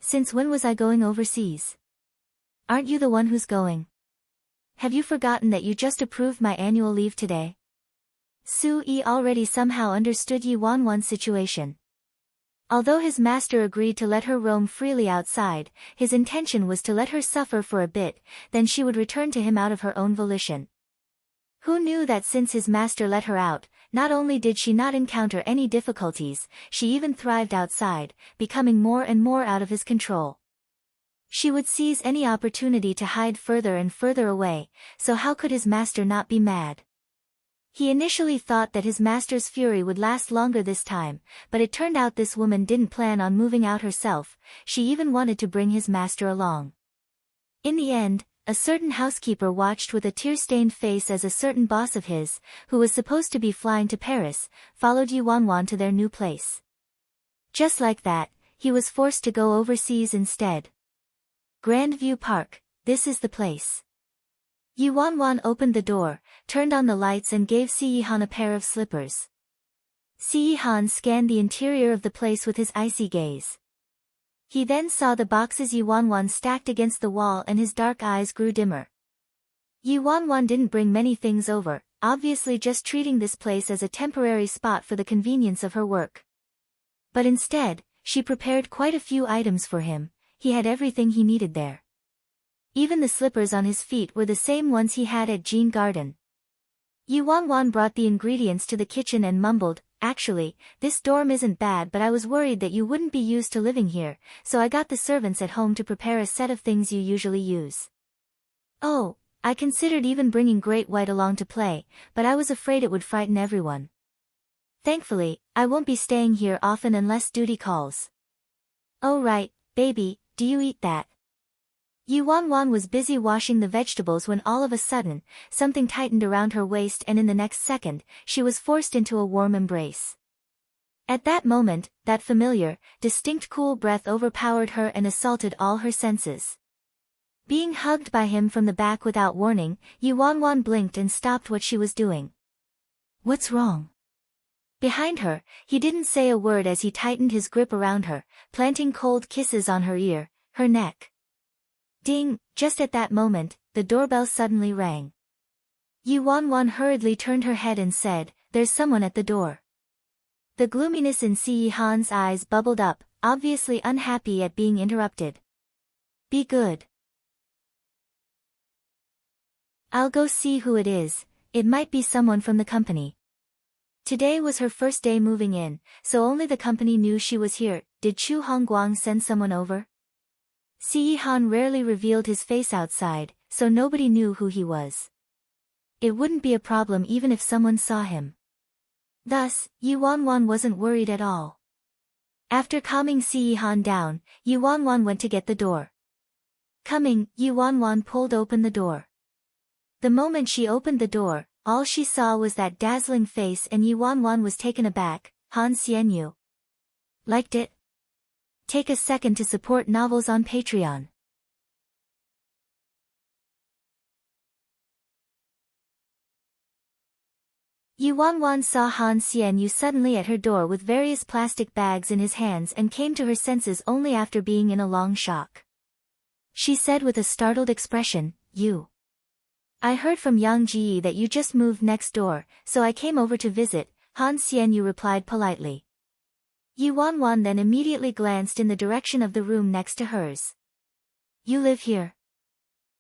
Since when was I going overseas? Aren't you the one who's going? Have you forgotten that you just approved my annual leave today?" Su Yi already somehow understood Yi Wanwan's situation. Although his master agreed to let her roam freely outside, his intention was to let her suffer for a bit, then she would return to him out of her own volition. Who knew that since his master let her out, not only did she not encounter any difficulties, she even thrived outside, becoming more and more out of his control. She would seize any opportunity to hide further and further away, so how could his master not be mad? He initially thought that his master's fury would last longer this time, but it turned out this woman didn't plan on moving out herself, she even wanted to bring his master along. In the end, a certain housekeeper watched with a tear-stained face as a certain boss of his, who was supposed to be flying to Paris, followed Yi Wanwan to their new place. Just like that, he was forced to go overseas instead. Grandview Park, this is the place. Yi Wanwan opened the door, turned on the lights and gave Si Han a pair of slippers. Si Han scanned the interior of the place with his icy gaze. He then saw the boxes Yi Wanwan stacked against the wall and his dark eyes grew dimmer. Yi Wanwan didn't bring many things over, obviously just treating this place as a temporary spot for the convenience of her work. But instead, she prepared quite a few items for him, he had everything he needed there. Even the slippers on his feet were the same ones he had at Jean Garden. Yi Wanwan brought the ingredients to the kitchen and mumbled, "Actually, this dorm isn't bad but I was worried that you wouldn't be used to living here, so I got the servants at home to prepare a set of things you usually use." "Oh, I considered even bringing Great White along to play, but I was afraid it would frighten everyone. Thankfully, I won't be staying here often unless duty calls." "Oh right, baby, do you eat that?" Yi Wanwan was busy washing the vegetables when all of a sudden, something tightened around her waist and in the next second, she was forced into a warm embrace. At that moment, that familiar, distinct cool breath overpowered her and assaulted all her senses. Being hugged by him from the back without warning, Yi Wanwan blinked and stopped what she was doing. "What's wrong?" Behind her, he didn't say a word as he tightened his grip around her, planting cold kisses on her ear, her neck. Ding! Just at that moment, the doorbell suddenly rang. Yi Wanwan hurriedly turned her head and said, "There's someone at the door." The gloominess in Si Han's eyes bubbled up, obviously unhappy at being interrupted. "Be good. I'll go see who it is, it might be someone from the company." Today was her first day moving in, so only the company knew she was here. Did Chu Hongguang send someone over? Si Han rarely revealed his face outside, so nobody knew who he was. It wouldn't be a problem even if someone saw him. Thus, Yi Wanwan wasn't worried at all. After calming Si Han down, Yi Wanwan went to get the door. Coming, Yi Wanwan pulled open the door. The moment she opened the door, all she saw was that dazzling face and Yi Wanwan was taken aback. Han Xianyu. Liked it? Take a second to support novels on Patreon. Yi Wanwan saw Han Xianyu suddenly at her door with various plastic bags in his hands and came to her senses only after being in a long shock. She said with a startled expression, "You." I heard from Yang Ji that you just moved next door, so I came over to visit, Han Xianyu replied politely. Yi Wanwan then immediately glanced in the direction of the room next to hers. You live here?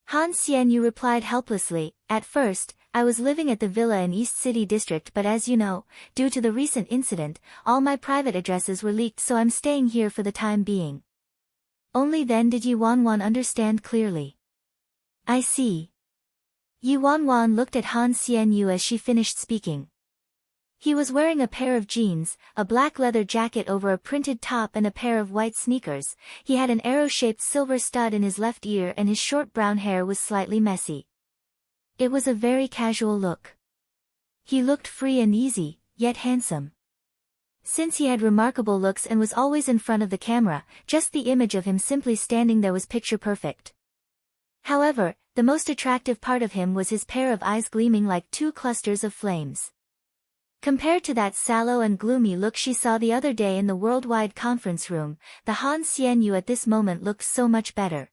Han Xianyu replied helplessly. At first, I was living at the villa in East City District, but as you know, due to the recent incident, all my private addresses were leaked, so I'm staying here for the time being. Only then did Yi Wanwan understand clearly. I see. Yi Wanwan looked at Han Xianyu as she finished speaking. He was wearing a pair of jeans, a black leather jacket over a printed top and a pair of white sneakers. He had an arrow-shaped silver stud in his left ear and his short brown hair was slightly messy. It was a very casual look. He looked free and easy, yet handsome. Since he had remarkable looks and was always in front of the camera, just the image of him simply standing there was picture perfect. However, the most attractive part of him was his pair of eyes gleaming like two clusters of flames. Compared to that sallow and gloomy look she saw the other day in the worldwide conference room, the Han Xianyu at this moment looked so much better.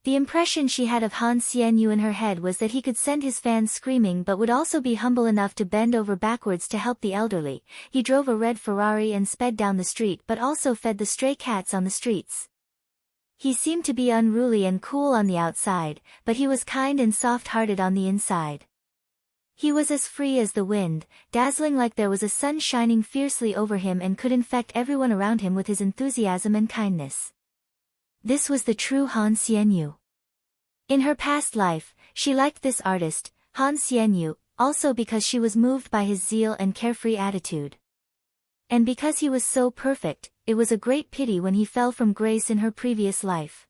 The impression she had of Han Xianyu in her head was that he could send his fans screaming but would also be humble enough to bend over backwards to help the elderly. He drove a red Ferrari and sped down the street but also fed the stray cats on the streets. He seemed to be unruly and cool on the outside, but he was kind and soft-hearted on the inside. He was as free as the wind, dazzling like there was a sun shining fiercely over him and could infect everyone around him with his enthusiasm and kindness. This was the true Han Xianyu. In her past life, she liked this artist, Han Xianyu, also because she was moved by his zeal and carefree attitude. And because he was so perfect, it was a great pity when he fell from grace in her previous life.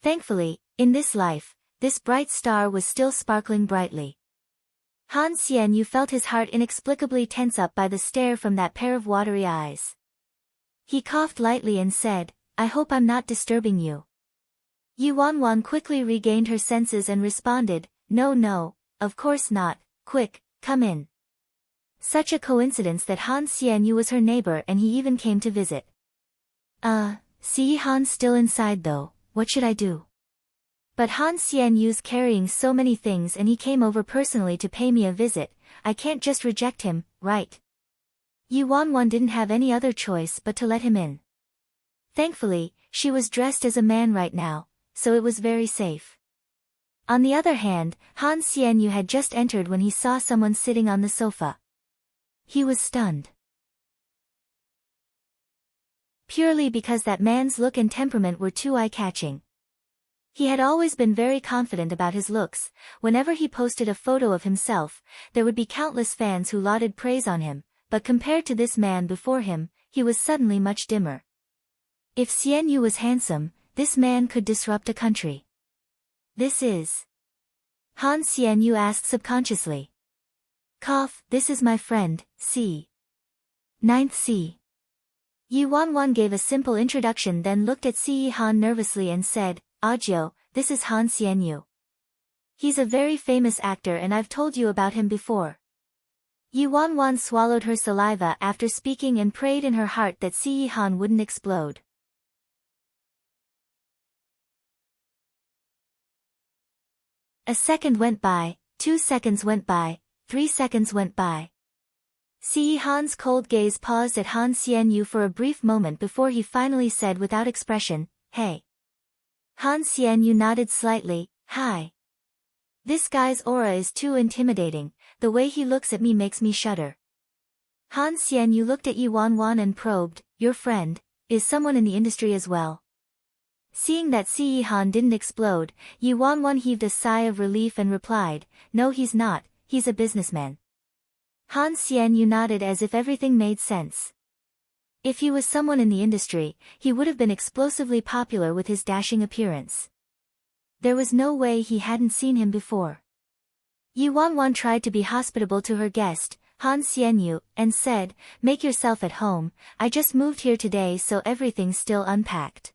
Thankfully, in this life, this bright star was still sparkling brightly. Han Xianyu felt his heart inexplicably tense up by the stare from that pair of watery eyes. He coughed lightly and said, I hope I'm not disturbing you. Yi Wanwan quickly regained her senses and responded, No, of course not, quick, come in. Such a coincidence that Han Xianyu was her neighbor and he even came to visit. See Han's still inside though, what should I do? But Han Xianyu's carrying so many things and he came over personally to pay me a visit, I can't just reject him, right? Yi Wanwan didn't have any other choice but to let him in. Thankfully, she was dressed as a man right now, so it was very safe. On the other hand, Han Xianyu had just entered when he saw someone sitting on the sofa. He was stunned. Purely because that man's look and temperament were too eye-catching. He had always been very confident about his looks. Whenever he posted a photo of himself, there would be countless fans who lauded praise on him, but compared to this man before him, he was suddenly much dimmer. If Xianyu was handsome, this man could disrupt a country. This is... Han Xianyu asked subconsciously. This is my friend, C. 9th C. Yi Wanwan gave a simple introduction then looked at Si Han nervously and said, Ajio, this is Han Xianyu. He's a very famous actor and I've told you about him before. Yi Wanwan swallowed her saliva after speaking and prayed in her heart that Si Han wouldn't explode. A second went by, 2 seconds went by, 3 seconds went by. Si Han's cold gaze paused at Han Xianyu for a brief moment before he finally said without expression, Hey. Han Xianyu nodded slightly, Hi. This guy's aura is too intimidating, the way he looks at me makes me shudder. Han Xianyu looked at Yi Wanwan and probed, Your friend, is someone in the industry as well? Seeing that Si Han didn't explode, Yi Wanwan heaved a sigh of relief and replied, No, he's not, he's a businessman. Han Xianyu nodded as if everything made sense. If he was someone in the industry, he would have been explosively popular with his dashing appearance. There was no way he hadn't seen him before. Yi Wanwan tried to be hospitable to her guest, Han Xianyu, and said, Make yourself at home, I just moved here today so everything's still unpacked.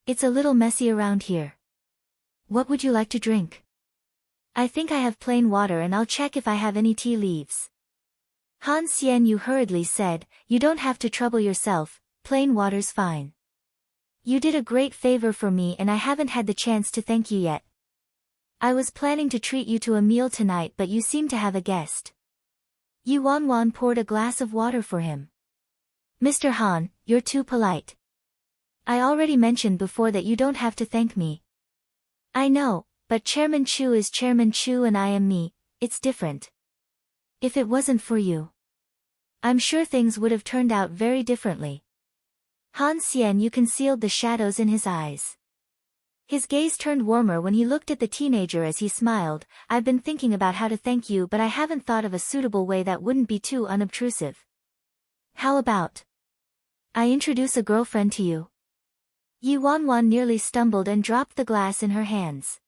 It's a little messy around here. What would you like to drink? I think I have plain water and I'll check if I have any tea leaves. Han Xianyu hurriedly said, You don't have to trouble yourself, plain water's fine. You did a great favor for me and I haven't had the chance to thank you yet. I was planning to treat you to a meal tonight, but you seem to have a guest. Yi Wanwan poured a glass of water for him. Mr. Han, you're too polite. I already mentioned before that you don't have to thank me. I know, but Chairman Chu is Chairman Chu and I am me, it's different. If it wasn't for you, I'm sure things would have turned out very differently. Han Xianyu concealed the shadows in his eyes. His gaze turned warmer when he looked at the teenager as he smiled. I've been thinking about how to thank you, but I haven't thought of a suitable way that wouldn't be too unobtrusive. How about I introduce a girlfriend to you? Yi Wanwan nearly stumbled and dropped the glass in her hands.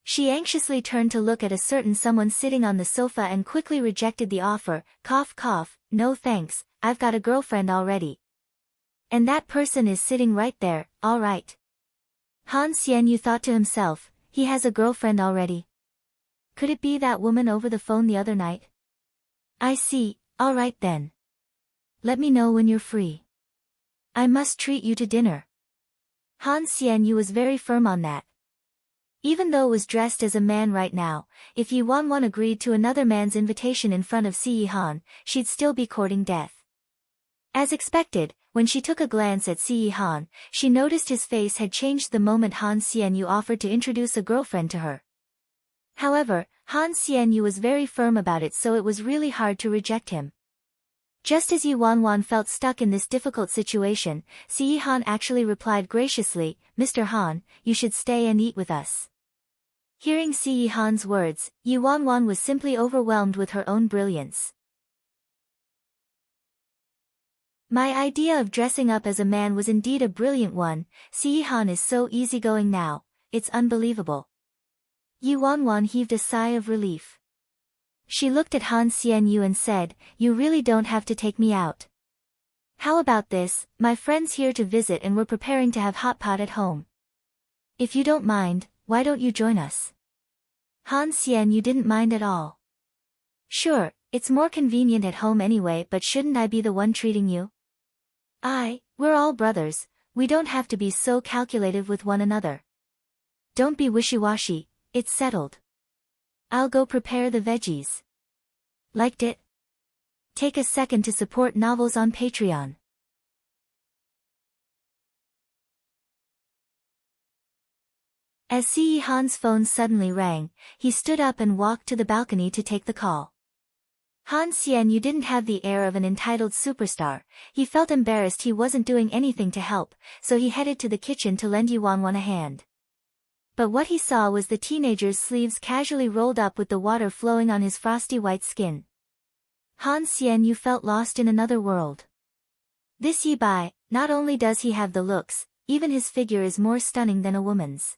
She anxiously turned to look at a certain someone sitting on the sofa and quickly rejected the offer. Cough cough, no thanks, I've got a girlfriend already. And that person is sitting right there, all right. Han Xianyu thought to himself, he has a girlfriend already. Could it be that woman over the phone the other night? I see, all right then. Let me know when you're free. I must treat you to dinner. Han Xianyu was very firm on that. Even though it was dressed as a man right now, if Yi Wanwan agreed to another man's invitation in front of Si Han, she'd still be courting death. As expected, when she took a glance at Si Han, she noticed his face had changed the moment Han Xianyu offered to introduce a girlfriend to her. However, Han Xianyu was very firm about it, so it was really hard to reject him. Just as Yi Wanwan felt stuck in this difficult situation, Si Han actually replied graciously, Mr. Han, you should stay and eat with us. Hearing Si Han's words, Yi Wanwan was simply overwhelmed with her own brilliance. My idea of dressing up as a man was indeed a brilliant one. Si Han is so easygoing now, it's unbelievable. Yi Wanwan heaved a sigh of relief. She looked at Han Xianyu and said, you really don't have to take me out. How about this, my friend's here to visit and we're preparing to have hot pot at home. If you don't mind, why don't you join us? Han Xianyu didn't mind at all. Sure, it's more convenient at home anyway, but shouldn't I be the one treating you? We're all brothers, we don't have to be so calculative with one another. Don't be wishy-washy, it's settled. I'll go prepare the veggies. Liked it? Take a second to support novels on Patreon. As Si Han's phone suddenly rang, he stood up and walked to the balcony to take the call. Han Xianyu didn't have the air of an entitled superstar. He felt embarrassed he wasn't doing anything to help, so he headed to the kitchen to lend Yi Wanwan a hand. But what he saw was the teenager's sleeves casually rolled up with the water flowing on his frosty white skin. Han Xianyu felt lost in another world. This Yi Bai, not only does he have the looks, even his figure is more stunning than a woman's.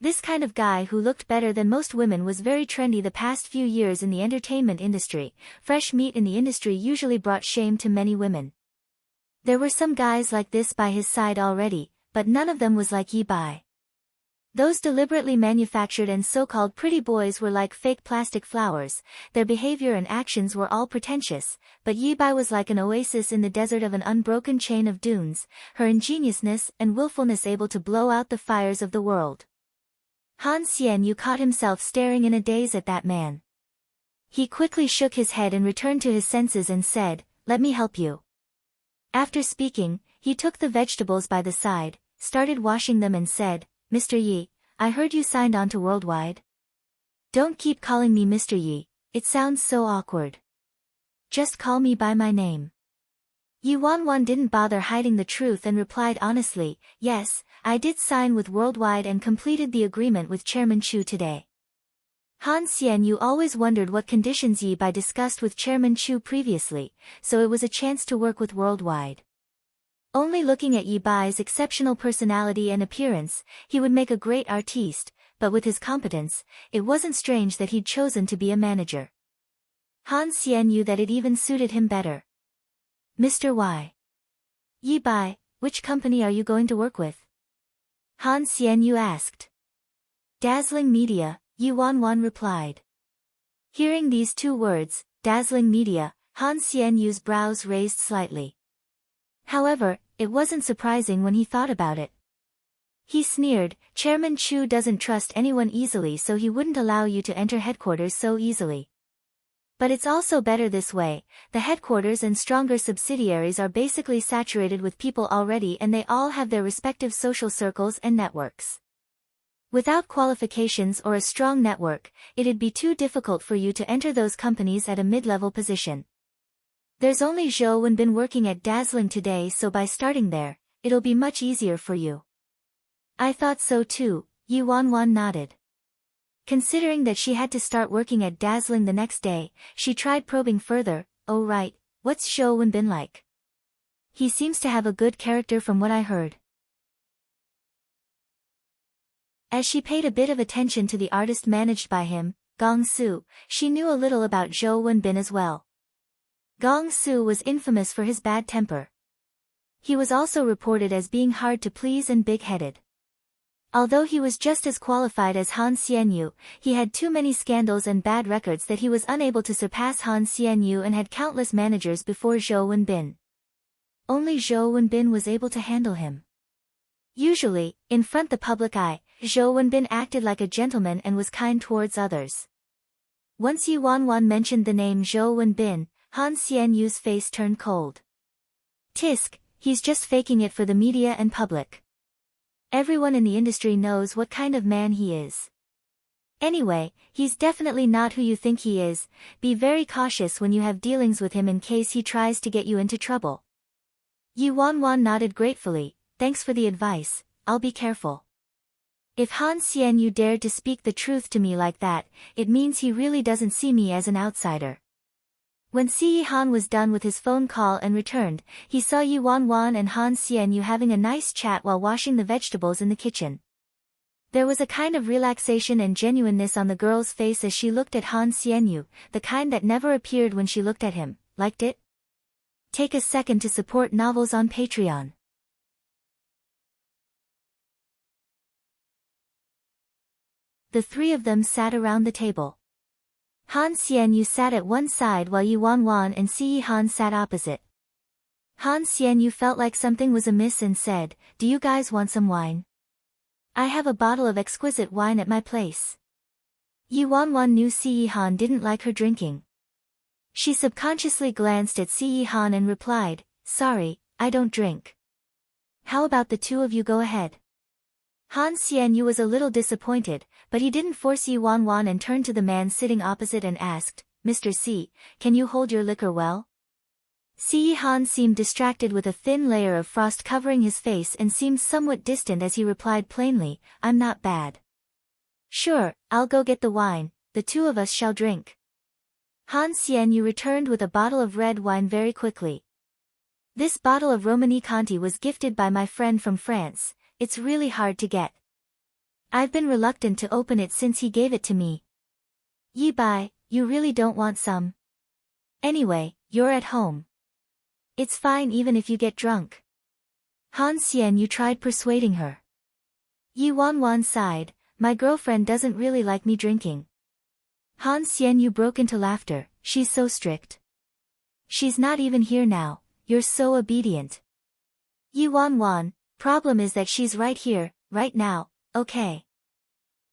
This kind of guy who looked better than most women was very trendy the past few years in the entertainment industry. Fresh meat in the industry usually brought shame to many women. There were some guys like this by his side already, but none of them was like Yi Bai. Those deliberately manufactured and so-called pretty boys were like fake plastic flowers. Their behavior and actions were all pretentious, but Yi Bai was like an oasis in the desert of an unbroken chain of dunes, her ingeniousness and willfulness able to blow out the fires of the world. Han Xianyu caught himself staring in a daze at that man. He quickly shook his head and returned to his senses and said, let me help you. After speaking, he took the vegetables by the side, started washing them and said, Mr. Yi, I heard you signed on to Worldwide. Don't keep calling me Mr. Yi, it sounds so awkward. Just call me by my name. Yi Wanwan didn't bother hiding the truth and replied honestly, yes, I did sign with Worldwide and completed the agreement with Chairman Chu today. Han Xianyu always wondered what conditions Yi Bai discussed with Chairman Chu previously, so it was a chance to work with Worldwide. Only looking at Yi Bai's exceptional personality and appearance, he would make a great artiste, but with his competence, it wasn't strange that he'd chosen to be a manager. Han Xian knew that it even suited him better. Mr. Y. Yi Bai, which company are you going to work with? Han Xianyu asked. Dazzling Media, Yi Wanwan replied. Hearing these two words, Dazzling Media, Han Xianyu's brows raised slightly. However, it wasn't surprising when he thought about it. He sneered, Chairman Chu doesn't trust anyone easily, so he wouldn't allow you to enter headquarters so easily. But it's also better this way. The headquarters and stronger subsidiaries are basically saturated with people already, and they all have their respective social circles and networks. Without qualifications or a strong network, it'd be too difficult for you to enter those companies at a mid-level position. There's only Zhou Wenbin working at Dazzling today, so by starting there, it'll be much easier for you. I thought so too, Yi Wanwan nodded. Considering that she had to start working at Dazzling the next day, she tried probing further. Oh right, what's Zhou Wenbin like? He seems to have a good character from what I heard. As she paid a bit of attention to the artist managed by him, Gong Su, she knew a little about Zhou Wenbin as well. Gong Su was infamous for his bad temper. He was also reported as being hard to please and big-headed. Although he was just as qualified as Han Xianyu, he had too many scandals and bad records that he was unable to surpass Han Xianyu and had countless managers before Zhou Wenbin. Only Zhou Wenbin was able to handle him. Usually, in front the public eye, Zhou Wenbin acted like a gentleman and was kind towards others. Once Yi Wanwan mentioned the name Zhou Wenbin, Han Xianyu's face turned cold. Tisk, he's just faking it for the media and public. Everyone in the industry knows what kind of man he is. Anyway, he's definitely not who you think he is. Be very cautious when you have dealings with him in case he tries to get you into trouble. Yi Wanwan nodded gratefully. Thanks for the advice, I'll be careful. If Han Xianyu dared to speak the truth to me like that, it means he really doesn't see me as an outsider. When Si Han was done with his phone call and returned, he saw Yi Wanwan and Han Xianyu having a nice chat while washing the vegetables in the kitchen. There was a kind of relaxation and genuineness on the girl's face as she looked at Han Xianyu, the kind that never appeared when she looked at him. Liked it? Take a second to support novels on Patreon. The three of them sat around the table. Han Xianyu sat at one side while Yi Wanwan and Si Han sat opposite. Han Xianyu felt like something was amiss and said, "Do you guys want some wine? I have a bottle of exquisite wine at my place." Yi Wanwan knew Si Han didn't like her drinking. She subconsciously glanced at Si Han and replied, "Sorry, I don't drink. How about the two of you go ahead?" Han Xianyu was a little disappointed, but he didn't force Yi Wanwan and turned to the man sitting opposite and asked, "Mr. Si, can you hold your liquor well?" Si Han seemed distracted with a thin layer of frost covering his face and seemed somewhat distant as he replied plainly, "I'm not bad." "Sure, I'll go get the wine, the two of us shall drink." Han Xianyu returned with a bottle of red wine very quickly. "This bottle of Romani Conti was gifted by my friend from France. It's really hard to get. I've been reluctant to open it since he gave it to me." "Yi Bai, you really don't want some? Anyway, you're at home. It's fine even if you get drunk." Han Xianyu tried persuading her. Yi Wanwan sighed, "My girlfriend doesn't really like me drinking." Han Xianyu broke into laughter, "She's so strict. She's not even here now, you're so obedient." Yi Wanwan, "Problem is that she's right here, right now, okay?"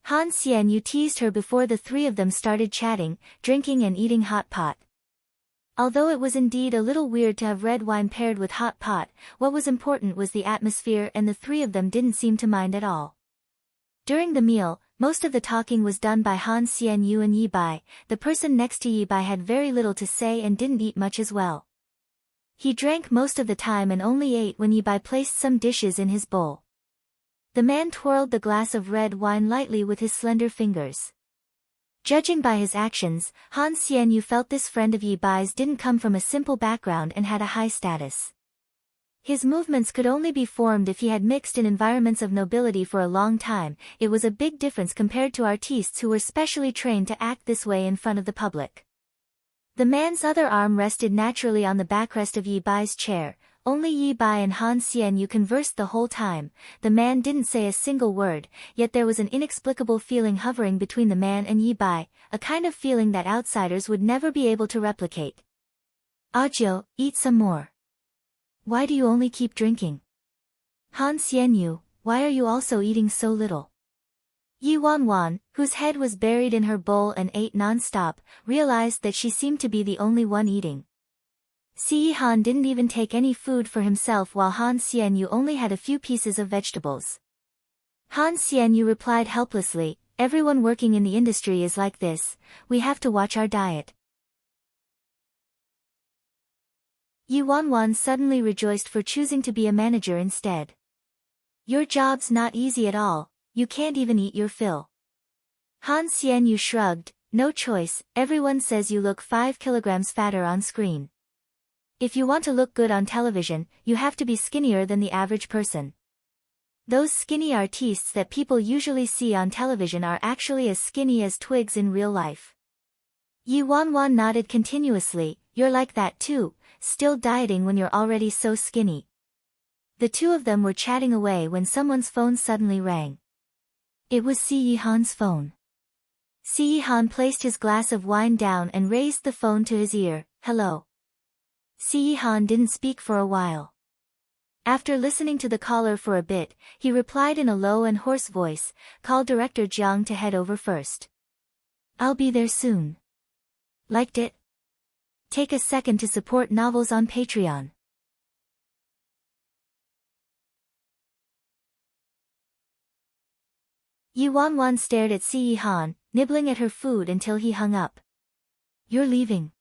Han Xianyu teased her before the three of them started chatting, drinking and eating hot pot. Although it was indeed a little weird to have red wine paired with hot pot, what was important was the atmosphere, and the three of them didn't seem to mind at all. During the meal, most of the talking was done by Han Xianyu and Yi Bai. The person next to Yi Bai had very little to say and didn't eat much as well. He drank most of the time and only ate when Yi Bai placed some dishes in his bowl. The man twirled the glass of red wine lightly with his slender fingers. Judging by his actions, Han Xianyu felt this friend of Yi Bai's didn't come from a simple background and had a high status. His movements could only be formed if he had mixed in environments of nobility for a long time. It was a big difference compared to artistes who were specially trained to act this way in front of the public. The man's other arm rested naturally on the backrest of Yi Bai's chair. Only Yi Bai and Han Xianyu conversed the whole time. The man didn't say a single word, yet there was an inexplicable feeling hovering between the man and Yi Bai, a kind of feeling that outsiders would never be able to replicate. "Ajio, eat some more. Why do you only keep drinking?" Han Xianyu, why are you also eating so little? Yi Wanwan, whose head was buried in her bowl and ate non-stop, realized that she seemed to be the only one eating. Si Han didn't even take any food for himself while Han Xianyu only had a few pieces of vegetables. Han Xianyu replied helplessly, everyone working in the industry is like this, we have to watch our diet. Yi Wanwan suddenly rejoiced for choosing to be a manager instead. Your job's not easy at all, you can't even eat your fill. Han Xianyu shrugged, no choice, everyone says you look 5 kilograms fatter on screen. If you want to look good on television, you have to be skinnier than the average person. Those skinny artistes that people usually see on television are actually as skinny as twigs in real life. Yi Wanwan nodded continuously, you're like that too, still dieting when you're already so skinny. The two of them were chatting away when someone's phone suddenly rang. It was Si Yihan's phone. Si Yihan placed his glass of wine down and raised the phone to his ear, hello. Si Yihan didn't speak for a while. After listening to the caller for a bit, he replied in a low and hoarse voice, call Director Jiang to head over first. I'll be there soon. Liked it? Take a second to support novels on Patreon. Yi Wanwan stared at Si Yihan, nibbling at her food until he hung up. You're leaving.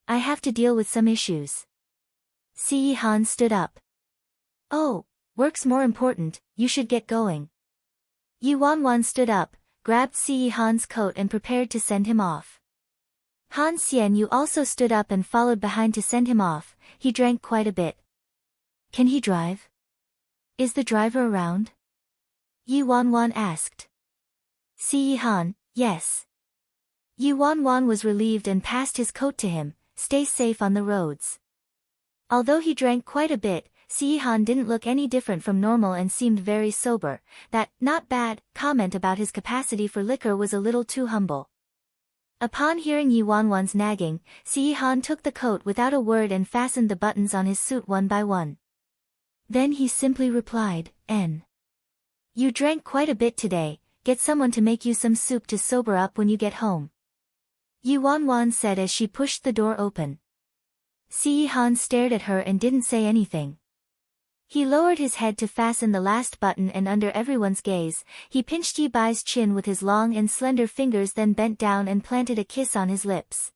I have to deal with some issues. Si Yihan stood up. Oh, work's more important, you should get going. Yi Wanwan stood up, grabbed Si Yihan's coat and prepared to send him off. Han Xianyu also stood up and followed behind to send him off, he drank quite a bit. Can he drive? Is the driver around? Yi Wanwan asked. Si Yihan, yes. Yi Wanwan was relieved and passed his coat to him, stay safe on the roads. Although he drank quite a bit, Si Yihan didn't look any different from normal and seemed very sober. That, not bad, comment about his capacity for liquor was a little too humble. Upon hearing Yi Wanwan's nagging, Si Yihan took the coat without a word and fastened the buttons on his suit one by one. Then he simply replied, N. You drank quite a bit today, get someone to make you some soup to sober up when you get home. Yi Wanwan said as she pushed the door open. Si Yihan stared at her and didn't say anything. He lowered his head to fasten the last button and under everyone's gaze, he pinched Yi Bai's chin with his long and slender fingers then bent down and planted a kiss on his lips.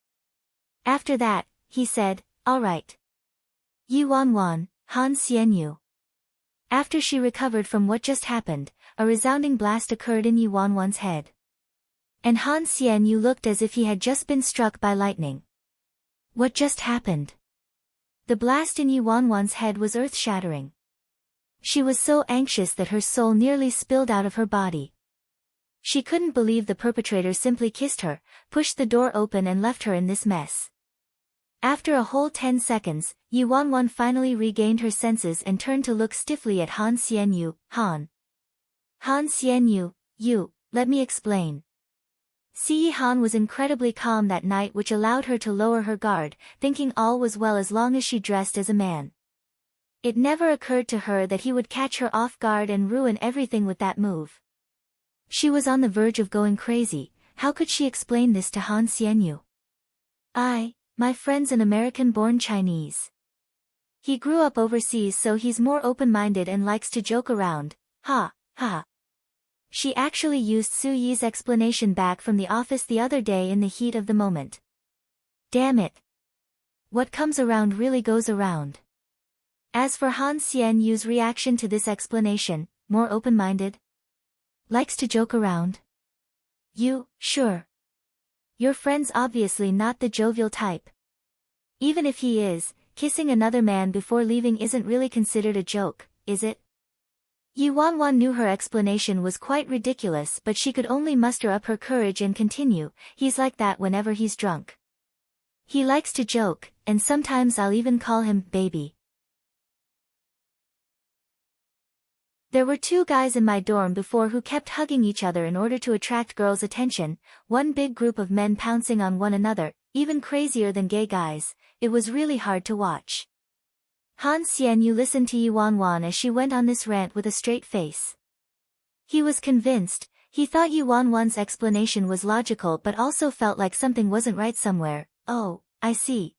After that, he said, all right. Yi Wanwan, Han Xianyu. After she recovered from what just happened, a resounding blast occurred in Yi Wanwan's head. And Han Xianyu looked as if he had just been struck by lightning. What just happened? The blast in Yi Wanwan's head was earth-shattering. She was so anxious that her soul nearly spilled out of her body. She couldn't believe the perpetrator simply kissed her, pushed the door open and left her in this mess. After a whole 10 seconds, Yi Wanwan finally regained her senses and turned to look stiffly at Han Xianyu. Han Xianyu, let me explain. Si Han was incredibly calm that night, which allowed her to lower her guard, thinking all was well as long as she dressed as a man. It never occurred to her that he would catch her off guard and ruin everything with that move. She was on the verge of going crazy. How could she explain this to Han Xianyu? My friend's an American-born Chinese. He grew up overseas, so he's more open-minded and likes to joke around. Ha. She actually used Su Yi's explanation back from the office the other day in the heat of the moment. Damn it. What comes around really goes around. As for Han Xianyu's reaction to this explanation, more open-minded? Likes to joke around? Sure. Your friend's obviously not the jovial type. Even if he is, kissing another man before leaving isn't really considered a joke, is it? Yi Wanwan knew her explanation was quite ridiculous, but she could only muster up her courage and continue. He's like that whenever he's drunk. He likes to joke, and sometimes I'll even call him baby. There were 2 guys in my dorm before who kept hugging each other in order to attract girls' attention, one big group of men pouncing on one another, even crazier than gay guys. It was really hard to watch. Han Xianyu listened to Yi Wanwan as she went on this rant with a straight face. He was convinced. He thought Yi Wanwan's explanation was logical but also felt like something wasn't right somewhere. Oh, I see.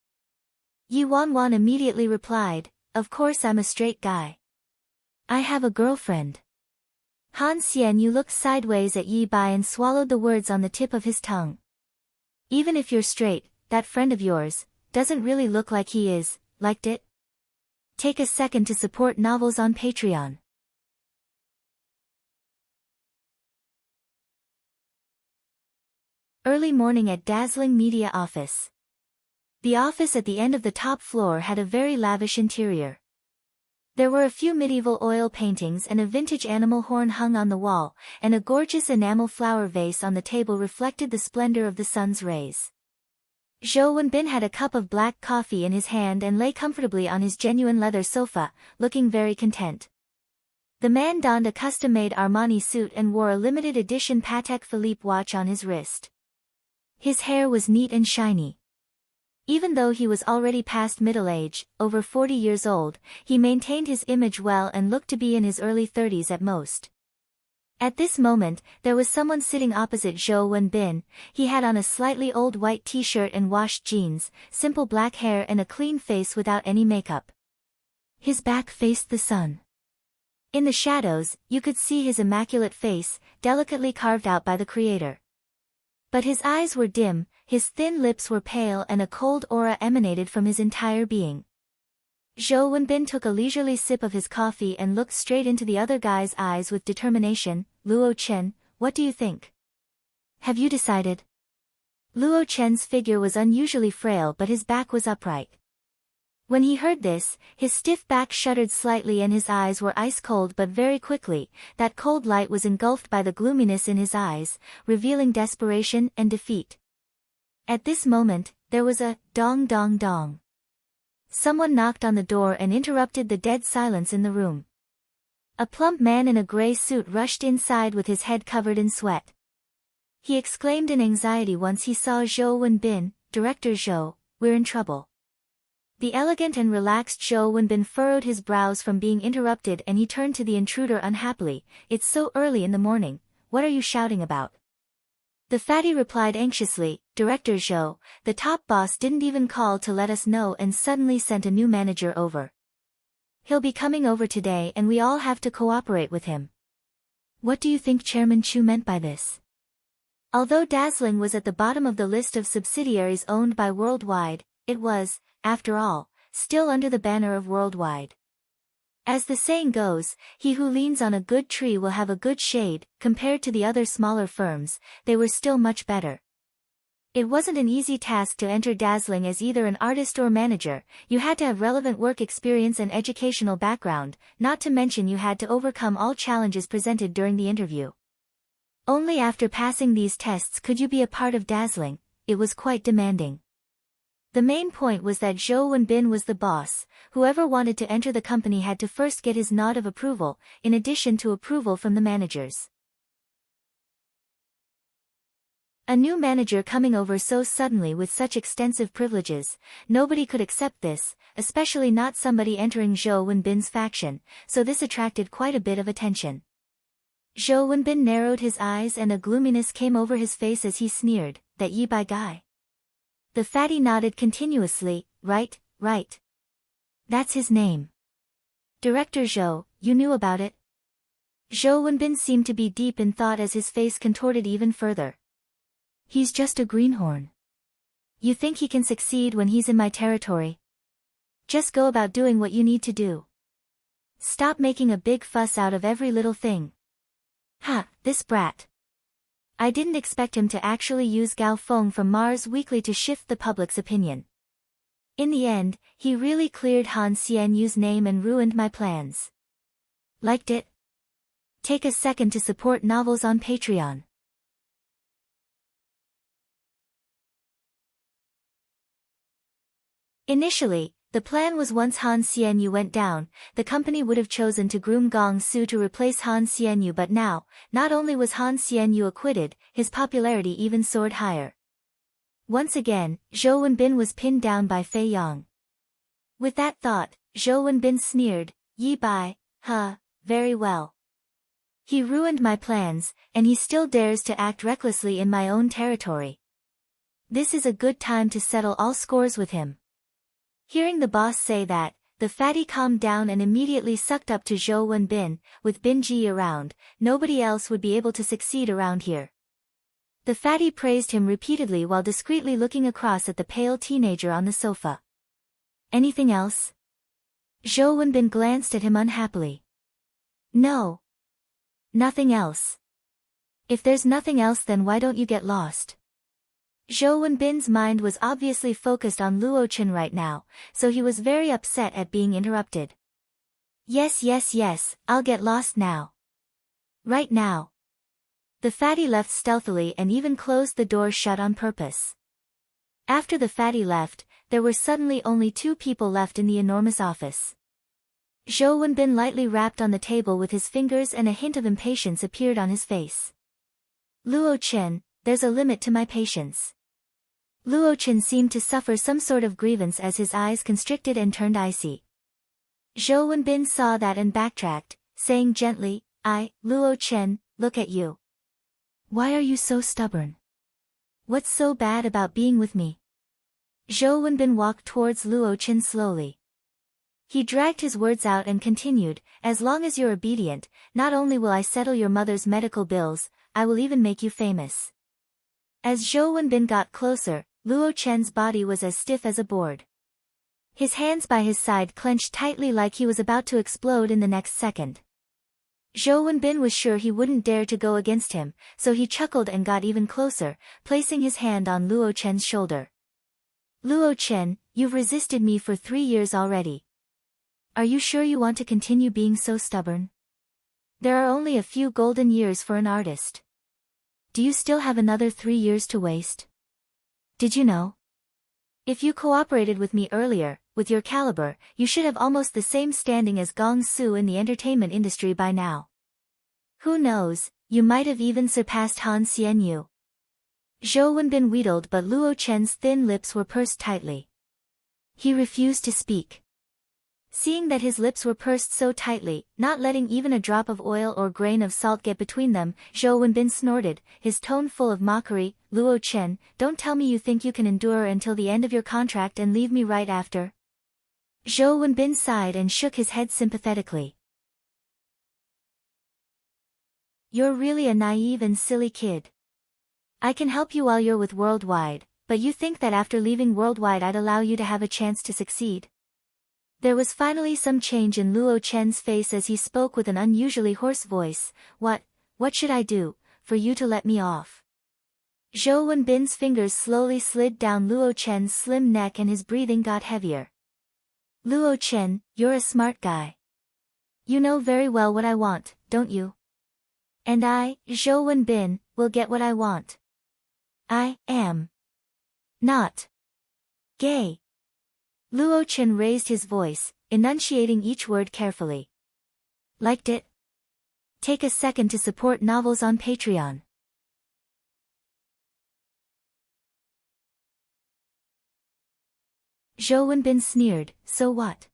Yi Wanwan immediately replied, of course I'm a straight guy. I have a girlfriend. Han Xianyu looked sideways at Yi Bai and swallowed the words on the tip of his tongue. Even if you're straight, that friend of yours doesn't really look like he is. Liked it? Take a second to support novels on Patreon. Early morning at dazzling media office. The office at the end of the top floor had a very lavish interior. There were a few medieval oil paintings and a vintage animal horn hung on the wall, and a gorgeous enamel flower vase on the table reflected the splendor of the sun's rays. Zhou Wenbin had a cup of black coffee in his hand and lay comfortably on his genuine leather sofa, looking very content. The man donned a custom-made Armani suit and wore a limited edition Patek Philippe watch on his wrist. His hair was neat and shiny. Even though he was already past middle age, over 40 years old, he maintained his image well and looked to be in his early 30s at most. At this moment, there was someone sitting opposite Zhou Wenbin. He had on a slightly old white t-shirt and washed jeans, simple black hair and a clean face without any makeup. His back faced the sun. In the shadows, you could see his immaculate face, delicately carved out by the creator. But his eyes were dim, his thin lips were pale and a cold aura emanated from his entire being. Zhou Wenbin took a leisurely sip of his coffee and looked straight into the other guy's eyes with determination. Luo Chen, what do you think? Have you decided? Luo Chen's figure was unusually frail but his back was upright. When he heard this, his stiff back shuddered slightly and his eyes were ice-cold, but very quickly, that cold light was engulfed by the gloominess in his eyes, revealing desperation and defeat. At this moment, there was a dong dong dong. Someone knocked on the door and interrupted the dead silence in the room. A plump man in a gray suit rushed inside with his head covered in sweat. He exclaimed in anxiety once he saw Zhou Wenbin. Director Zhou, we're in trouble. The elegant and relaxed Zhou Wenbin furrowed his brows from being interrupted and he turned to the intruder unhappily. It's so early in the morning, what are you shouting about? The fatty replied anxiously, Director Zhou, the top boss didn't even call to let us know and suddenly sent a new manager over. He'll be coming over today and we all have to cooperate with him. What do you think Chairman Chu meant by this? Although Dazzling was at the bottom of the list of subsidiaries owned by Worldwide, it was, after all, still under the banner of Worldwide. As the saying goes, he who leans on a good tree will have a good shade. Compared to the other smaller firms, they were still much better. It wasn't an easy task to enter Dazzling as either an artist or manager. You had to have relevant work experience and educational background, not to mention you had to overcome all challenges presented during the interview. Only after passing these tests could you be a part of Dazzling. It was quite demanding. The main point was that Zhou Wenbin was the boss. Whoever wanted to enter the company had to first get his nod of approval, in addition to approval from the managers. A new manager coming over so suddenly with such extensive privileges, nobody could accept this, especially not somebody entering Zhou Wenbin's faction, so this attracted quite a bit of attention. Zhou Wenbin narrowed his eyes and a gloominess came over his face as he sneered, that Yi Bai guy. The fatty nodded continuously, right. That's his name. Director Zhou, you knew about it? Zhou Wenbin seemed to be deep in thought as his face contorted even further. He's just a greenhorn. You think he can succeed when he's in my territory? Just go about doing what you need to do. Stop making a big fuss out of every little thing. Ha, this brat. I didn't expect him to actually use Gao Feng from Mars Weekly to shift the public's opinion. In the end, he really cleared Han Xianyu's name and ruined my plans. Liked it? Take a second to support novels on Patreon. Initially, the plan was once Han Xianyu went down, the company would have chosen to groom Gong Su to replace Han Xianyu, but now, not only was Han Xianyu acquitted, his popularity even soared higher. Once again, Zhou Wenbin was pinned down by Fei Yang. With that thought, Zhou Wenbin sneered. Yi bai, very well. He ruined my plans, and he still dares to act recklessly in my own territory. This is a good time to settle all scores with him. Hearing the boss say that, the fatty calmed down and immediately sucked up to Zhou Wenbin. With Bin Ji around, nobody else would be able to succeed around here. The fatty praised him repeatedly while discreetly looking across at the pale teenager on the sofa. Anything else? Zhou Wenbin glanced at him unhappily. No. Nothing else. If there's nothing else, then why don't you get lost? Zhou Wenbin's mind was obviously focused on Luo Chen right now, so he was very upset at being interrupted. Yes, I'll get lost now. Right now. The fatty left stealthily and even closed the door shut on purpose. After the fatty left, there were suddenly only 2 people left in the enormous office. Zhou Wenbin lightly rapped on the table with his fingers and a hint of impatience appeared on his face. Luo Chen, there's a limit to my patience. Luo Chen seemed to suffer some sort of grievance as his eyes constricted and turned icy. Zhou Wenbin saw that and backtracked, saying gently, Luo Chen, look at you. Why are you so stubborn? What's so bad about being with me? Zhou Wenbin walked towards Luo Chen slowly. He dragged his words out and continued, as long as you're obedient, not only will I settle your mother's medical bills, I will even make you famous. As Zhou Wenbin got closer, Luo Chen's body was as stiff as a board. His hands by his side clenched tightly like he was about to explode in the next second. Zhou Wenbin was sure he wouldn't dare to go against him, so he chuckled and got even closer, placing his hand on Luo Chen's shoulder. Luo Chen, you've resisted me for 3 years already. Are you sure you want to continue being so stubborn? There are only a few golden years for an artist. Do you still have another 3 years to waste? Did you know? If you cooperated with me earlier, with your caliber, you should have almost the same standing as Gong Su in the entertainment industry by now. Who knows, you might have even surpassed Han Xianyu. Zhou Wenbin wheedled, but Luo Chen's thin lips were pursed tightly. He refused to speak. Seeing that his lips were pursed so tightly, not letting even a drop of oil or grain of salt get between them, Zhou Wenbin snorted, his tone full of mockery, Luo Chen, don't tell me you think you can endure until the end of your contract and leave me right after. Zhou Wenbin sighed and shook his head sympathetically. You're really a naive and silly kid. I can help you while you're with Worldwide, but you think that after leaving Worldwide I'd allow you to have a chance to succeed? There was finally some change in Luo Chen's face as he spoke with an unusually hoarse voice. What should I do, for you to let me off? Zhou Wenbin's fingers slowly slid down Luo Chen's slim neck and his breathing got heavier. Luo Chen, you're a smart guy. You know very well what I want, don't you? And I, Zhou Wenbin, will get what I want. I am not gay. Luo Chen raised his voice, enunciating each word carefully. Liked it? Take a second to support novels on Patreon. Zhou Wenbin sneered, so what?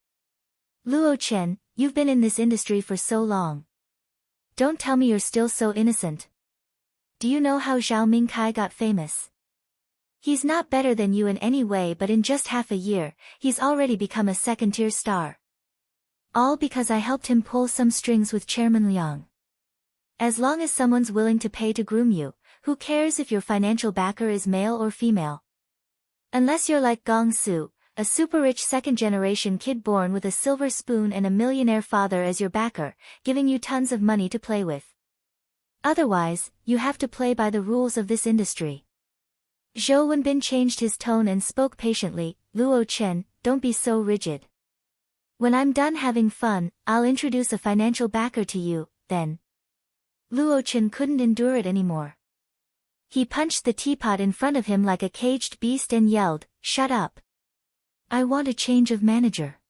Luo Chen, you've been in this industry for so long. Don't tell me you're still so innocent. Do you know how Zhao Mingkai got famous? He's not better than you in any way, but in just half a year, he's already become a second-tier star. All because I helped him pull some strings with Chairman Liang. As long as someone's willing to pay to groom you, who cares if your financial backer is male or female? Unless you're like Gong Su, a super-rich second-generation kid born with a silver spoon and a millionaire father as your backer, giving you tons of money to play with. Otherwise, you have to play by the rules of this industry. Zhou Wenbin changed his tone and spoke patiently. Luo Chen, don't be so rigid. When I'm done having fun, I'll introduce a financial backer to you, then. Luo Chen couldn't endure it anymore. He punched the teapot in front of him like a caged beast and yelled, shut up. I want a change of manager.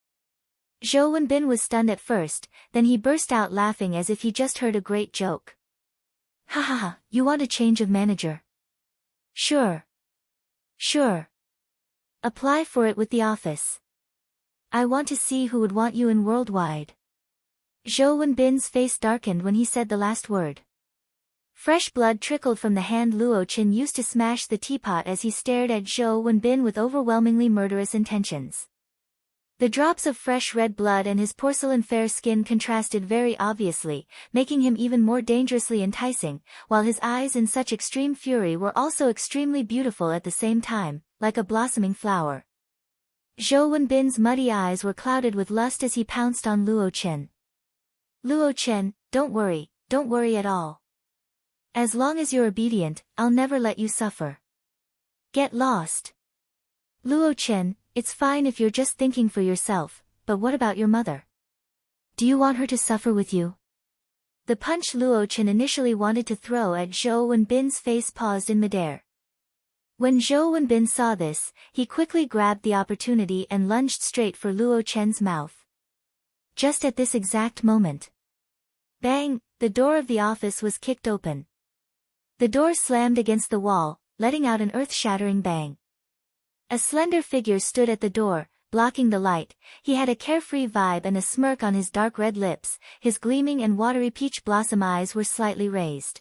Zhou Wenbin was stunned at first, then he burst out laughing as if he just heard a great joke. Ha ha ha, you want a change of manager? Sure. Apply for it with the office. I want to see who would want you in worldwide. Zhou Wenbin's face darkened when he said the last word. Fresh blood trickled from the hand Luo Qin used to smash the teapot as he stared at Zhou Wenbin with overwhelmingly murderous intentions. The drops of fresh red blood and his porcelain fair skin contrasted very obviously, making him even more dangerously enticing, while his eyes in such extreme fury were also extremely beautiful at the same time, like a blossoming flower. Zhou Wenbin's muddy eyes were clouded with lust as he pounced on Luo Qin. Luo Qin, don't worry at all. As long as you're obedient, I'll never let you suffer. Get lost. Luo Qin, it's fine if you're just thinking for yourself, but what about your mother? Do you want her to suffer with you? The punch Luo Qin initially wanted to throw at Zhou Wenbin's face paused in midair. When Zhou Wenbin saw this, he quickly grabbed the opportunity and lunged straight for Luo Qin's mouth. Just at this exact moment. Bang! The door of the office was kicked open. The door slammed against the wall, letting out an earth-shattering bang. A slender figure stood at the door, blocking the light. He had a carefree vibe and a smirk on his dark red lips, his gleaming and watery peach blossom eyes were slightly raised.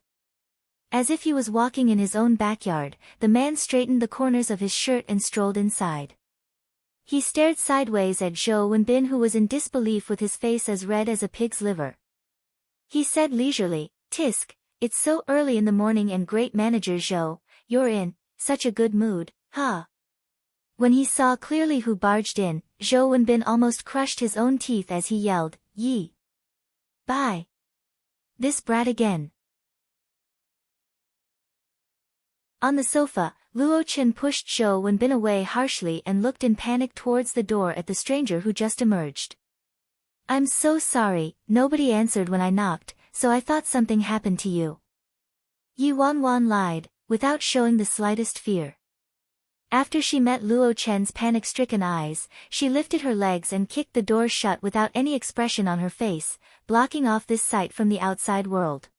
As if he was walking in his own backyard, the man straightened the corners of his shirt and strolled inside. He stared sideways at Zhou Wenbin, who was in disbelief with his face as red as a pig's liver. He said leisurely, "Tisk, it's so early in the morning and great manager Zhou, you're in such a good mood, huh?" When he saw clearly who barged in, Zhou Wenbin almost crushed his own teeth as he yelled, "Yi! Bye! This brat again!" On the sofa, Luo Qin pushed Zhou Wenbin away harshly and looked in panic towards the door at the stranger who just emerged. "I'm so sorry, nobody answered when I knocked, so I thought something happened to you." Yi Wanwan lied, without showing the slightest fear. After she met Luo Chen's panic-stricken eyes, she lifted her legs and kicked the door shut without any expression on her face, blocking off this sight from the outside world.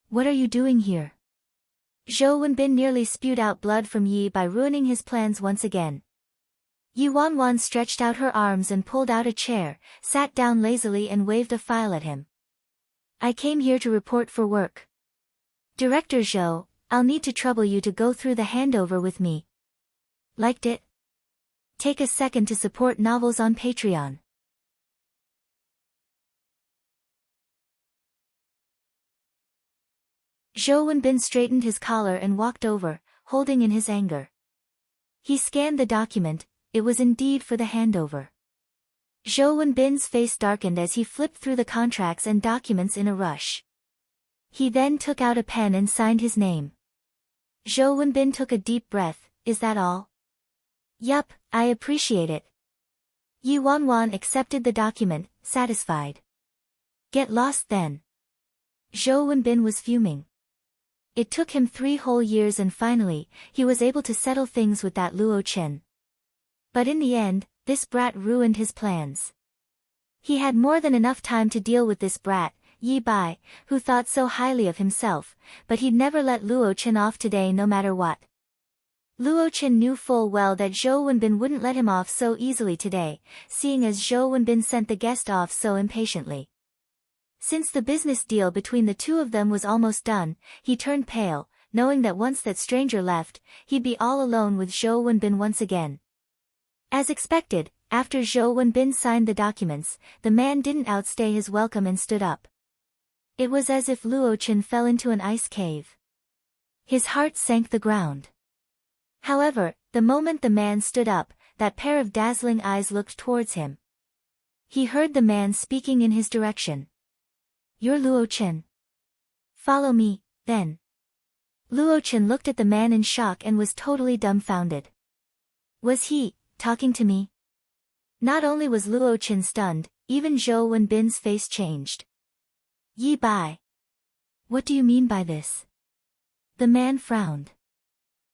"What are you doing here?" Zhou Wenbin nearly spewed out blood from Yi by ruining his plans once again. Yi Wanwan stretched out her arms and pulled out a chair, sat down lazily and waved a file at him. "I came here to report for work. Director Zhou, I'll need to trouble you to go through the handover with me. Liked it? Take a second to support novels on Patreon." Zhou Wenbin straightened his collar and walked over, holding in his anger. He scanned the document. It was indeed for the handover. Zhou Wenbin's face darkened as he flipped through the contracts and documents in a rush. He then took out a pen and signed his name. Zhou Wenbin took a deep breath. "Is that all?" "Yup, I appreciate it." Yi Wanwan accepted the document, satisfied. "Get lost then." Zhou Wenbin was fuming. It took him 3 whole years and finally, he was able to settle things with that Luo Qin. But in the end, this brat ruined his plans. He had more than enough time to deal with this brat, Yi Bai, who thought so highly of himself, but he'd never let Luo Qin off today no matter what. Luo Qin knew full well that Zhou Wenbin wouldn't let him off so easily today, seeing as Zhou Wenbin sent the guest off so impatiently. Since the business deal between the two of them was almost done, he turned pale, knowing that once that stranger left, he'd be all alone with Zhou Wenbin once again. As expected, after Zhou Wenbin signed the documents, the man didn't outstay his welcome and stood up. It was as if Luo Qin fell into an ice cave. His heart sank the ground. However, the moment the man stood up, that pair of dazzling eyes looked towards him. He heard the man speaking in his direction. "You're Luo Qin. Follow me, then." Luo Qin looked at the man in shock and was totally dumbfounded. Was he talking to me? Not only was Luo Qin stunned, even Zhou Wenbin's face changed. "Yi Bai. What do you mean by this?" The man frowned.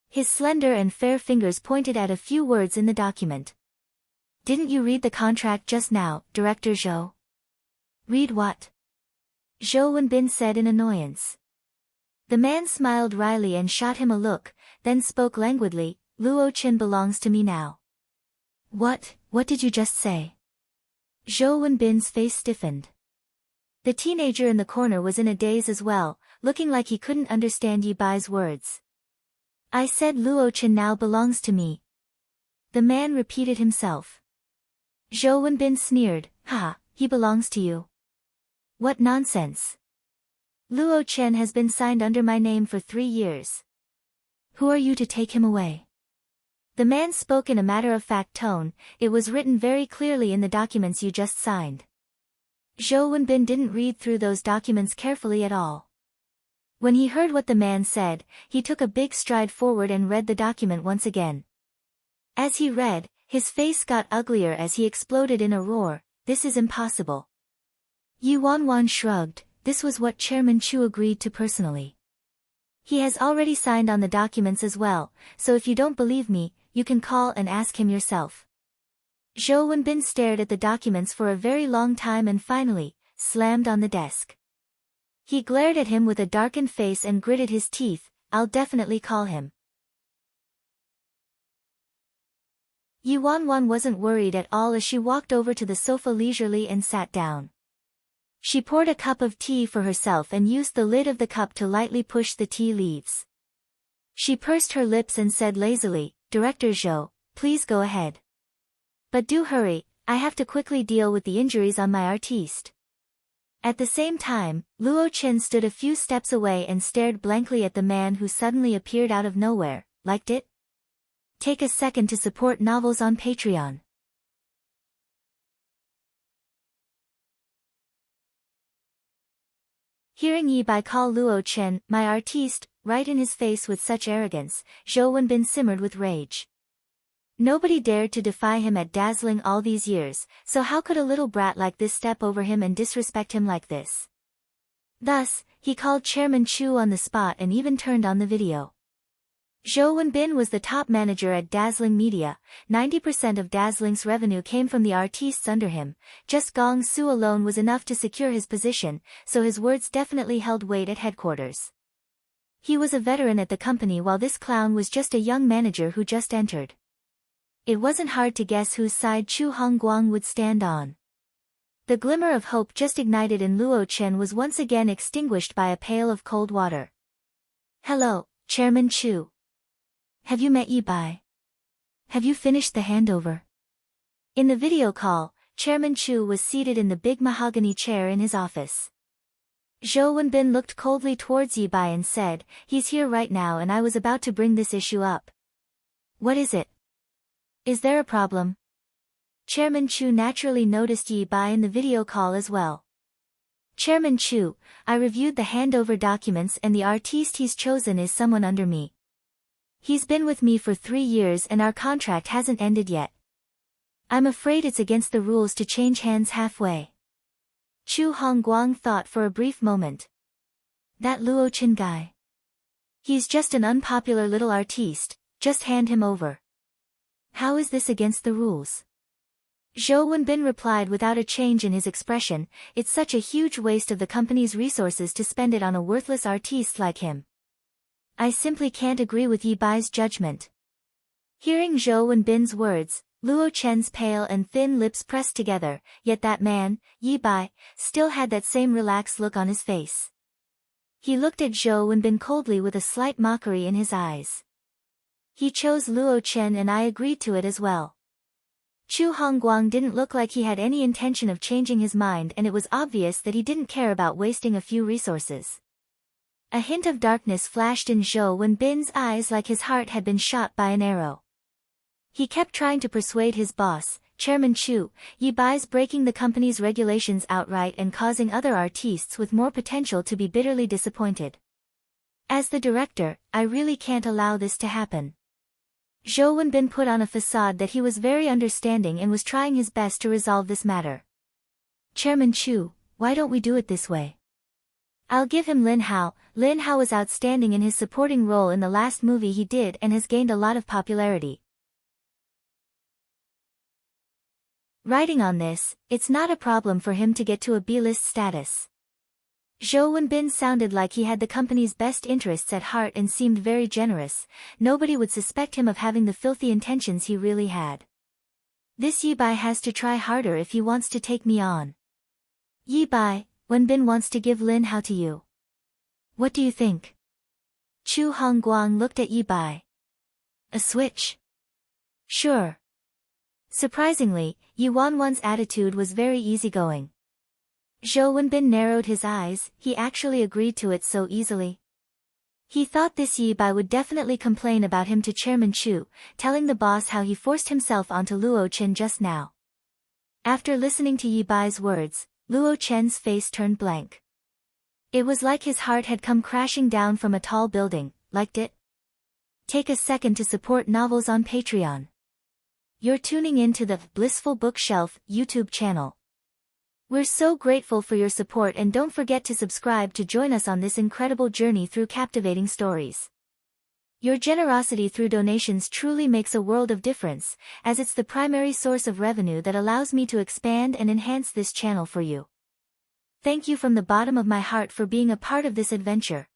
His slender and fair fingers pointed at a few words in the document. "Didn't you read the contract just now, Director Zhou?" "Read what?" Zhou Wenbin said in annoyance. The man smiled wryly and shot him a look, then spoke languidly, "Luo Qin belongs to me now." What did you just say? Zhou Wenbin's face stiffened. The teenager in the corner was in a daze as well, looking like he couldn't understand Yi Bai's words. I said Luo Chen now belongs to me. The man repeated himself. Zhou Wenbin sneered, ha, he belongs to you. What nonsense. Luo Chen has been signed under my name for 3 years. Who are you to take him away? The man spoke in a matter-of-fact tone. It was written very clearly in the documents you just signed. Zhou Wenbin didn't read through those documents carefully at all. When he heard what the man said, he took a big stride forward and read the document once again. As he read, his face got uglier as he exploded in a roar. This is impossible. Yi Wanwan shrugged. This was what Chairman Chu agreed to personally. He has already signed on the documents as well, so if you don't believe me, you can call and ask him yourself. Zhou Wenbin stared at the documents for a very long time and finally, slammed on the desk. He glared at him with a darkened face and gritted his teeth. I'll definitely call him. Yi Wanwan wasn't worried at all as she walked over to the sofa leisurely and sat down. She poured a cup of tea for herself and used the lid of the cup to lightly push the tea leaves. She pursed her lips and said lazily, Director Zhou, please go ahead. But do hurry, I have to quickly deal with the injuries on my artiste. At the same time, Luo Chen stood a few steps away and stared blankly at the man who suddenly appeared out of nowhere. Liked it? Take a second to support novels on Patreon. Hearing Yi Bai call Luo Chen, my artiste, right in his face with such arrogance, Zhou Wenbin simmered with rage. Nobody dared to defy him at Dazzling all these years, so how could a little brat like this step over him and disrespect him like this? Thus, he called Chairman Chu on the spot and even turned on the video. Zhou Wenbin was the top manager at Dazzling Media. 90% of Dazzling's revenue came from the artistes under him. Just Gong Su alone was enough to secure his position, so his words definitely held weight at headquarters. He was a veteran at the company while this clown was just a young manager who just entered. It wasn't hard to guess whose side Chu Hongguang would stand on. The glimmer of hope just ignited in Luo Chen was once again extinguished by a pail of cold water. Hello, Chairman Chu. Have you met Yi Bai? Have you finished the handover? In the video call, Chairman Chu was seated in the big mahogany chair in his office. Zhou Wenbin looked coldly towards Yi Bai and said, he's here right now and I was about to bring this issue up. What is it? Is there a problem? Chairman Chu naturally noticed Yi Bai in the video call as well. Chairman Chu, I reviewed the handover documents and the artiste he's chosen is someone under me. He's been with me for 3 years and our contract hasn't ended yet. I'm afraid it's against the rules to change hands halfway. Chu Hongguang thought for a brief moment. That Luo Chen guy. He's just an unpopular little artiste, just hand him over. How is this against the rules? Zhou Wenbin replied without a change in his expression, it's such a huge waste of the company's resources to spend it on a worthless artiste like him. I simply can't agree with Yi Bai's judgment. Hearing Zhou Wenbin's words, Luo Chen's pale and thin lips pressed together, yet that man, Yi Bai, still had that same relaxed look on his face. He looked at Zhou Wenbin coldly with a slight mockery in his eyes. He chose Luo Chen and I agreed to it as well. Chu Hongguang didn't look like he had any intention of changing his mind and it was obvious that he didn't care about wasting a few resources. A hint of darkness flashed in Zhou Wenbin's eyes like his heart had been shot by an arrow. He kept trying to persuade his boss, Chairman Chu, Yi Bai's breaking the company's regulations outright and causing other artistes with more potential to be bitterly disappointed. As the director, I really can't allow this to happen. Zhou Wenbin put on a facade that he was very understanding and was trying his best to resolve this matter. Chairman Chu, why don't we do it this way? I'll give him Lin Hao. Lin Hao was outstanding in his supporting role in the last movie he did and has gained a lot of popularity. Writing on this, it's not a problem for him to get to a B-list status. Zhou Wenbin sounded like he had the company's best interests at heart and seemed very generous. Nobody would suspect him of having the filthy intentions he really had. This Yi-bai has to try harder if he wants to take me on. Yi-bai, Wenbin wants to give Lin Hao to you. What do you think? Chu Hongguang looked at Yi-bai. A switch? Sure. Surprisingly, Yi Wanwan's attitude was very easygoing. Zhou Wenbin narrowed his eyes, he actually agreed to it so easily. He thought this Yi-bai would definitely complain about him to Chairman Chu, telling the boss how he forced himself onto Luo Chen just now. After listening to Yi-bai's words, Luo Chen's face turned blank. It was like his heart had come crashing down from a tall building. Liked it? Take a second to support novels on Patreon. You're tuning in to the Blissful Bookshelf YouTube channel. We're so grateful for your support, and don't forget to subscribe to join us on this incredible journey through captivating stories. Your generosity through donations truly makes a world of difference, as it's the primary source of revenue that allows me to expand and enhance this channel for you. Thank you from the bottom of my heart for being a part of this adventure.